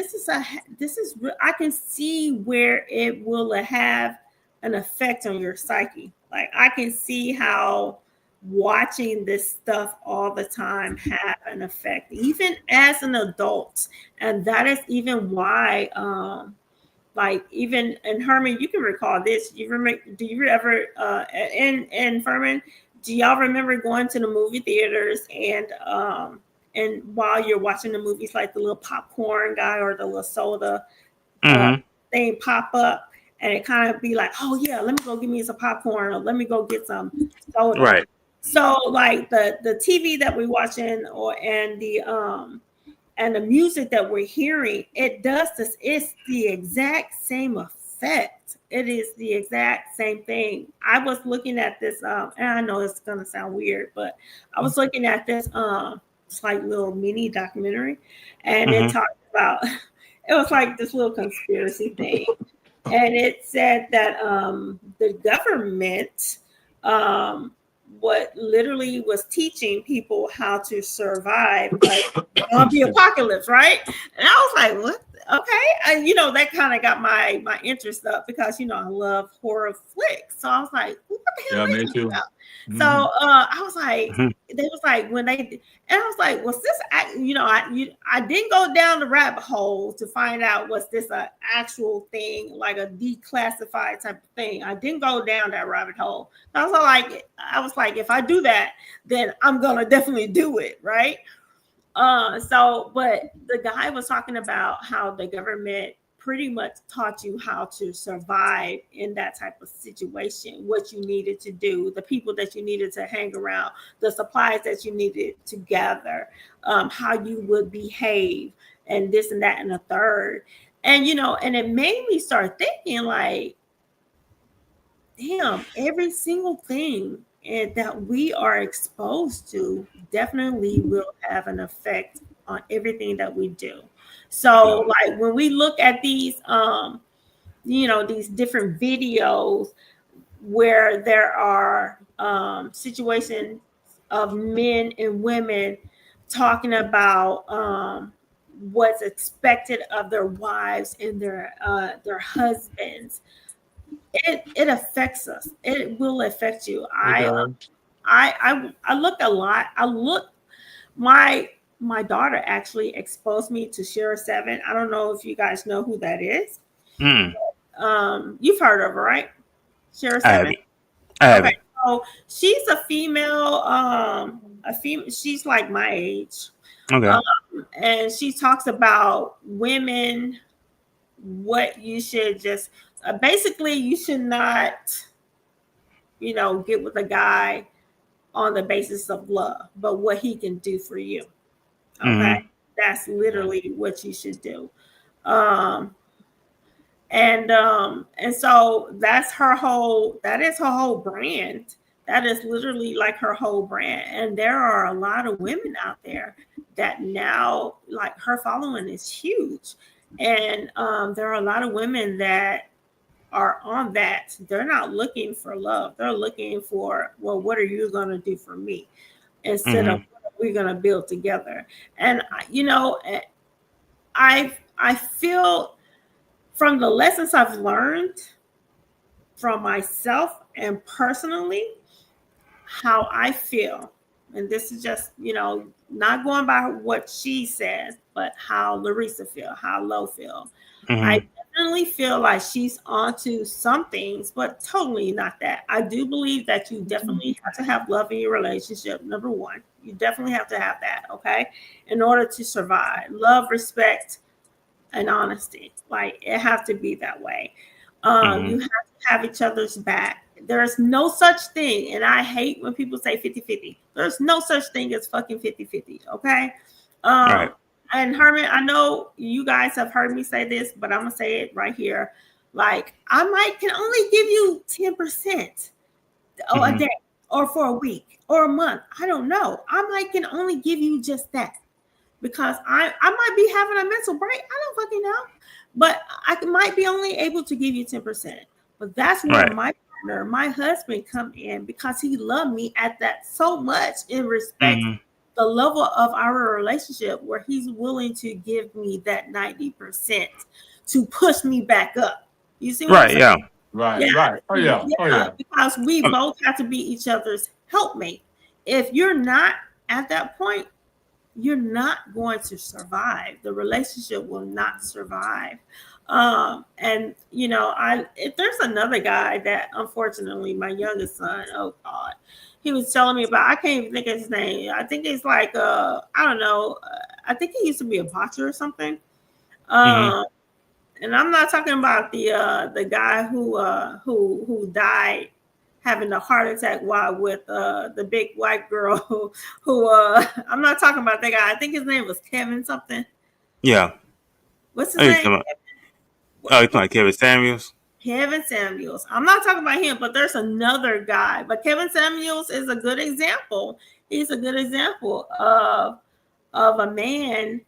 I can see where it will have an effect on your psyche. Like I can see how watching this stuff all the time have an effect, even as an adult. And that is even why, like even and Herman, you can recall this. You remember? Do you ever? And Ferman, do y'all remember going to the movie theaters and while you're watching the movies, like the little popcorn guy or the little soda thing pop up, and it kind of be like, oh yeah, let me go get me some popcorn, or let me go get some soda. Right. So like the TV that we're watching, and the music that we're hearing, it does this. It's the exact same effect. It is the exact same thing. I was looking at this, and I know it's gonna sound weird, but I was looking at this it's like little mini documentary, and it talked about it was like this little conspiracy thing, and it said that the government what literally was teaching people how to survive like on the apocalypse, right? And I was like, what? Okay. And that kind of got my interest up because I love horror flicks. So I was like, what the hell are they talking about? So I was like, they was like when they, and I was like, was this, I didn't go down the rabbit hole to find out was this an actual thing, like a declassified type of thing. I didn't go down that rabbit hole. I was like, if I do that, then I'm gonna definitely do it, right? But the guy was talking about how the government pretty much taught you how to survive in that type of situation, what you needed to do, the people that you needed to hang around, the supplies that you needed to gather, how you would behave, and this and that and the third. And and it made me start thinking like, damn, every single thing that we are exposed to definitely will have an effect on everything that we do. So like when we look at these these different videos where there are situations of men and women talking about what's expected of their wives and their husbands, it affects us. It will affect you. I look a lot. My daughter actually exposed me to Shara 7. I don't know if you guys know who that is. You've heard of her, right? Shara 7. I haven't. So she's a female. She's like my age. Okay. And she talks about women. What you should just basically you should not, get with a guy on the basis of love, but what he can do for you. Okay. That's literally what you should do. And so that is her whole brand. That is literally like her whole brand. And there are a lot of women out there that now, like, her following is huge. And there are a lot of women that are on that. They're not looking for love. They're looking for, well, what are you going to do for me? Instead of what are we going to build together? And, I feel from the lessons I've learned from myself and personally, how I feel, and this is just, not going by what she says, but how Larisa feel, how Lo feel. I definitely feel like she's onto some things, but totally not that. I do believe that you definitely have to have love in your relationship. Number one, you definitely have to have that, okay? In order to survive. Love, respect, and honesty. Like, it has to be that way. You have to have each other's back. There's no such thing, and I hate when people say 50-50. There's no such thing as fucking 50-50, okay? Right. And Herman, I know you guys have heard me say this, but I'm gonna say it right here. Like, I can only give you 10% a day, or for a week, or a month. I don't know. Can only give you just that. because I might be having a mental break. I don't fucking know, but I might be only able to give you 10%. But that's where Right. my partner, my husband, come in because he loved me at that so much in respect Mm-hmm. the level of our relationship where he's willing to give me that 90% to push me back up. You see what I'm Right. saying? Yeah. Yeah, Right, right. Oh yeah, oh yeah, yeah. because we Um, both have to be each other's helpmate. If you're not at that point, you're not going to survive. The relationship will not survive. And I if there's another guy that unfortunately my youngest son, oh God, he was telling me about. I can't even think of his name. I think it's like I don't know. I think he used to be a boxer or something. mm-hmm. Um, and I'm not talking about the guy who died having a heart attack while with the big white girl who I'm not talking about that guy. I think his name was Kevin something. Yeah. What's his Oh, you name? talking about, oh, you talking about Kevin Samuels? Kevin Samuels. I'm not talking about him, but there's another guy. But Kevin Samuels is a good example. He's a good example of a man,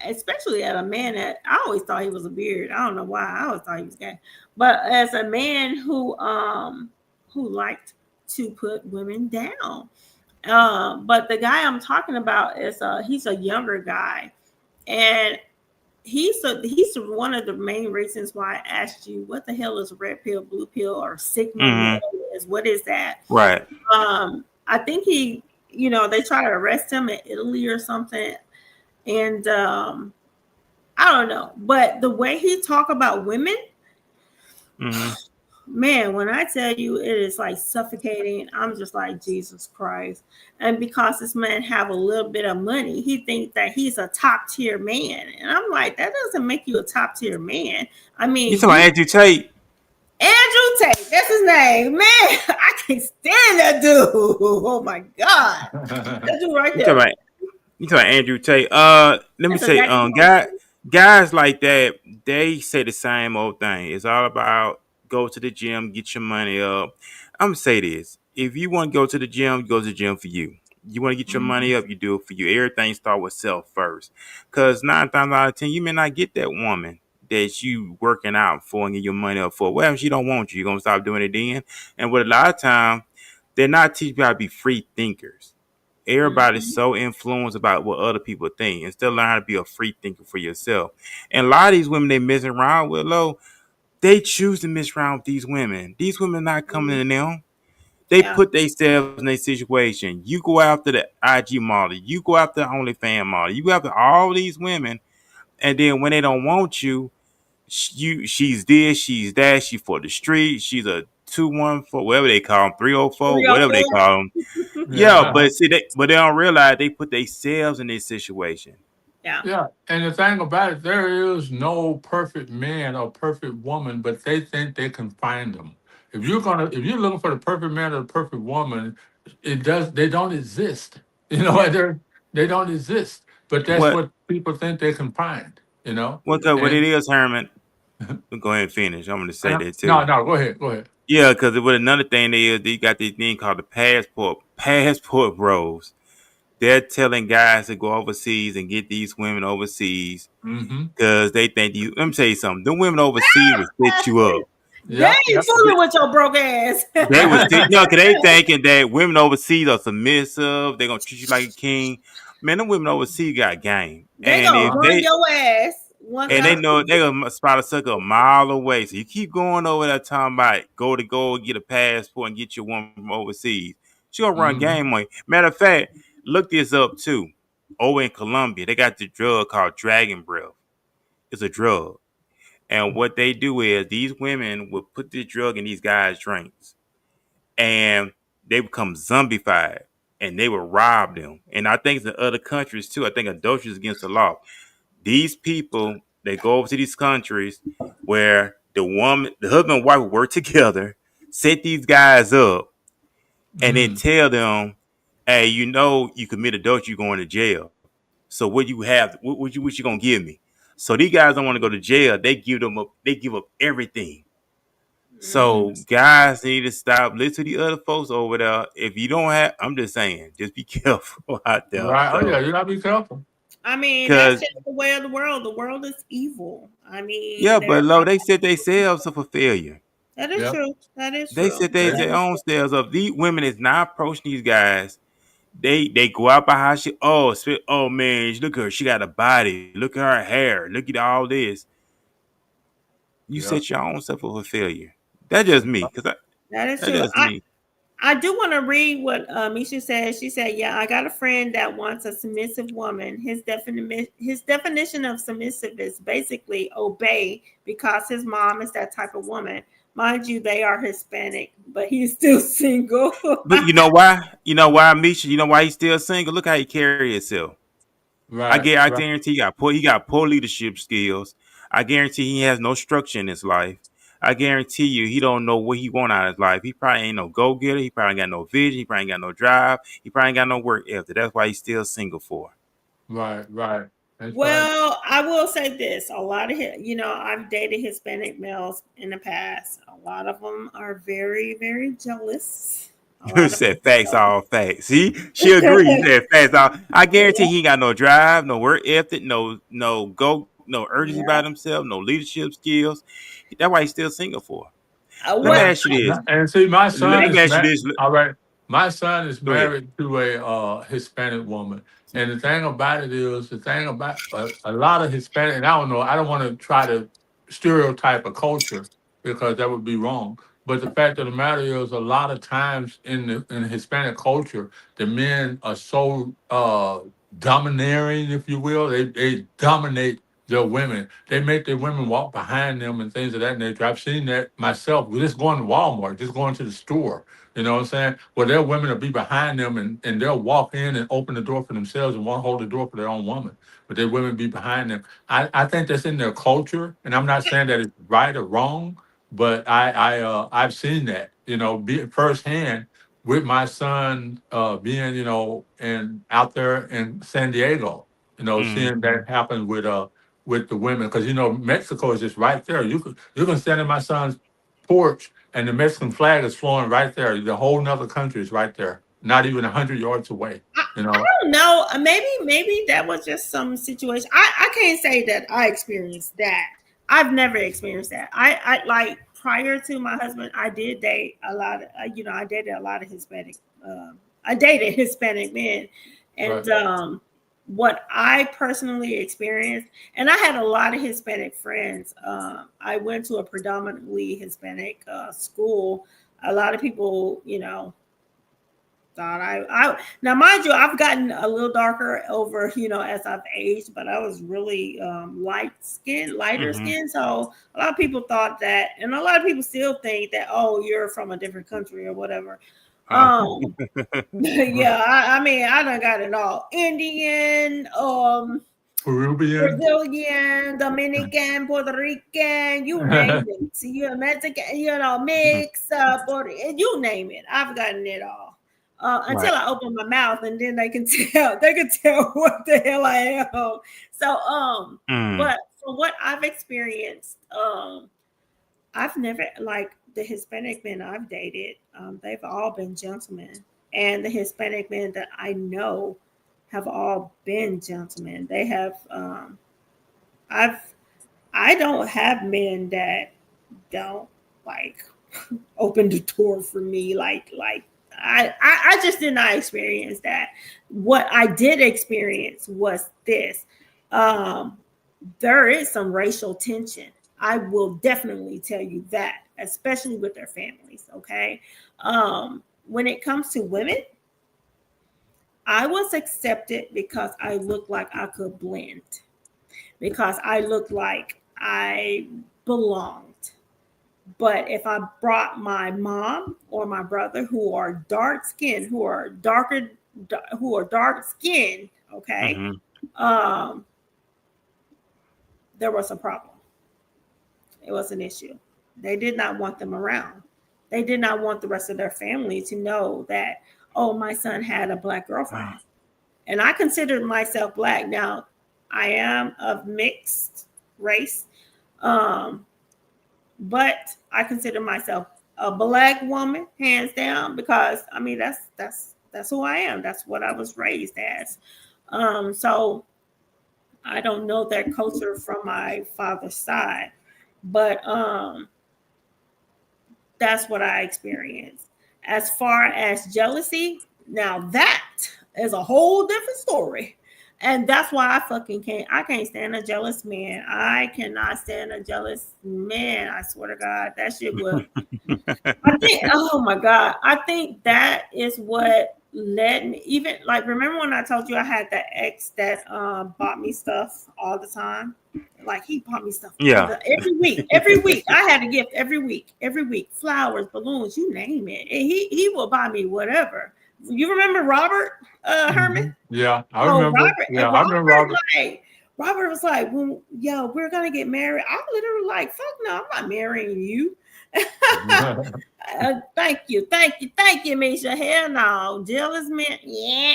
especially at a man that I always thought he was a beard. I don't know why. I always thought he was gay. But as a man who liked to put women down. But the guy I'm talking about is he's a younger guy, and he's one of the main reasons why I asked you what the hell is red pill, blue pill, or sigma male Mm-hmm. is. What is that? Right. I think they tried to arrest him in Italy or something, and I don't know, but the way he talk about women, Mm-hmm. man, when I tell you it is like suffocating, I'm just like Jesus Christ. And because this man have a little bit of money, he thinks that he's a top tier man, and I'm like, that doesn't make you a top tier man. I You mean, talking about you Andrew Tate? Andrew Tate, that's his name, man. I can't stand that dude. Oh my god, that dude right You talking there. about You talking about Andrew Tate? Let me That's a say, guys like that, they say the same old thing. It's all about go to the gym, get your money up. I'm gonna say this: if you want to go to the gym, you go to the gym for you. You want to get your money Mhm. up, you do it for you. Everything start with self first, because 9 times out of 10, you may not get that woman that you working out for and get your money up for. Well, if she don't want you, you're gonna stop doing it then. And with a lot of time, they're not teaching you how to be free thinkers. Everybody's Mhm. so influenced about what other people think. Instead of learn how to be a free thinker for yourself. And a lot of these women they messing around with, low, they choose to mess around with these women. These women not coming Mhm. to them. They Yeah. put themselves in a situation. You go after the IG model. You go after the OnlyFans model. You go after all these women. And then when they don't want you, she's this, she's that, she's for the street, she's a 214, whatever they call them, 304, whatever they 304. call them. Yeah, Yeah. but see, they don't realize they put themselves in this situation. Yeah. Yeah, and the thing about it, there is no perfect man or perfect woman, but they think they can find them. If you're looking for the perfect man or the perfect woman, they don't exist. Yeah. They don't exist. But that's What what people think they can find. what it And is, Herman? Go ahead and finish. I'm gonna say that no, too. no, go ahead, go ahead. Yeah, because what another thing is, they got this thing called the passport bros. They're telling guys to go overseas and get these women overseas Mm-hmm. because they think you. Let me tell you something. The women overseas will set you up. They Yep, ain't yep. fooling with your broke ass. They was, cause they thinking that women overseas are submissive. They're gonna treat you like a king. Man, the women overseas got game, They and gonna if Uh-huh. run they your ass and they 1,000. know they gonna spot a sucker a mile away. So you keep going over that time about go get a passport and get your woman from overseas. She gonna run Mm-hmm. game on you. Matter of fact, look this up too. Over in Colombia, they got the drug called Dragon Breath. It's a drug. And what they do is these women will put this drug in these guys' drinks and they become zombified and they will rob them. And I think it's in other countries too. I think adultery is against the law. These people, they go over to these countries where the husband and wife work together, set these guys up, and then Mm-hmm. tell them, hey, you commit adultery, you're going to jail. So what you have, what you gonna give me? So these guys don't want to go to jail. They give up everything. Mhm. So guys need to stop listening to the other folks over there. If you don't have, I'm just saying, just be careful out there. Right. Oh yeah, So you gotta be careful. I mean, that's Cause just the way of the world. The world is evil. I yeah, mean, but Lo, they set themselves up for failure. that is Yep. true. That is They true. set their, That their is own true. selves up. These women is not approaching these guys. They go out by how she oh man, look at her, she got a body. Look at her hair. Look at all this. You Yep. set your own self up for failure. That's just me, That is that's true. just me. I do want to read what Misha said. She said, "Yeah, I got a friend that wants a submissive woman. His definition of submissive is basically obey because his mom is that type of woman. Mind you, they are Hispanic, but he's still single." But you know why? You know why, Misha? You know why he's still single? Look how he carry himself. Right. I Right. guarantee he got poor leadership skills. I guarantee he has no structure in his life. I guarantee you he don't know what he want out of his life. He probably ain't no go getter. He probably ain't got no vision. He probably ain't got no drive. He probably ain't got no work ethic. That's why he's still single for. Right. Right. That's right. Well, I will say this: a lot of I've dated Hispanic males in the past. A lot of them are very, very jealous. A You lot of said facts them all facts. See, she agreed. He said facts all. I guarantee he ain't got no drive, no work ethic, no urgency yeah. about himself, no leadership skills. That's why he's still single for. Let me What? Right. ask you this. And see, my Let son me is ask you married. this. All right. My son is Go ahead. married to a Hispanic woman. And the thing about it is, the thing about a lot of Hispanic, and I don't know, I don't want to try to stereotype a culture because that would be wrong. But the fact of the matter is, a lot of times in the Hispanic culture, the men are so domineering, if you will. They dominate their women. They make their women walk behind them and things of that nature. I've seen that myself. Just going to Walmart, just going to the store. You know what I'm saying? Well, their women will be behind them and they'll walk in and open the door for themselves and won't hold the door for their own woman. But their women be behind them. I think that's in their culture. And I'm not saying that it's right or wrong, but I've seen that, be firsthand with my son being, and out there in San Diego, Mm. seeing that happen with the women. Because Mexico is just right there. You can stand in my son's porch and the Mexican flag is flowing right there. The whole nother country is right there, not even 100 yards away. I don't know. Maybe that was just some situation. I can't say that I experienced that. I've never experienced that. I like prior to my husband, I did date a lot of I dated a lot of Hispanic. I dated Hispanic men, Right, and what I personally experienced, and I had a lot of Hispanic friends. I went to a predominantly Hispanic school. A lot of people, thought I now mind you, I've gotten a little darker over as I've aged, but I was really lighter Mm-hmm. skin. So a lot of people thought that, and a lot of people still think that, oh, you're from a different country or whatever. Oh. right. Yeah, I mean, I done got it all: Indian, Peruvian. Brazilian, Dominican, Puerto Rican, you name it. See, you're Mexican, mix, you name it. I've gotten it all. Right. Until I open my mouth, and then they can tell. They can tell what the hell I am. So, Mm. but from what I've experienced, I've never like the Hispanic men I've dated. They've all been gentlemen, and the Hispanic men that I know have all been gentlemen. They have. I've. I don't have men that don't like open the door for me. I just did not experience that. What I did experience was this. Um, there is some racial tension. I will definitely tell you that, especially with their families. Okay. When it comes to women, I was accepted because I looked like I could blend, because I looked like I belonged. But if I brought my mom or my brother who are dark skinned, who are dark skinned, okay, Mm-hmm. um, there was a problem. It was an issue. They did not want them around. They did not want the rest of their family to know that, oh, my son had a black Wow. girlfriend. And I considered myself black. Now, I am of mixed race, um, but I consider myself a black woman, hands down, because I mean that's who I am. That's what I was raised as. So I don't know their culture from my father's side, but that's what I experienced. As far as jealousy, now that is a whole different story. And that's why I can't stand a jealous man. I cannot stand a jealous man. I swear to God, that shit will. I think, oh my God, I think that is what led me. Even like, remember when I told you I had that ex that bought me stuff all the time? Like he bought me stuff every week. Every week I had a gift every week, flowers, balloons, you name it. And he will buy me whatever. You remember Robert Herman? Yeah, I remember. Yeah, I remember Robert. Robert was like, well, yo, we're gonna get married. I'm literally like, fuck no, I'm not marrying you. Thank you, Misha. Hell no, jealous man, yeah,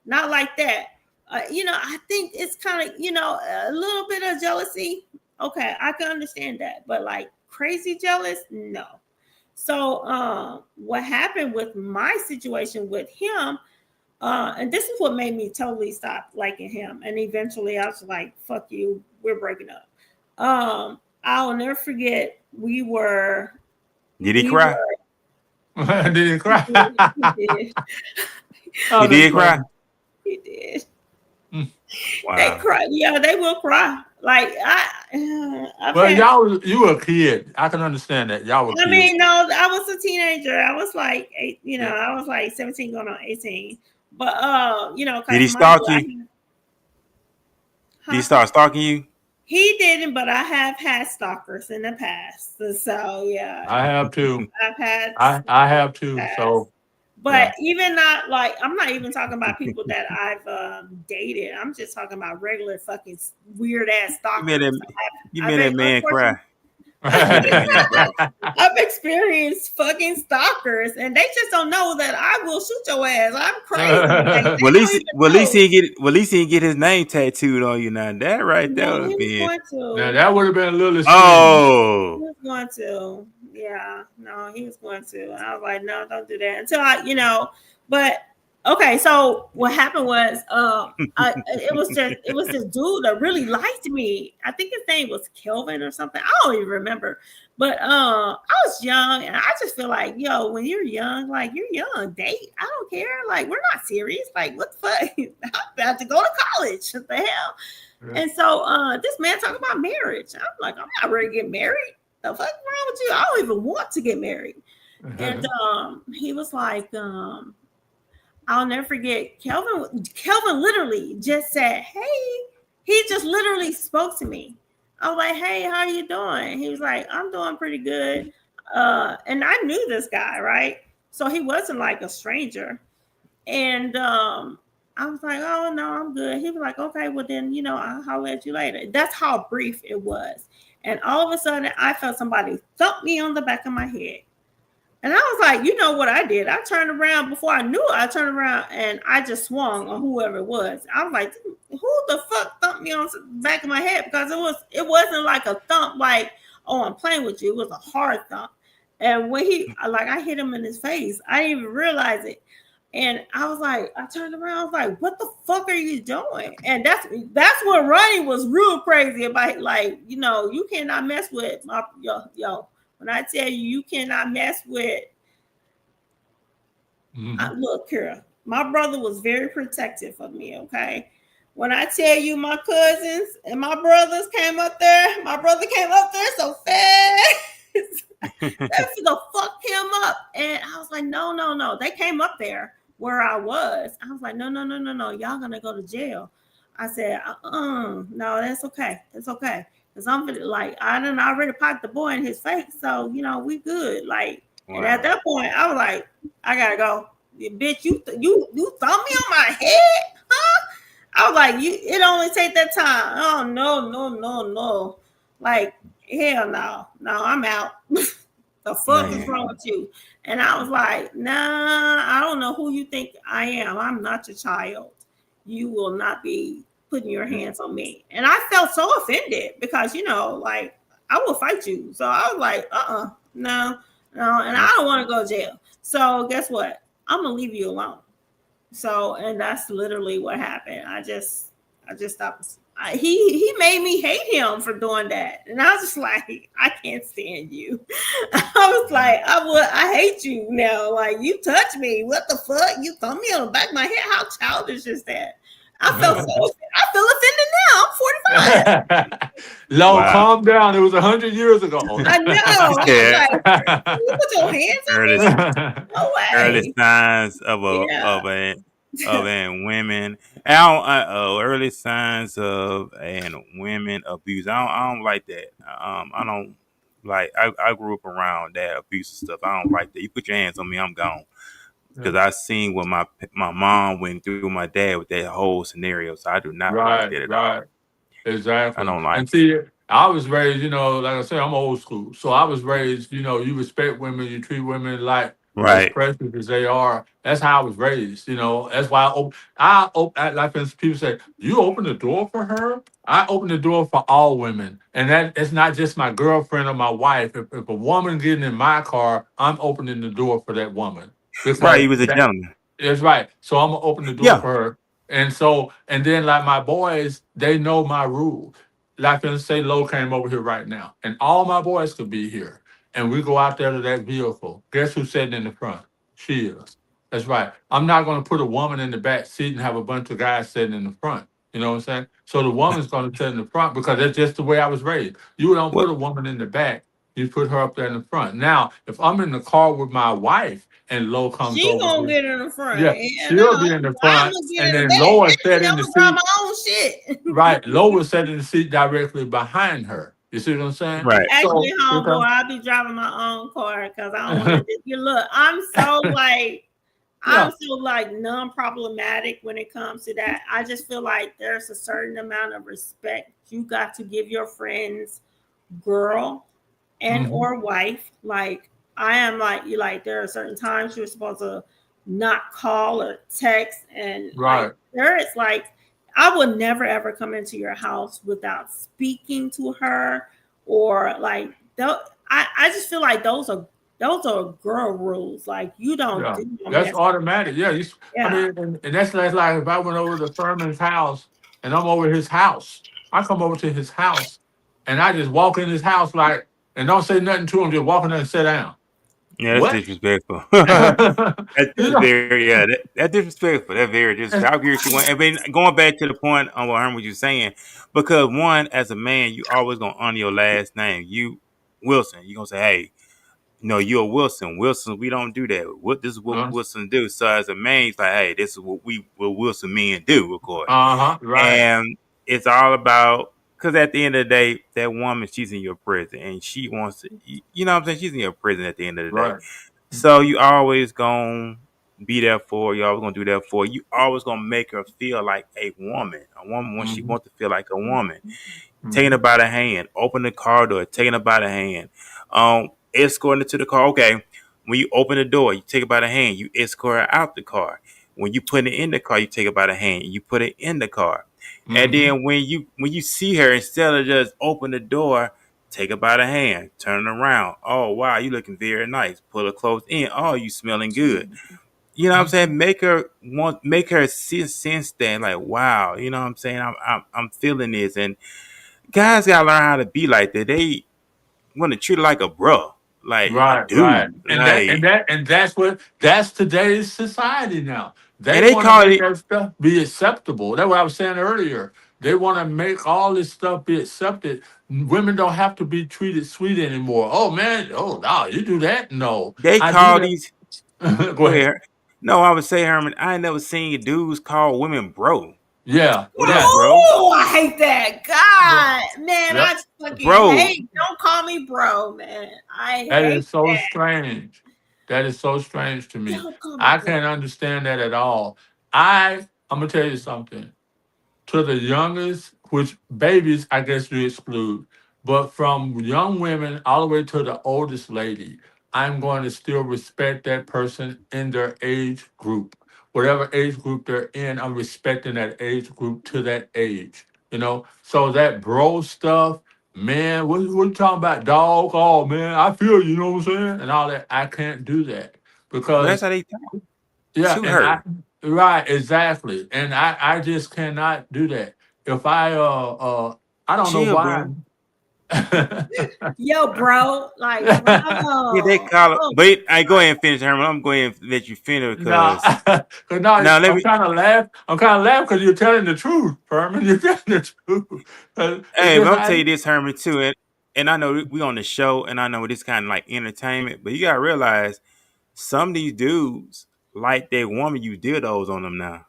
not like that. I think it's kind of, a little bit of jealousy. Okay, I can understand that, but like crazy jealous, no. So, what happened with my situation with him? And this is what made me totally stop liking him. And eventually, I was like, "Fuck you, we're breaking up." I'll never forget. Did he cry? Did he cry? He did. He did cry. He did. Wow. They cry. Yeah, they will cry. Like you were a kid. I can understand that. Y'all were kids. I mean, no, I was a teenager. I was like 8, I was like 17 going on 18. But did he stalk you? Did he start stalking you? He didn't, but I have had stalkers in the past. So yeah. I have too. I have too. So but even not like, I'm not even talking about people that I've dated. I'm just talking about regular fucking weird ass stalkers. You made that man cry. I've experienced fucking stalkers, and they just don't know that I will shoot your ass. I'm crazy. Well, at least he get his name tattooed on you now. That right there would have been. Now that would have been a little. Oh, he was going to. Yeah, no, he was going to. I was like, no, don't do that until I. But okay, so what happened was, it was this dude that really liked me. I think his name was Kelvin or something. I don't even remember. But I was young, and I just feel like, yo, when you're young, like you're young, date. I don't care. Like we're not serious. Like what the fuck? I'm about to go to college. What the hell? Yeah. And so this man talking about marriage. I'm like, I'm not ready to get married. The fuck wrong with you? I don't even want to get married. And he was like, I'll never forget. Kelvin literally just said, "Hey." He just literally spoke to me. I was like, "Hey, how are you doing?" He was like, "I'm doing pretty good." And I knew this guy, right? So he wasn't like a stranger. And I was like, "Oh no, I'm good." He was like, "Okay, well then, I'll holler at you later." That's how brief it was. And all of a sudden, I felt somebody thump me on the back of my head. And I was like, you know what I did? I turned around before I knew it. I turned around and I just swung on whoever it was. I was like, who the fuck thumped me on the back of my head? Because it wasn't like a thump like, oh, I'm playing with you. It was a hard thump. And when I hit him in his face. I didn't even realize it. And I was like, I turned around. I was like, what the fuck are you doing? And that's what Ronnie was real crazy about. Like, you cannot mess with my yo. When I tell you cannot mess with, look here, my brother was very protective of me, okay? When I tell you my cousins and my brothers came up there, my brother came up there so fast. That's the fuck him up. And I was like, no. They came up there where I was. I was like, no. Y'all gonna go to jail. I said, no, that's okay. It's okay. Cause I'm like, I done already popped the boy in his face. So, we good. Like, wow. And at that point, I was like, I gotta go. Bitch, you thumb me on my head? Huh? I was like, it only take that time. Oh, no. Like, hell no. No, I'm out. The fuck is wrong with you? And I was like, nah, I don't know who you think I am. I'm not your child. You will not be putting your hands on me. And I felt so offended because, like, I will fight you. So I was like, no. And I don't want to go to jail. So guess what? I'm going to leave you alone. So, and that's literally what happened. I just stopped. he made me hate him for doing that, and I was just like, I can't stand you. I was like, I hate you now. Like, you touch me, what the fuck? You thumb me on the back of my head. How childish is that? I feel offended now. I'm 45. Lo, Wow. calm down. It was 100 years ago. I know. I was Yeah. like, you put your hands on Early me? No early way. signs of Yeah. an women. Early signs of an women abuse. I don't like that. I don't like. I grew up around that abuse stuff. I don't like that. You put your hands on me, I'm gone. Because I seen what my mom went through with my dad with that whole scenario. So I do not like Right, that at all. right. I Exactly. don't like And it. see, I was raised, like I said, I'm old school. So I was raised, you respect women, you treat women like as Right. precious as they are. That's how I was raised. That's why like when people say, you open the door for her? I open the door for all women. And it's not just my girlfriend or my wife. If a woman getting in my car, I'm opening the door for that woman. Right. Because He was a gentleman. that's right. So I'm gonna open the door Yeah. for her. And then like my boys, they know my rule. Like let's say Lo came over here right now, and all my boys could be here. And we go out there to that vehicle. Guess who's sitting in the front? She is. That's right. I'm not gonna put a woman in the back seat and have a bunch of guys sitting in the front. You know what I'm saying? So the woman's gonna sit in the front because that's just the way I was raised. You don't put What? a woman in the back, you put her up there in the front. Now, if I'm in the car with my wife and Lo comes She over gonna here, get in the front. yeah, Yeah, no, she'll be in the I'm front, gonna get and in the then back. Lois sat Actually, in I'm the gonna grab seat. my own shit. Right, Lois sat in the seat directly behind her. You see what I'm saying? Right. Actually, So homeboy, because I'll be driving my own car because I don't want to. You look, I'm so like, yeah, non-problematic when it comes to that. I just feel like there's a certain amount of respect you got to give your friends, girl and hmm or wife. Like, I am like you. Like, there are certain times you're supposed to not call or text, and like right, there is like, I would never ever come into your house without speaking to her, or like I just feel like those are girl rules. Like, you don't yeah, do no that's mess. automatic. Yeah, I Yeah. mean, and that's like if I went over to Furman's house and I'm over his house, I come over to his house and I just walk in his house like and don't say nothing to him, just walk in there and sit down. Yeah, that's What? disrespectful. you That's know, very that's disrespectful. That's very disrespectful. and, I agree with you. I mean, going back to the point on what Herman was saying, because one, as a man, you always gonna honor your last name. You Wilson, you gonna say, hey, no, you're Wilson. Wilson, we don't do that. What this is what uh Wilson do. So as a man, he's like, hey, this is what Wilson men do, of course. huh, right. And it's all about because at the end of the day, that woman, she's in your prison, and she wants to, you know what I'm saying? She's in your prison at the end of the day. Right. So you always gonna be there for. You always gonna do that for. You always gonna make her feel like a woman. A woman when she Mm-hmm. wants to feel like a woman. Taking her Mm-hmm. by the hand, open the car door, taking her by the hand, escorting her to the car. Okay, when you open the door, you take her by the hand, you escort her out the car. When you put it in the car, you take her by the hand, you put it in the car. And Mm-hmm. then when you see her, instead of just open the door, take her by the hand, turn her around. Oh wow, you looking very nice. Pull her close in. Oh, you smelling good. You know what I'm saying? Make her sense that like wow. You know what I'm saying? I'm feeling this, and guys gotta learn how to be like that. They want to treat her like a bro, like a Right, right. dude, And that's today's society now. They and they want to call make it. that stuff be acceptable. That's what I was saying earlier. They want to make all this stuff be accepted. Women don't have to be treated sweet anymore. Oh man, oh no, you do that? No. They I do call that. these. Go Go ahead. ahead. No, I would say, Herman. I ain't never seen dudes call women bro. Yeah, What up, yeah. bro? Oh, I hate that. Right. God, man, I Yep. just fucking Bro, hate. Don't call me bro, man. I That hate is so that. strange. That is so strange to me. Don't call me I bro. can't understand that at all. I'm gonna tell you something. To the youngest, which babies, I guess you exclude, but from young women all the way to the oldest lady, I'm going to still respect that person in their age group. Whatever age group they're in, I'm respecting that age group to that age. So that bro stuff, man, what you talking about, dog? Oh, man, I feel you know what I'm saying? And all that. I can't do that but that's because how they talk yeah, to and I her. right, exactly. And I just cannot do that. if I don't know Chill, why. bro. Yo, bro, like, bro. Yeah, they call it. Oh, But I go ahead and finish, Herman. I'm going to let you finish No, because no, now let I'm me. kind of laugh. I'm kind of laughing because you're telling the truth, Furman. You're telling the truth. It's Hey, but just I'll tell you this, Herman, too. And I know we on the show, and I know it's kind of like entertainment, but you gotta realize some of these dudes like that woman you dildos on them now.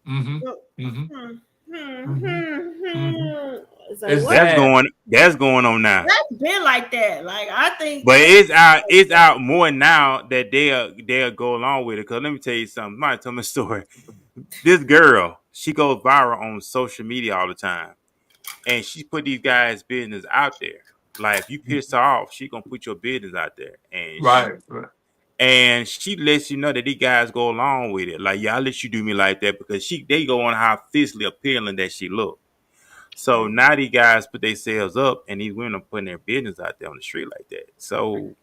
mm-hmm, oh, mm-hmm, hmm, mm-hmm, mm-hmm. Say It's what? sad. That's going on now. That's been like that. Like, I think But that. it's out more now that they'll go along with it. Cause let me tell you something. Might tell me a story. This girl, she goes viral on social media all the time, and she put these guys' business out there. Like if you piss her off, she gonna put your business out there, Right, right. and she lets you know that these guys go along with it. Like, yeah, I let you do me like that because they go on how physically appealing that she look. So now these guys put themselves up, and these women are putting their business out there on the street like that. So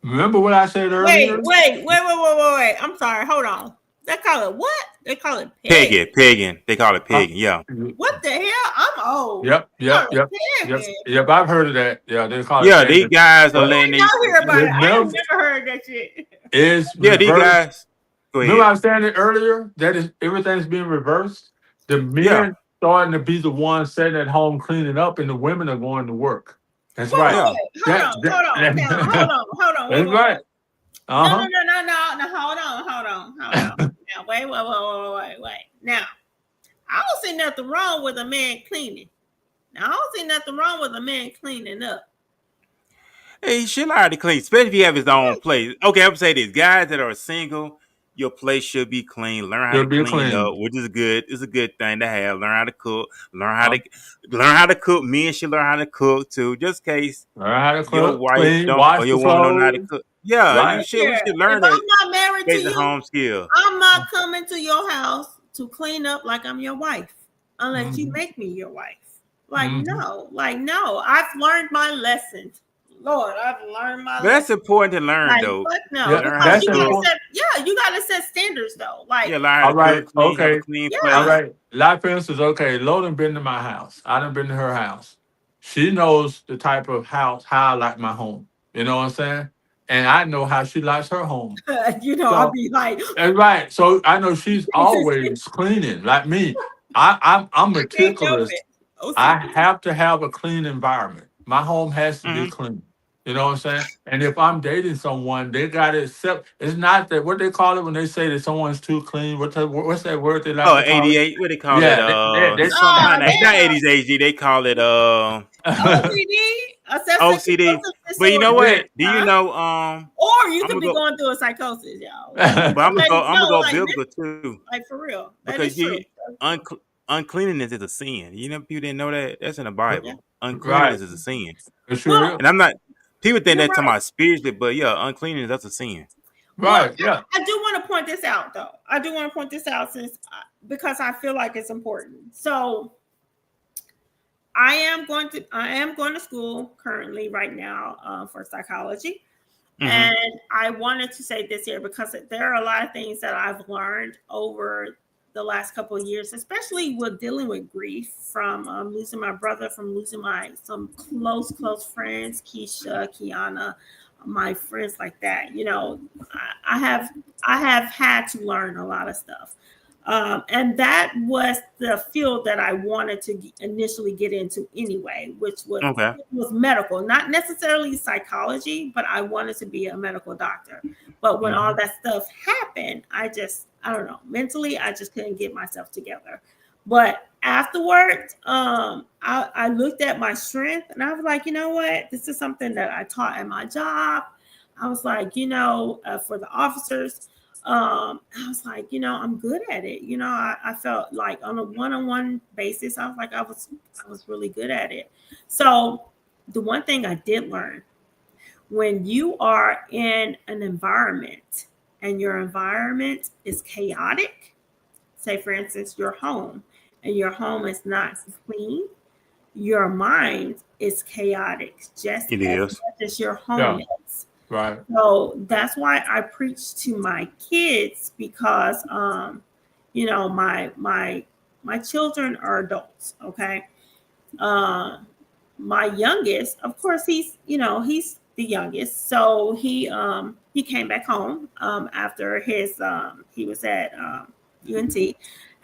Remember what I said earlier? Wait. I'm sorry. Hold on. They call it what? They call it pig. pegging, they call it Uh, pegging. Yeah, What the hell? I'm old. yep, They call yep, it yep, yep, pigging. yep. I've heard of that. Yeah, they call it yeah, these pegging. guys are Well, But letting y'all hear about it. I ain't remember, never heard that shit. it's yeah, these reversed. guys. Go Remember ahead. I was saying it earlier? That is everything's being reversed. The Yeah, men starting to be the ones sitting at home cleaning up, and the women are going to work. That's Wait, right. wait, yeah. wait. That, Hold on. Now, hold on. that's right. No, Uh no, no, no, no, no. Hold on. huh. Now, wait. Now, I don't see nothing wrong with a man cleaning. Now, I don't see nothing wrong with a man cleaning up. Hey, he should learn how to clean, especially if he have his own place. Okay, I'm saying this: guys that are single, your place should be clean. Learn how They'll to be clean clean. up, which is good. It's a good thing to have. Learn how to cook. Uh, Learn how to cook. Men should learn how to cook too, just in case Learn how to your cook, wife clean, don't or wash the your woman don't know how to clothes. cook. Yeah, you Right. should. We Here, should if learn that I'm not married to basic you, home skill. I'm not coming to your house to clean up like I'm your wife, unless you Mm-hmm. make me your wife. Mm-hmm. No. I've learned my lessons. Lord, I've learned my But that's lessons. important to learn, Like, though. fuck no, Yeah, Learn how because to that's you gotta cook. important. set, yeah, you gotta set standards though. Like, Yeah, learn how All to right. cook, clean, have a Okay. clean All yeah, place. right. Life instance. Okay. Loden been to my house. I done been to her house. She knows the type of house how I like my home. You know what I'm saying? And I know how she likes her home. I'll So be like, that's right. So I know she's I always cleaning like me. I'm can't help meticulous. it. I OCD. have to have a clean environment. My home has to be Mm-hmm. clean. You know what I'm saying? And if I'm dating someone, they got to accept. It's not that what they call it when they say that someone's too clean. What's that word they like Oh, to call it? 88. What they call it? Yeah, they Oh, Not they 80s HD. They call it OCD, obsessive OCD. compulsive But you know disorder, yeah. what? Do you huh? know Or you I'm could gonna be go going through a psychosis, y'all. Like, but I'm gonna like go I'm gonna no, go like biblical too. like for real. That Because is true. you uncleanliness is a sin. You know people didn't know that? That's in the Yeah. Bible. Right. Uncleanliness is a sin. It sure is. Well, And I'm not people think you're that talking right. about spiritually, but yeah, uncleanliness that's a sin. Well, Right. Yeah. I do want to point this out, though. I do want to point this out because I feel like it's important. So I am going to school currently right now for psychology, Mm-hmm. and I wanted to say this here because there are a lot of things that I've learned over the last couple of years, especially with dealing with grief from losing my brother, from losing some close friends, Keisha, Kiana, my friends like that. I have had to learn a lot of stuff. And that was the field that I wanted to initially get into anyway, which Okay. was medical, not necessarily psychology, but I wanted to be a medical doctor. But when all Mhm. that stuff happened, I don't know, mentally, I just couldn't get myself together. But afterwards, I looked at my strength and I was like, you know what? This is something that I taught at my job. I was like, for the officers, I was like, I'm good at it. I felt like on a one-on-one basis, I was really good at it. So the one thing I did learn, when you are in an environment and your environment is chaotic, say for instance, your home, and your home is not clean, your mind is chaotic just It as is. much as your home Yeah. is. Right. So that's why I preach to my kids because my my children are adults. Okay. Uh, my youngest, of course, he's the youngest, so he came back home after his he was at UNT,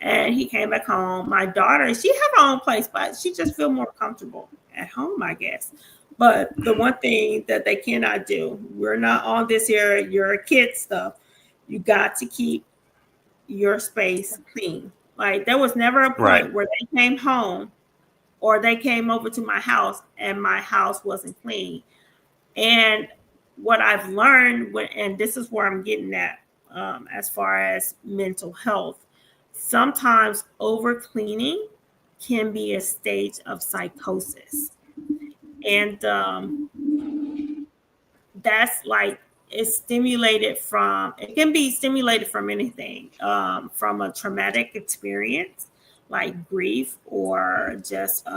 and he came back home. My daughter, she have her own place, but she just feel more comfortable at home, I guess. But the one thing that they cannot do, we're not on this here, your kid stuff. You got to keep your space clean. Like there was never a Right. point where they came home or they came over to my house and my house wasn't clean. And what I've learned, and this is where I'm getting at, as far as mental health, sometimes over cleaning can be a stage of psychosis. And that's like it's stimulated from it can be stimulated from anything, from a traumatic experience like grief or just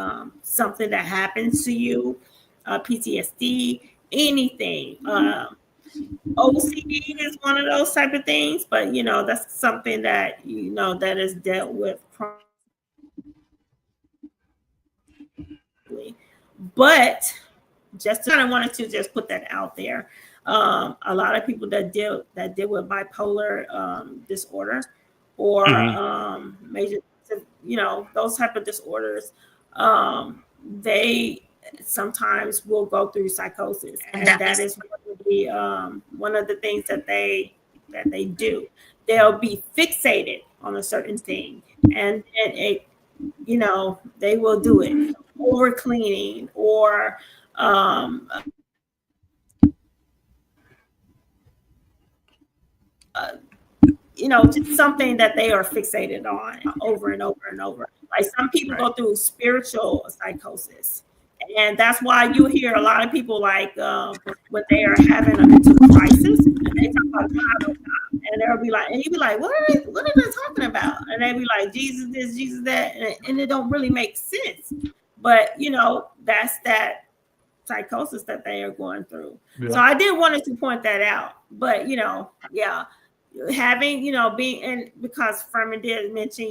something that happens to you, PTSD, anything. OCD is one of those type of things, but that's something that that is dealt with chronically. But just kind of wanted to just put that out there. A lot of people that deal with bipolar disorder or Hmm. major, those type of disorders, they sometimes will go through psychosis, and that is one of the things that they do. They'll be fixated on a certain thing, and they will do it over cleaning or um, uh, just something that they are fixated on over and over and over. Like some people Right. go through spiritual psychosis, and that's why you hear a lot of people like when they are having a mental crisis, and they talk about God on top, and they'll be like, and you be like, what are they talking about? And they be like, Jesus this, Jesus that, and it don't really make sense. But that's that psychosis that they are going through. So Yeah. I did wanted to point that out. But yeah, having being, and because Furman did mention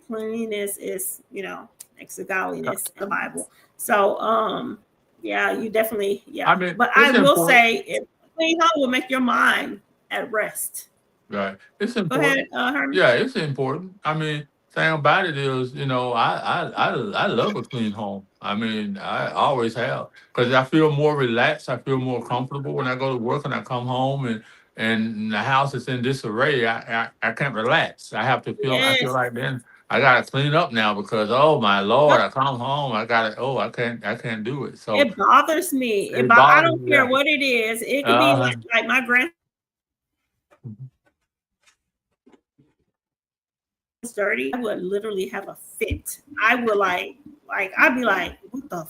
cleanliness is next to godliness in the Bible. So yeah, you definitely, I yeah. mean, But I it's will important. say, if clean home will make your mind at rest. Right. It's Go ahead, important. Herman. Yeah, it's important. I mean, thing about it is, I love a clean home. I mean, I always have because I feel more relaxed. I feel more comfortable when I go to work and I come home and the house is in disarray. I can't relax. I feel Yes. like then I gotta clean up now because oh my Lord, Yep. I come home, I can't do it. So It bothers me. it I bothers don't me. care Yeah. what it is. It could be Uh-huh. like my grand dirty, I would literally have a fit. I would I'd be like, what the?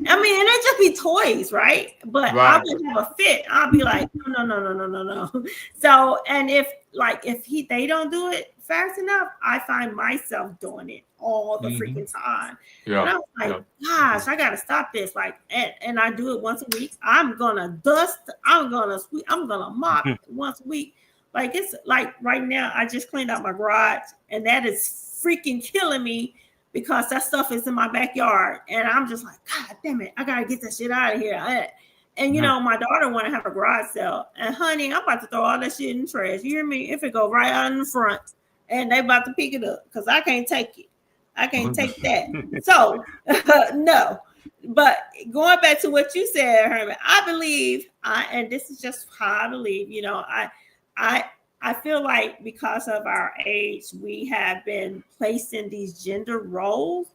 I mean, and it just be toys, right? But I Right. would have a fit. I'll be like, no, no, no, no, no, no, no. So, and if they don't do it fast enough, I find myself doing it all the Hmm. freaking time. And Yeah. I was like, Yeah. gosh, I gotta stop this. And I do it once a week. I'm gonna dust. I'm gonna sweep. I'm gonna mop once a week. Like it's like right now, I just cleaned out my garage, and that is freaking killing me because that stuff is in my backyard, and I'm just like, God damn it, I gotta get that shit out of here. And my daughter want to have a garage sale, and honey, I'm about to throw all that shit in the trash. You hear me? If it go right out in the front, and they about to pick it up because I can't take it. I can't take that. So no. But going back to what you said, Herman, I believe, and this is just how I believe. I I feel like because of our age, we have been placed in these gender roles,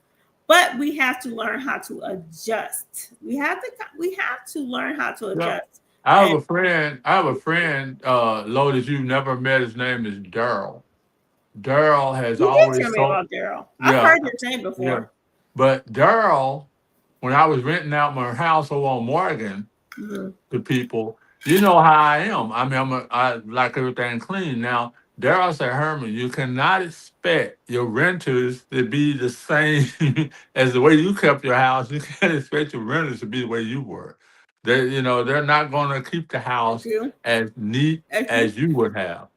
but we have to learn how to adjust. We have to learn how to Yeah. adjust. I have And a friend. Lotus, you've never met. His name is Daryl. Daryl has you did tell always me told. about Daryl. I've Yeah, heard his name yeah. before. But Daryl, when I was renting out my house over on Morgan, Mhm. to people. You know how I am. I mean, I like everything clean. Now, Daryl said, Herman, you cannot expect your renters to be the same as the way you kept your house. You can't expect your renters to be the way you were. They're not going to keep the Thank house you. as neat Thank you. as you would have.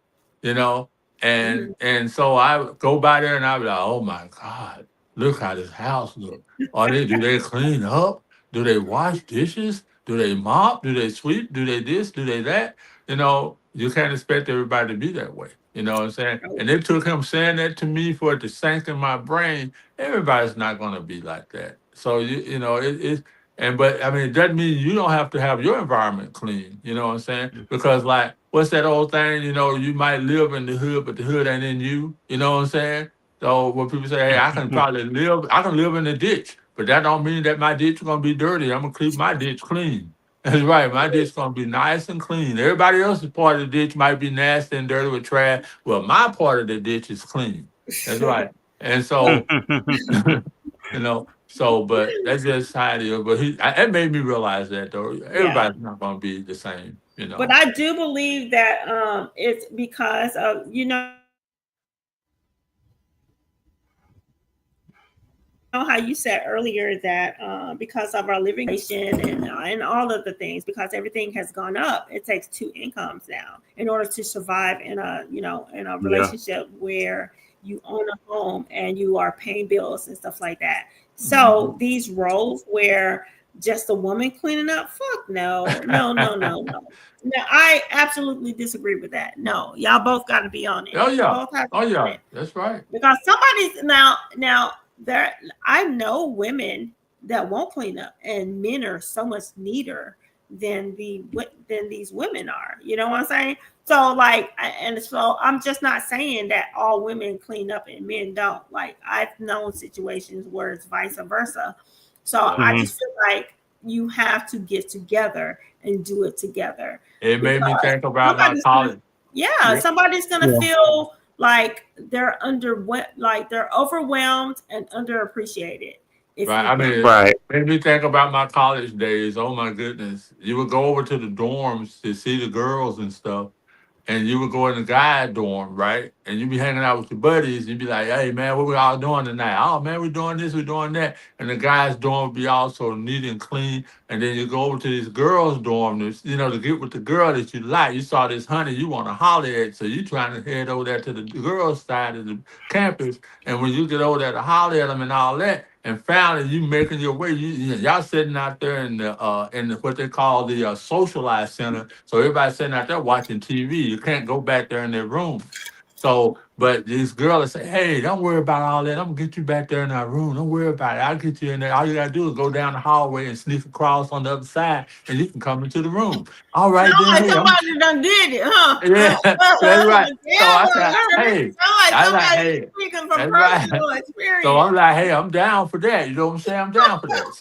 You know, Mhm. And so I go by there and I be like, oh my God, look how this house look. Do they clean up? Do they wash dishes? Do they mop? Do they sweep? Do they this? Do they that? You can't expect everybody to be that way. You know what I'm saying? And it took him saying that to me for it to sink in my brain. Everybody's not gonna be like that. So but I mean, it doesn't mean you don't have to have your environment clean. You know what I'm saying? Because like, what's that old thing? You might live in the hood, but the hood ain't in you. You know what I'm saying? So when people say, "Hey, I can live in the ditch," but that don't mean that my ditch is gonna be dirty. I'm gonna keep my ditch clean. That's right. My ditch gonna be nice and clean. Everybody else's part of the ditch might be nasty and dirty with trash. Well, my part of the ditch is clean. That's right. And so but that's just how it is. But it made me realize that though, Yeah. everybody's not gonna be the same, But I do believe that it's because of how you said earlier that because of our living and all of the things, because everything has gone up, it takes two incomes now in order to survive in a Yeah. relationship where you own a home and you are paying bills and stuff like that. So these roles where just a woman cleaning up, fuck no, no, no, no, no. No, I absolutely disagree with that. No, y'all both got to be on it. Oh yeah. Both have to Oh be on yeah. it That's right. because somebody's now there. I know women that won't clean up, and men are so much neater than these women are. You know what I'm saying? So so I'm just not saying that all women clean up and men don't. Like I've known situations where it's vice versa. So I Yeah. just feel like you have to get together and do it together It made me because think about my somebody's gonna college. yeah, Yeah. somebody's gonna Yeah. feel like they're overwhelmed and underappreciated if Right. you I don't. mean, Right. it made me think about my college days. Oh my goodness. You would go over to the dorms to see the girls and stuff. And you would go in the guy dorm, right? And you'd be hanging out with your buddies. You'd be like, hey, man, what we all doing tonight? Oh, man, we're doing this, we're doing that. And the guy's dorm would be all so neat and clean. And then you go over to this girl's dorm, to get with the girl that you like. You saw this honey you want to holler at. So you trying to head over there to the girl's side of the campus. And when you get over there to holler at them and all that, and finally you making your way, y'all sitting out there in what they call the socialized center. So everybody's sitting out there watching TV. You can't go back there in their rooms. So, but these girls say, "Hey, don't worry about all that. I'm gonna get you back there in our room. Don't worry about it. I'll get you in there. All you gotta do is go down the hallway and sneak across on the other side, and you can come into the room. All Sound right, then. like Hey, I'm somebody done did it, huh? yeah, that's right. So Yeah, I well, said, hey, sound like I like, somebody hey, speaking from that's right. personal So experience. I'm like, hey, I'm down for that. You know what I'm saying? I'm down for that.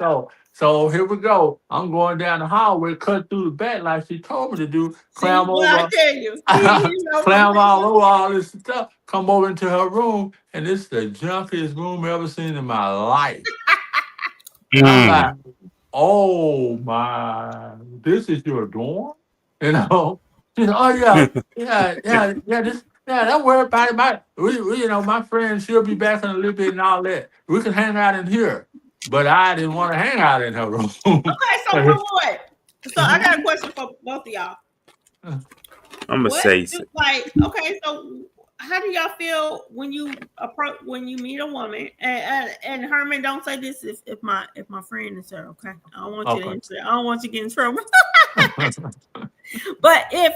So here we go. I'm going down the hallway, cut through the back like she told me to do, See, climb well, I over, tell you, see, from climb all over all this stuff, come over into her room, and it's the junkiest room I've ever seen in my life. And I'm Mm. like, oh my, this is your dorm? You know? She said, oh yeah, don't worry about it. My friend, she'll be back in a little bit and all that. We can hang out in here. But I didn't want to hang out in her room. Okay, so what? So I got a question for both of y'all. I'm gonna What say, do okay, so how do y'all feel when you meet a woman and Herman, don't say this if my friend is there, okay? I don't want you to Okay. answer. I don't want you to get in trouble. But if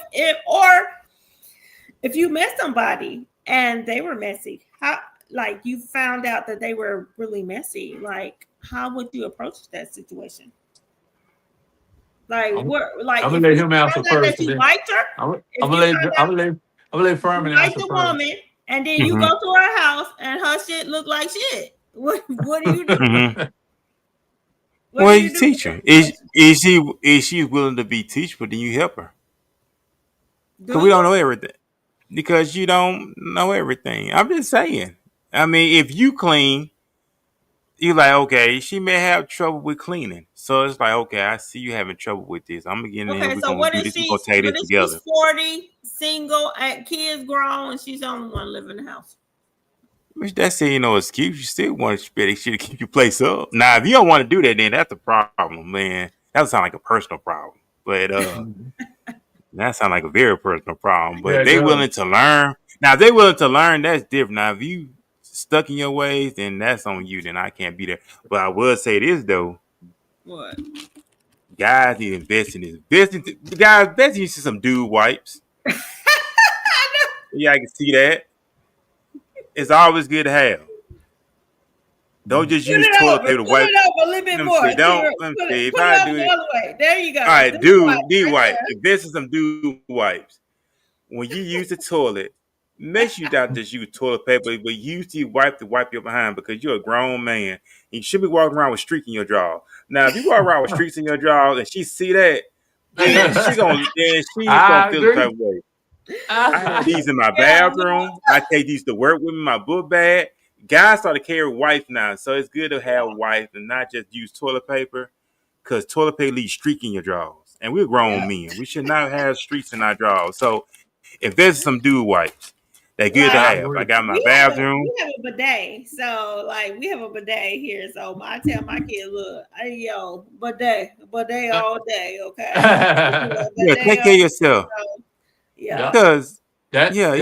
you met somebody and they were messy, how like you found out that they were really messy, like how would you approach that situation? Like I'm, what like I'm if gonna let you him answer found out first, that and you then liked her, if you found out I'm gonna let you Furman like answer the first. woman and then you hmm go to her house and her shit look like shit. What do you do? hmm What do Well, you you do in teach that her. situation? Is she willing to be teachable? Then you help her Do because we you? don't know everything. Because you don't know everything. I'm just saying. I mean, if you clean, you like okay. She may have trouble with cleaning, so it's like okay, I see you having trouble with this. I'm gonna get in there. Okay, We're so gonna do this. We're gonna take what this if she's together. 40, single, and kids grown, and she's the only one living in the house? Which that's ain't no excuse. You still want to spend shit to keep your place up. Now, if you don't want to do that, then that's the problem, man. That would sound like a personal problem. But that sounds like a very personal problem. But Yeah, if it they does. willing to learn, Now, if they willing to learn, that's different. Now, if you stuck in your ways, then that's on you. Then I can't be there. But I will say this though, What? guys need to invest in this. Invest in some dude wipes. Yeah, I can see that. It's always good to have. Don't just Put use it toilet over. paper to Put wipe. it over a little bit Let me more. see. Don't let me Put see. it, If put it I over do the it, other way. There you go. all right, Dude wipe dude right wipe. there. Invest in some dude wipes. When you use the toilet, make sure you not just use toilet paper, but use the wipe to wipe your behind because you're a grown man. You should be walking around with streaks in your jaw. Now, if you walk around with streaks in your jaw and she see that, then she's gonna I feel the type agree. of way. I have I these in my Yeah, bathroom. I take these to work with me, my book bag. Guys start to carry wipes now, so it's good to have wipes and not just use toilet paper because toilet paper leaves streak in your drawers. And we're grown yeah. men. We should not have streaks in our drawers. So if there's some dude wipes, they're good to Like have. I agree. got in my we bathroom. have a bidet, so like we have a bidet here. So I tell my kid, look, hey yo, bidet all day, okay? Yeah, Bidet take care all of day. yourself. So, yeah. Yep. Because That. yeah,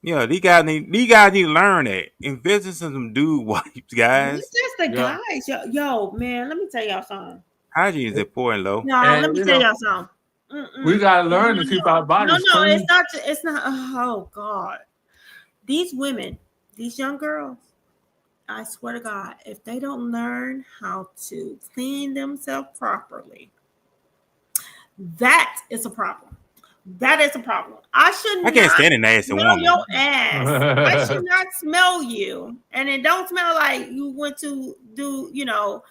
Yep. these guys need to learn that. Invest in some dude wipes, Not guys. just the Yep. guys, yo, man. Let me tell y'all something. Hygiene is important, though. No, let And me tell y'all something. we Mm-mm. gotta No, learn to keep our no, bodies no. It's clean. not. It's not. Oh God, these women, these young girls. I swear to God, if they don't learn how to clean themselves properly, that is a problem. That is a problem. I should I can't not stand a nasty smell woman. your ass. I should not smell you, and it don't smell like you went to do, to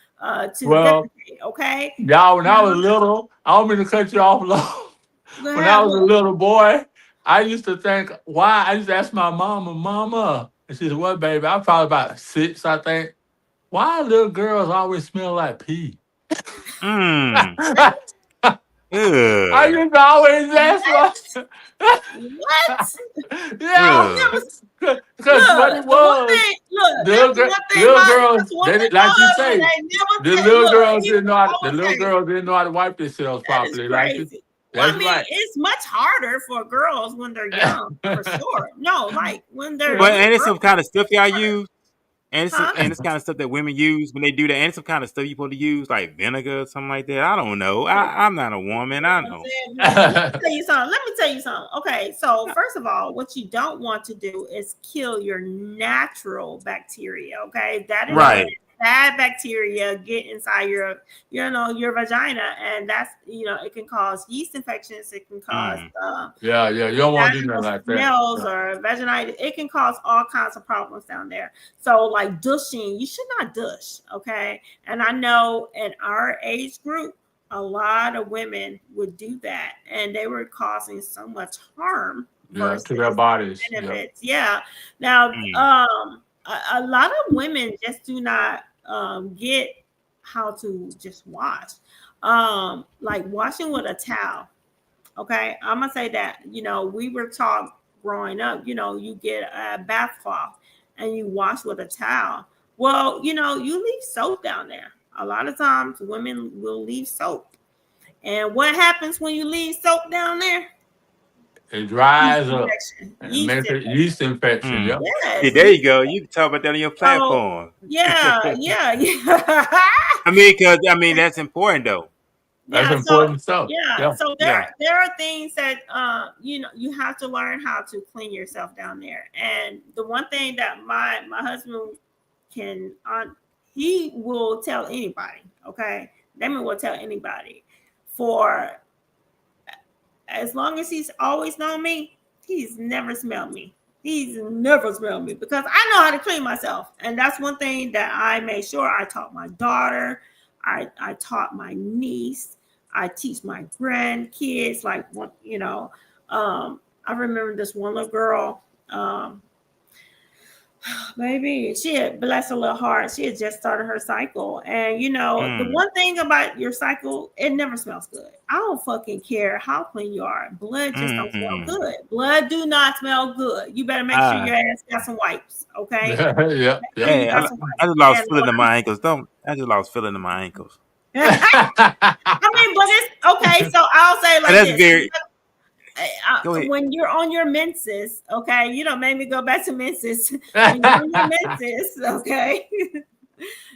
Well, defecate. Okay, y'all, when I was little, I don't mean to cut you off long. go When I have was a what? little boy, I used to think, why? I used to ask my mama, and she said, what, baby? I was probably about 6, I think. Why little girls always smell like pee? Mmm. I Ugh. used to always ask my, What? yeah, That Ugh. was because what look. it The one was, thing, look, that's the one thing. little girls, That's one they thing. like you My husband say, ain't never the said. little Look, girls he didn't know how, the always little say girls didn't know how to wipe themselves that is properly. Like you. crazy. Well, I That's mean, right. it's much harder for girls when they're young, for sure. No, like when they're But little and it's some girls, kind of stuff it's y'all harder, use, huh? and it's kind of stuff that women use when they do that, and it's some kind of stuff you supposed to use like vinegar or something like that. I don't know. I'm not a woman. I I know. said, let me tell you something. Let me tell you something. Okay, so first of all, what you don't want to do is kill your natural bacteria. Okay, that is when Right. bad bacteria get inside your vagina, and that's it can cause yeast infections. It can cause Mm. Yeah, you don't want to do nothing vaginal like that. smells or vaginitis. It can cause all kinds of problems down there. So, like douching, you should not douche. Okay, and I know in our age group a lot of women would do that and they were causing so much harm Yeah, to their versus bodies. Yeah. benefits. Yeah. Now, Mm. a lot of women just do not get how to just wash. Like washing with a towel. Okay. I'm gonna say that, we were taught growing up, you get a bath cloth and you wash with a towel. Well, you leave soap down there. A lot of times women will leave soap. And what happens when you leave soap down there? It Yeast dries up infection. and Yeast makes it infection. yeast infection. Mm. Yep. See, Yes. there you go. You can talk about that on your So platform. yeah, yeah. I mean, that's important though. That's Yeah, so important stuff. yeah, Yeah. so Yeah. there are things that you have to learn how to clean yourself down there. And the one thing that my husband can he will tell anybody, okay? Damon will tell anybody for as long as he's always known me, he's never smelled me. He's never smelled me because I know how to clean myself. And that's one thing that I made sure I taught my daughter. I taught my niece. I teach my grandkids. Like, I remember this one little girl. Maybe she had, bless her little heart, she had just started her cycle. And the Mm. one thing about your cycle, it never smells good. I don't fucking care how clean you are. Blood just don't smell Mm. good. Blood do not smell good. You better make sure Ah. your ass got some wipes, okay? Yeah. Make sure you Hey, got I, some I wipes. just lost And feeling in my ankles. I just lost feeling in my ankles. I mean, but it's okay. So I'll say like And that's this. very. Go ahead. when you're on your menses, okay, you don't make me go back to menses. When you're on your menses, okay,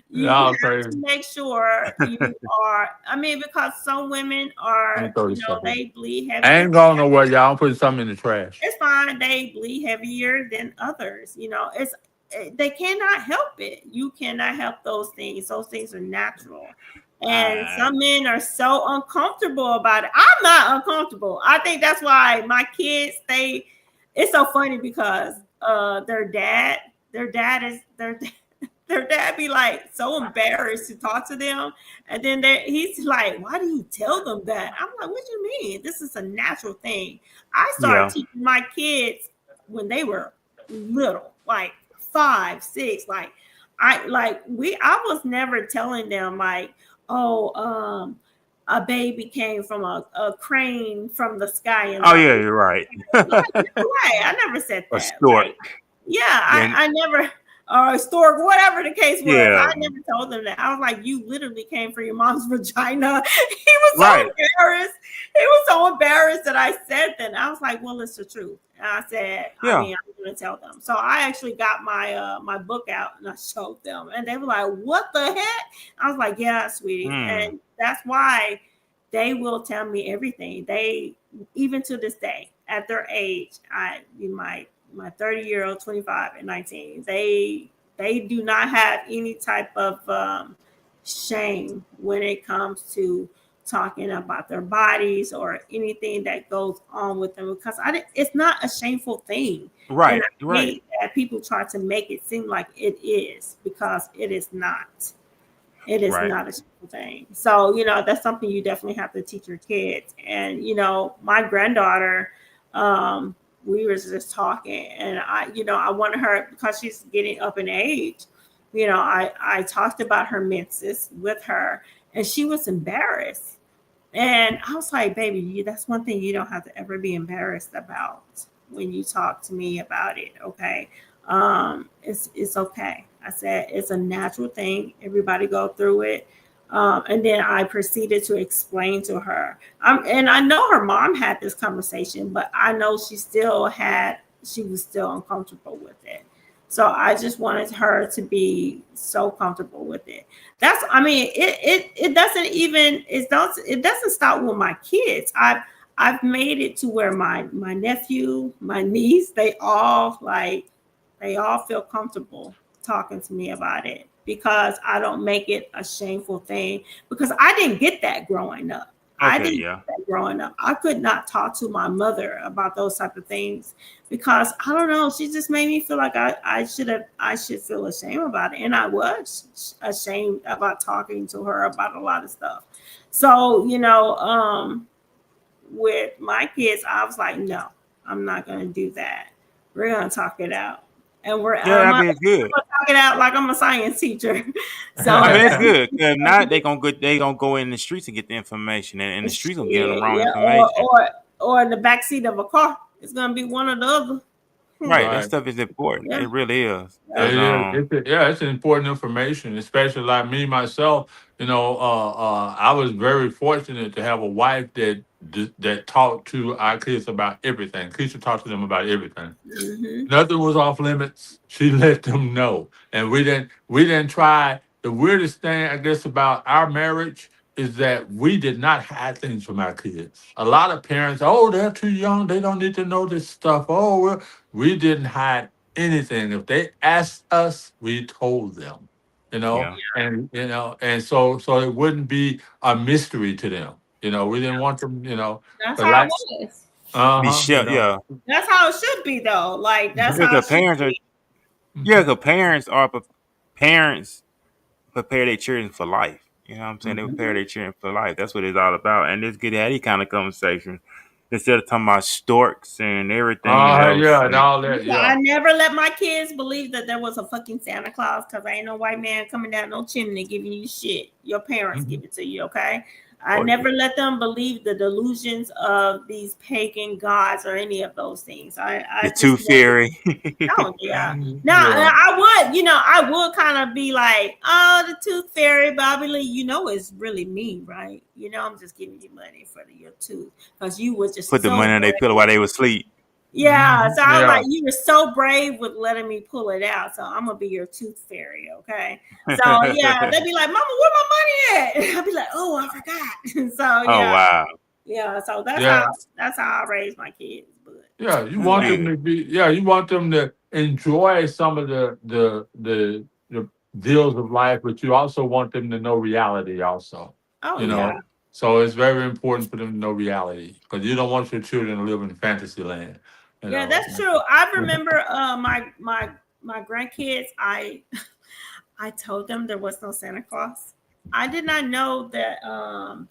you Y'all have to crazy. make sure you are. I mean, because some women Let me are, throw this stuff in. they bleed I heavier. ain't going nowhere, y'all. I'm putting something in the trash. It's fine. They bleed heavier than others. They cannot help it. You cannot help those things. Those things are natural. And some men are so uncomfortable about it. I'm not uncomfortable. I think that's why my kids, it's so funny because their dad is their dad be like so embarrassed to talk to them. And then he's like, why do you tell them that? I'm like, what do you mean? This is a natural thing. I started Yeah. teaching my kids when they were little, like 5, 6. I was never telling them like, oh, a baby came from a crane from the sky and Oh dropped. yeah, you're right. Like, no way. I never said A that. stork. Like, yeah, Then I never, or a stork, whatever the case was. yeah. I never told them that. I was like, you literally came from your mom's vagina. He was so Right. embarrassed. He was so embarrassed that I said that. I was like, well, it's the truth. And I said, Yeah. I'm going to tell them. So I actually got my book out and I showed them. And they were like, what the heck? I was like, yeah, sweetie. And that's why they will tell me everything. They, even to this day, at their age, my 30-year-old, 25 and 19, they do not have any type of shame when it comes to talking about their bodies or anything that goes on with them, because it's not a shameful thing. Right. And I Right. hate that people try to make it seem like it is, because it is not. It is Right. not a simple thing. So, that's something you definitely have to teach your kids. And, my granddaughter, we were just talking, and I wanted her, because she's getting up in age, I talked about her menses with her, and she was embarrassed. And I was like, baby, that's one thing you don't have to ever be embarrassed about when you talk to me about it. Okay. It's okay. I said, it's a natural thing. Everybody go through it. And then I proceeded to explain to her. And I know her mom had this conversation, but I know she was still uncomfortable with it. So I just wanted her to be so comfortable with it. It doesn't stop with my kids. I've made it to where my nephew, my niece, they all feel comfortable talking to me about it, because I don't make it a shameful thing, because I didn't get that growing up. Okay. Yeah. I could not talk to my mother about those type of things, because I don't know, she just made me feel like I should feel ashamed about it. And I was ashamed about talking to her about a lot of stuff. So, with my kids, I was like, no, I'm not going to do that. We're going to talk it out. And Yeah, I mean it's good. talk it out like I'm a science teacher. So I mean it's good. If not, they gonna go in the streets and get the information, and the streets gonna give them the wrong information. or in the backseat of a car. It's gonna be one or the other. Right. That Right. stuff is important. Yeah. It really is. It's important information, especially like me myself. I was very fortunate to have a wife that talked to our kids about everything. Keisha talked to them about everything. Mm-hmm. Nothing was off limits. She let them know, and we didn't try. The weirdest thing, I guess, about our marriage is that we did not hide things from our kids. A lot of parents, oh, they're too young, they don't need to know this stuff. Oh, we didn't hide anything. If they asked us, we told them. Yeah. And so it wouldn't be a mystery to them. We didn't want them. That's But how like, it was. Be uh-huh, shut. Yeah. That's how it should be, though. Like, that's Yeah, how it 'cause should parents are. be. Yeah, because parents prepare their children for life. You know what I'm saying? They prepare their children for life. That's what it's all about. And it's good to have any kind of conversation instead of talking about storks and everything else. yeah, and all that, I yeah. never let my kids believe that there was a fucking Santa Claus, because ain't no white man coming down no chimney giving you shit. Your parents Mhm. give it to you, okay? I never let them believe the delusions of these pagan gods or any of those things. I The just tooth fairy. Oh yeah. Now Yeah. I would kind of be like, oh, the tooth fairy, Bobby Lee, it's really me, right? I'm just giving you money for your tooth because you were just Put the so money on their pillow while they were asleep. yeah. So I was Yeah. like, you were so brave with letting me pull it out. So I'm gonna be your tooth fairy, okay? So yeah, they'd be like, Mama, where my money at? I'd be like, oh, I forgot. So Oh wow. yeah. So that's Yeah. how I raise my kids. But Yeah, you That's want them good. to be. Yeah, you want them to enjoy some of the deals of life, but you also want them to know reality. Also, oh you yeah. know, so it's very important for them to know reality because you don't want your children to live in fantasy land. You Yeah, know. that's true. I remember my grandkids. I told them there was no Santa Claus. I did not know that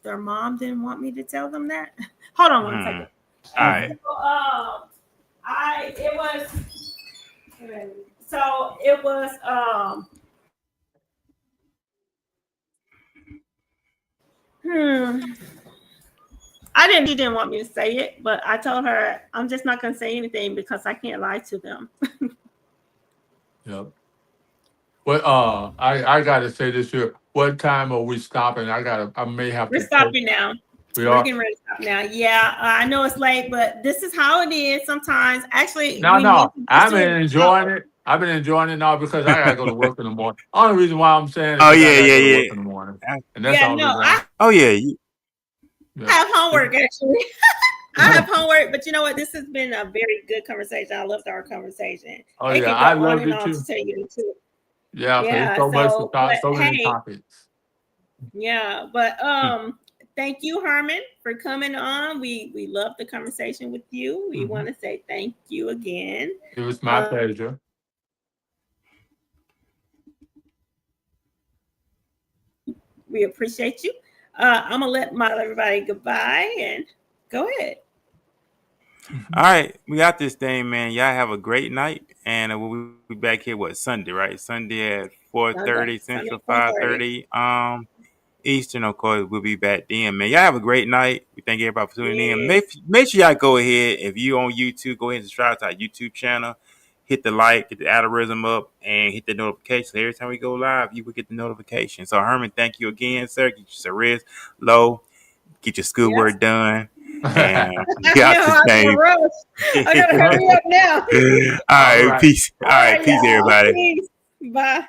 their mom didn't want me to tell them that. Hold on one second. All And right. so I it was so it was hmm she didn't want me to say it, but I told her I'm just not gonna say anything because I can't lie to them. Yep. Well, I got to say this here. What time are we stopping? I may have We're to take. stopping now. We We're are. getting ready to stop now. Yeah, I know it's late, but this is how it is sometimes. Actually, No, we need no. to get I've to been enjoying it. I've been enjoying it now because I gotta go to work in the morning. Only reason why I'm saying it Oh because I yeah, gotta yeah, go to work yeah. in the morning, Uh, and that's the Yeah, only no, reason. Oh yeah. Yeah. I have homework actually. I have homework, but you know what? This has been a very good conversation. I loved our conversation. Oh It yeah, can go I on loved and it on to too. tell you the truth. Yeah, because there's Yeah. so much to So, talk, but so many hey, topics. yeah, but thank you, Herman, for coming on. We love the conversation with you. We Mhm. want to say thank you again. It was my pleasure. We appreciate you. I'm gonna let everybody goodbye and go ahead. All right, we got this thing, man. Y'all have a great night, and we'll be back here. What, Sunday, right? Sunday at Sunday, 4:30 Sunday, Central, 4:30. 5:30 Eastern. Of course, we'll be back then, man. Y'all have a great night. We thank everybody for tuning in. Yes, Make sure y'all go ahead, if you on YouTube, go ahead and subscribe to our YouTube channel. Hit the like, get the algorithm up, and hit the notification. So every time we go live, you will get the notification. So Herman, thank you again, sir. Get your rest low, get your yes. schoolwork done, and I we got know. this I gotta thing. rush. I gotta hurry up now. All All right, right. peace. All All right, right, peace, y'all. everybody. Peace. Bye.